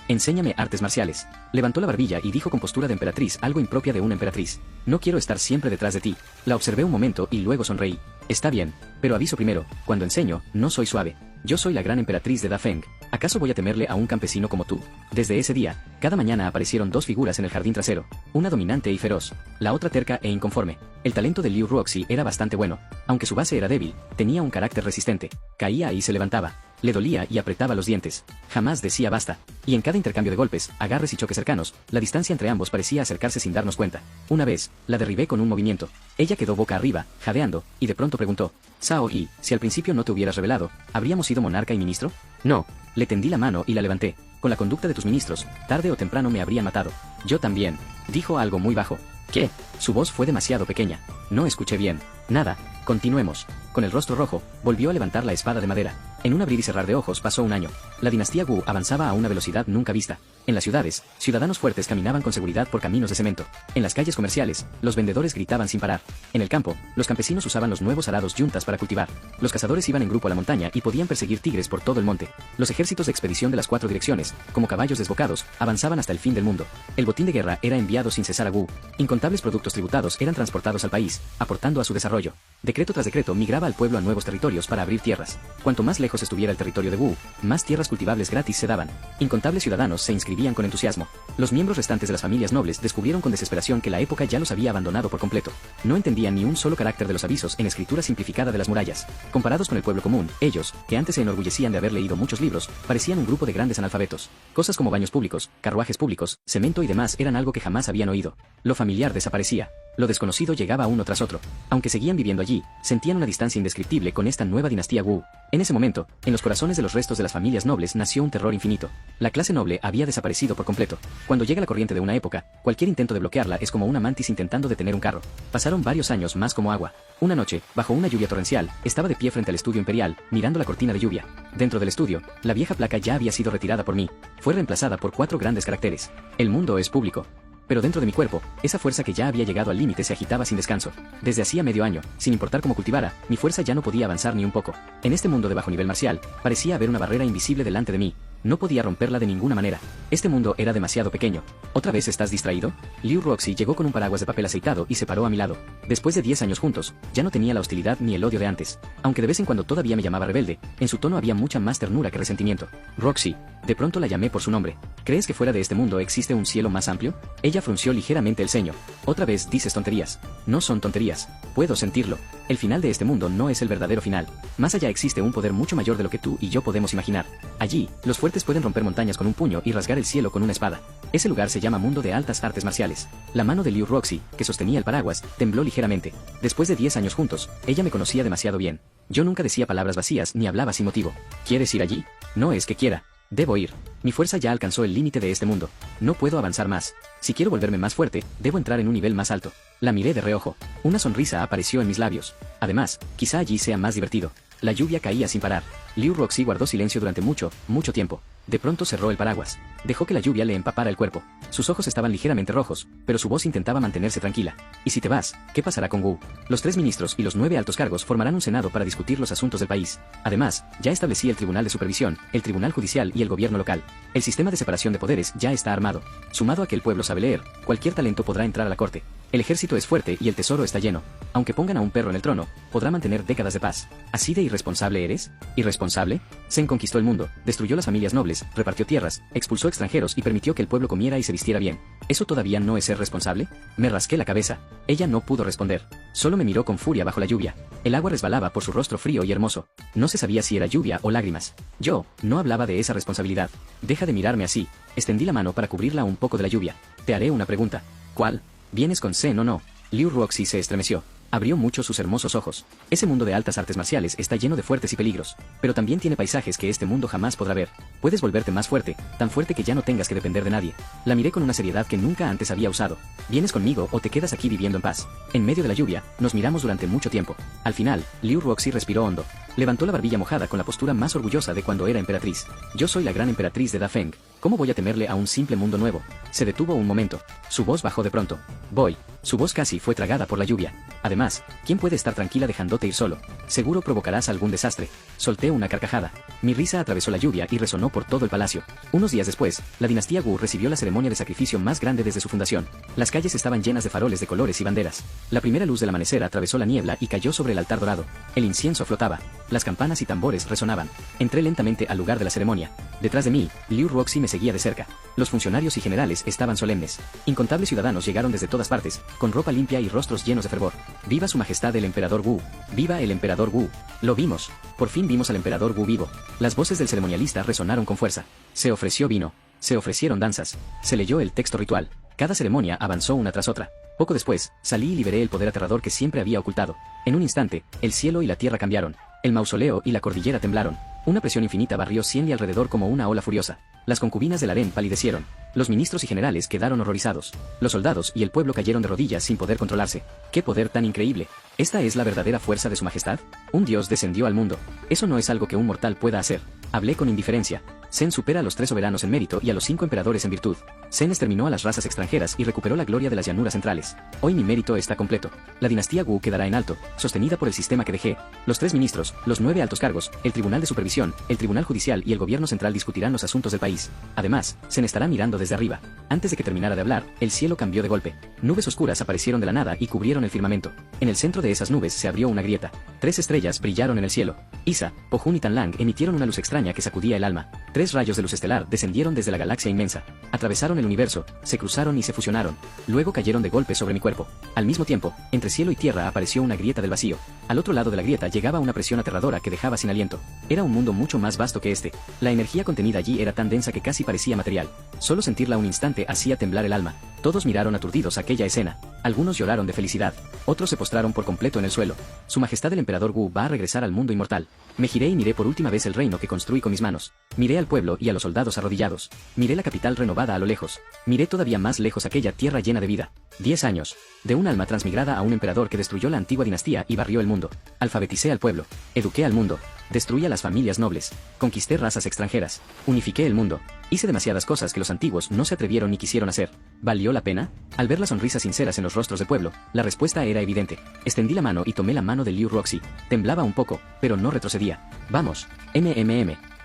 Enséñame artes marciales. Levantó la barbilla y dijo con postura de emperatriz algo impropia de una emperatriz. No quiero estar siempre detrás de ti. La observé un momento y luego sonreí. Está bien, pero aviso primero, cuando enseño, no soy suave. Yo soy la gran emperatriz de Dafeng. ¿Acaso voy a temerle a un campesino como tú? Desde ese día, cada mañana aparecieron dos figuras en el jardín trasero, una dominante y feroz, la otra terca e inconforme. El talento de Liu Roxy era bastante bueno, aunque su base era débil, tenía un carácter resistente. Caía y se levantaba. Le dolía y apretaba los dientes. Jamás decía basta. Y en cada intercambio de golpes, agarres y choques cercanos, la distancia entre ambos parecía acercarse sin darnos cuenta. Una vez, la derribé con un movimiento. Ella quedó boca arriba, jadeando, y de pronto preguntó, Sao Yi, si al principio no te hubieras revelado, ¿habríamos sido monarca y ministro? No. Le tendí la mano y la levanté. Con la conducta de tus ministros, tarde o temprano me habrían matado. Yo también. Dijo algo muy bajo. ¿Qué? Su voz fue demasiado pequeña. No escuché bien. Nada. Continuemos. Con el rostro rojo, volvió a levantar la espada de madera. En un abrir y cerrar de ojos pasó un año. La dinastía Wu avanzaba a una velocidad nunca vista. En las ciudades, ciudadanos fuertes caminaban con seguridad por caminos de cemento. En las calles comerciales, los vendedores gritaban sin parar. En el campo, los campesinos usaban los nuevos arados yuntas para cultivar. Los cazadores iban en grupo a la montaña y podían perseguir tigres por todo el monte. Los ejércitos de expedición de las 4 direcciones, como caballos desbocados, avanzaban hasta el fin del mundo. El botín de guerra era enviado sin cesar a Wu. Incontables productos tributados eran transportados al país, aportando a su desarrollo. Decreto tras decreto migraba al pueblo a nuevos territorios para abrir tierras. Cuanto más lejos estuviera el territorio de Wu, más tierras cultivables gratis se daban. Incontables ciudadanos se inscribían con entusiasmo. Los miembros restantes de las familias nobles descubrieron con desesperación que la época ya los había abandonado por completo. No entendían ni un solo carácter de los avisos en escritura simplificada de las murallas. Comparados con el pueblo común, ellos, que antes se enorgullecían de haber leído muchos libros, parecían un grupo de grandes analfabetos. Cosas como baños públicos, carruajes públicos, cemento y demás eran algo que jamás habían oído. Lo familiar desaparecía. Lo desconocido llegaba uno tras otro. Aunque seguían viviendo allí, sentían una distancia indescriptible con esta nueva dinastía Wu. En ese momento, en los corazones de los restos de las familias nobles nació un terror infinito. La clase noble había desaparecido por completo. Cuando llega la corriente de una época, cualquier intento de bloquearla es como una mantis intentando detener un carro. Pasaron varios años más como agua. Una noche, bajo una lluvia torrencial, estaba de pie frente al estudio imperial, mirando la cortina de lluvia. Dentro del estudio, la vieja placa ya había sido retirada por mí. Fue reemplazada por 4 grandes caracteres. El mundo es público. Pero dentro de mi cuerpo, esa fuerza que ya había llegado al límite se agitaba sin descanso. Desde hacía medio año, sin importar cómo cultivara, mi fuerza ya no podía avanzar ni un poco. En este mundo de bajo nivel marcial, parecía haber una barrera invisible delante de mí. No podía romperla de ninguna manera. Este mundo era demasiado pequeño. ¿Otra vez estás distraído? Liu Roxy llegó con un paraguas de papel aceitado y se paró a mi lado. Después de 10 años juntos, ya no tenía la hostilidad ni el odio de antes. Aunque de vez en cuando todavía me llamaba rebelde, en su tono había mucha más ternura que resentimiento. Roxy. De pronto la llamé por su nombre. ¿Crees que fuera de este mundo existe un cielo más amplio? Ella frunció ligeramente el ceño. Otra vez dices tonterías. No son tonterías. Puedo sentirlo. El final de este mundo no es el verdadero final. Más allá existe un poder mucho mayor de lo que tú y yo podemos imaginar. Allí, los fuertes pueden romper montañas con un puño y rasgar el cielo con una espada. Ese lugar se llama mundo de altas artes marciales. La mano de Liu Roxy, que sostenía el paraguas, tembló ligeramente. Después de 10 años juntos, ella me conocía demasiado bien. Yo nunca decía palabras vacías ni hablaba sin motivo. ¿Quieres ir allí? No es que quiera. Debo ir. Mi fuerza ya alcanzó el límite de este mundo. No puedo avanzar más. Si quiero volverme más fuerte, debo entrar en un nivel más alto. La miré de reojo. Una sonrisa apareció en mis labios. Además, quizá allí sea más divertido. La lluvia caía sin parar. Liu Roxy guardó silencio durante mucho tiempo. De pronto cerró el paraguas. Dejó que la lluvia le empapara el cuerpo. Sus ojos estaban ligeramente rojos, pero su voz intentaba mantenerse tranquila. ¿Y si te vas, qué pasará con Wu? Los 3 ministros y los 9 altos cargos formarán un senado para discutir los asuntos del país. Además, ya establecí el tribunal de supervisión, el tribunal judicial y el gobierno local. El sistema de separación de poderes ya está armado. Sumado a que el pueblo sabe leer, cualquier talento podrá entrar a la corte. El ejército es fuerte y el tesoro está lleno. Aunque pongan a un perro en el trono, podrá mantener décadas de paz. ¿Así de irresponsable eres? ¿Irresponsable? Zen conquistó el mundo, destruyó las familias nobles, repartió tierras, expulsó extranjeros y permitió que el pueblo comiera y se vistiera bien. ¿Eso todavía no es ser responsable? Me rasqué la cabeza. Ella no pudo responder. Solo me miró con furia bajo la lluvia. El agua resbalaba por su rostro frío y hermoso. No se sabía si era lluvia o lágrimas. Yo no hablaba de esa responsabilidad. Deja de mirarme así. Extendí la mano para cubrirla un poco de la lluvia. Te haré una pregunta. ¿Cuál? ¿Vienes con Zen o no? Liu Roxy se estremeció. Abrió mucho sus hermosos ojos. Ese mundo de altas artes marciales está lleno de fuertes y peligros, pero también tiene paisajes que este mundo jamás podrá ver. Puedes volverte más fuerte, tan fuerte que ya no tengas que depender de nadie. La miré con una seriedad que nunca antes había usado. ¿Vienes conmigo o te quedas aquí viviendo en paz? En medio de la lluvia, nos miramos durante mucho tiempo. Al final, Liu Roxy respiró hondo. Levantó la barbilla mojada con la postura más orgullosa de cuando era emperatriz. Yo soy la gran emperatriz de Dafeng. ¿Cómo voy a temerle a un simple mundo nuevo? Se detuvo un momento. Su voz bajó de pronto. Voy. Su voz casi fue tragada por la lluvia. Además, ¿quién puede estar tranquila dejándote ir solo? Seguro provocarás algún desastre. Solté una carcajada. Mi risa atravesó la lluvia y resonó por todo el palacio. Unos días después, la dinastía Wu recibió la ceremonia de sacrificio más grande desde su fundación. Las calles estaban llenas de faroles de colores y banderas. La primera luz del amanecer atravesó la niebla y cayó sobre el altar dorado. El incienso flotaba. Las campanas y tambores resonaban. Entré lentamente al lugar de la ceremonia. Detrás de mí, Liu Roxy me seguía de cerca. Los funcionarios y generales estaban solemnes. Incontables ciudadanos llegaron desde todas partes, con ropa limpia y rostros llenos de fervor. ¡Viva su majestad el emperador Wu! ¡Viva el emperador Wu! Lo vimos. Por fin vimos al emperador Wu vivo. Las voces del ceremonialista resonaron con fuerza. Se ofreció vino. Se ofrecieron danzas. Se leyó el texto ritual. Cada ceremonia avanzó una tras otra. Poco después, salí y liberé el poder aterrador que siempre había ocultado. En un instante, el cielo y la tierra cambiaron. El mausoleo y la cordillera temblaron. Una presión infinita barrió Cien y alrededor como una ola furiosa. Las concubinas del harén palidecieron. Los ministros y generales quedaron horrorizados. Los soldados y el pueblo cayeron de rodillas sin poder controlarse. ¡Qué poder tan increíble! ¿Esta es la verdadera fuerza de su majestad? Un dios descendió al mundo. Eso no es algo que un mortal pueda hacer. Hablé con indiferencia. Zen supera a los 3 soberanos en mérito y a los 5 emperadores en virtud. Zen exterminó a las razas extranjeras y recuperó la gloria de las llanuras centrales. Hoy mi mérito está completo. La dinastía Wu quedará en alto, sostenida por el sistema que dejé. Los 3 ministros, los 9 altos cargos, el tribunal de supervisión, el tribunal judicial y el gobierno central discutirán los asuntos del país. Además, Zen estará mirando desde arriba. Antes de que terminara de hablar, el cielo cambió de golpe. Nubes oscuras aparecieron de la nada y cubrieron el firmamento. En el centro de esas nubes se abrió una grieta. 3 estrellas brillaron en el cielo. Isa, Po-jun y Tan-lang emitieron una luz extraña que sacudía el alma. 3 rayos de luz estelar descendieron desde la galaxia inmensa. Atravesaron el universo, se cruzaron y se fusionaron. Luego cayeron de golpe sobre mi cuerpo. Al mismo tiempo, entre cielo y tierra apareció una grieta del vacío. Al otro lado de la grieta llegaba una presión aterradora que dejaba sin aliento. Era un mundo mucho más vasto que este. La energía contenida allí era tan densa que casi parecía material. Solo sentirla un instante hacía temblar el alma. Todos miraron aturdidos aquella escena. Algunos lloraron de felicidad. Otros se postraron por completo en el suelo. Su majestad el emperador Wu va a regresar al mundo inmortal. Me giré y miré por última vez el reino que construí con mis manos. Miré al pueblo y a los soldados arrodillados. Miré la capital renovada a lo lejos. Miré todavía más lejos aquella tierra llena de vida. 10 años. De un alma transmigrada a un emperador que destruyó la antigua dinastía y barrió el mundo. Alfabeticé al pueblo. Eduqué al mundo. Destruí a las familias nobles. Conquisté razas extranjeras. Unifiqué el mundo. Hice demasiadas cosas que los antiguos no se atrevieron ni quisieron hacer. ¿Valió la pena? Al ver las sonrisas sinceras en los rostros del pueblo, la respuesta era evidente. Extendí la mano y tomé la mano de Liu Roxy. Temblaba un poco, pero no retrocedía. Vamos.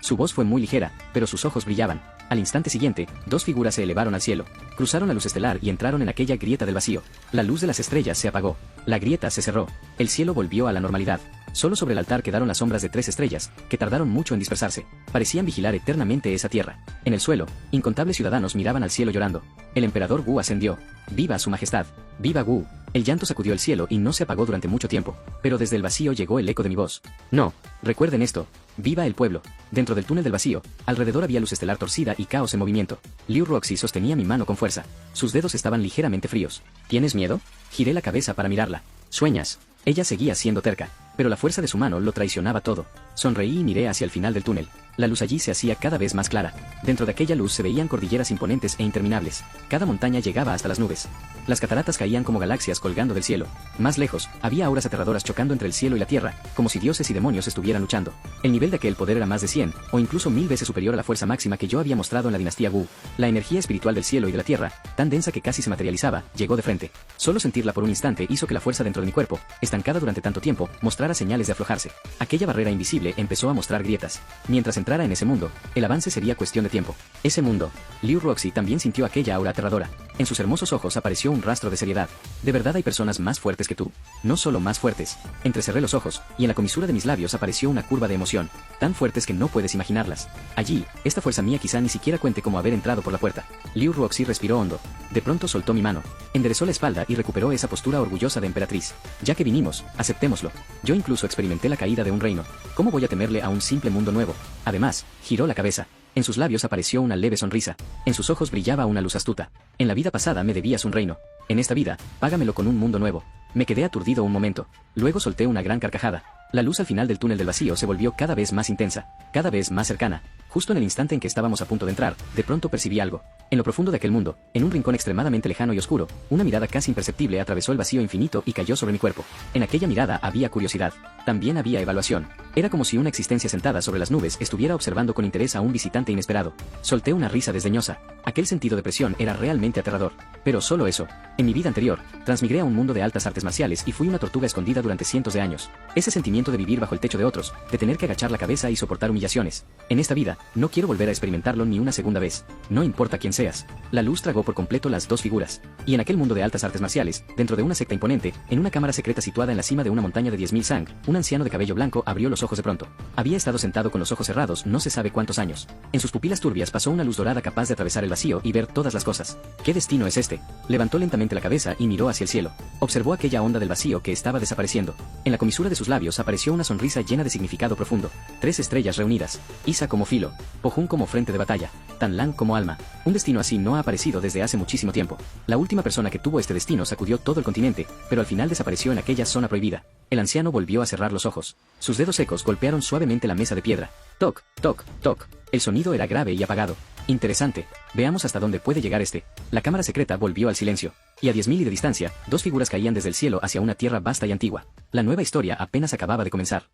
Su voz fue muy ligera, pero sus ojos brillaban. Al instante siguiente, 2 figuras se elevaron al cielo. Cruzaron la luz estelar y entraron en aquella grieta del vacío. La luz de las estrellas se apagó. La grieta se cerró. El cielo volvió a la normalidad. Solo sobre el altar quedaron las sombras de 3 estrellas, que tardaron mucho en dispersarse. Parecían vigilar eternamente esa tierra. En el suelo, incontables ciudadanos miraban al cielo llorando. El emperador Wu ascendió. ¡Viva su majestad! ¡Viva Wu! El llanto sacudió el cielo y no se apagó durante mucho tiempo. Pero desde el vacío llegó el eco de mi voz. No, recuerden esto. ¡Viva el pueblo! Dentro del túnel del vacío, alrededor había luz estelar torcida y caos en movimiento. Liu Roxy sostenía mi mano con fuerza. Sus dedos estaban ligeramente fríos. ¿Tienes miedo? Giré la cabeza para mirarla. ¿Sueñas? Ella seguía siendo terca, pero la fuerza de su mano lo traicionaba todo. Sonreí y miré hacia el final del túnel. La luz allí se hacía cada vez más clara. Dentro de aquella luz se veían cordilleras imponentes e interminables. Cada montaña llegaba hasta las nubes. Las cataratas caían como galaxias colgando del cielo. Más lejos, había auras aterradoras chocando entre el cielo y la tierra, como si dioses y demonios estuvieran luchando. El nivel de aquel poder era más de 100, o incluso 1000 veces superior a la fuerza máxima que yo había mostrado en la dinastía Wu. La energía espiritual del cielo y de la tierra, tan densa que casi se materializaba, llegó de frente. Solo sentirla por un instante hizo que la fuerza dentro de mi cuerpo, estancada durante tanto tiempo, mostrara señales de aflojarse. Aquella barrera invisible empezó a mostrar grietas. Mientras entrara en ese mundo, el avance sería cuestión de tiempo. Ese mundo. Liu Roxy también sintió aquella aura aterradora. En sus hermosos ojos apareció un rastro de seriedad. ¿De verdad hay personas más fuertes que tú? No solo más fuertes. Entrecerré los ojos, y en la comisura de mis labios apareció una curva de emoción, tan fuertes que no puedes imaginarlas. Allí, esta fuerza mía quizá ni siquiera cuente como haber entrado por la puerta. Liu Roxy respiró hondo. De pronto soltó mi mano. Enderezó la espalda y recuperó esa postura orgullosa de emperatriz. Ya que vinimos, aceptémoslo. Yo incluso experimenté la caída de un reino. ¿Cómo voy a temerle a un simple mundo nuevo? Además, giró la cabeza. En sus labios apareció una leve sonrisa. En sus ojos brillaba una luz astuta. En la vida pasada me debías un reino. En esta vida, págamelo con un mundo nuevo. Me quedé aturdido un momento. Luego solté una gran carcajada. La luz al final del túnel del vacío se volvió cada vez más intensa, cada vez más cercana. Justo en el instante en que estábamos a punto de entrar, de pronto percibí algo. En lo profundo de aquel mundo, en un rincón extremadamente lejano y oscuro, una mirada casi imperceptible atravesó el vacío infinito y cayó sobre mi cuerpo. En aquella mirada había curiosidad. También había evaluación. Era como si una existencia sentada sobre las nubes estuviera observando con interés a un visitante inesperado. Solté una risa desdeñosa. Aquel sentido de presión era realmente aterrador. Pero solo eso. En mi vida anterior, transmigré a un mundo de altas artes marciales y fui una tortuga escondida durante cientos de años. Ese sentimiento de vivir bajo el techo de otros, de tener que agachar la cabeza y soportar humillaciones. En esta vida, no quiero volver a experimentarlo ni una segunda vez. No importa quién seas. La luz tragó por completo las dos figuras. Y en aquel mundo de altas artes marciales, dentro de una secta imponente, en una cámara secreta situada en la cima de una montaña de 10.000 sang, un anciano de cabello blanco abrió los ojos de pronto. Había estado sentado con los ojos cerrados no se sabe cuántos años. En sus pupilas turbias pasó una luz dorada capaz de atravesar el vacío y ver todas las cosas. ¿Qué destino es este? Levantó lentamente la cabeza y miró hacia el cielo. Observó aquella onda del vacío que estaba desapareciendo. En la comisura de sus labios apareció una sonrisa llena de significado profundo. 3 estrellas reunidas. Isa como filo. Pohun como frente de batalla. Tanlan como alma. Un destino así no ha aparecido desde hace muchísimo tiempo. La última persona que tuvo este destino sacudió todo el continente, pero al final desapareció en aquella zona prohibida. El anciano volvió a cerrar los ojos. Sus dedos secos golpearon suavemente la mesa de piedra. Toc, toc, toc. El sonido era grave y apagado. Interesante. Veamos hasta dónde puede llegar este. La cámara secreta volvió al silencio. Y a 10.000 y de distancia, 2 figuras caían desde el cielo hacia una tierra vasta y antigua. La nueva historia apenas acababa de comenzar.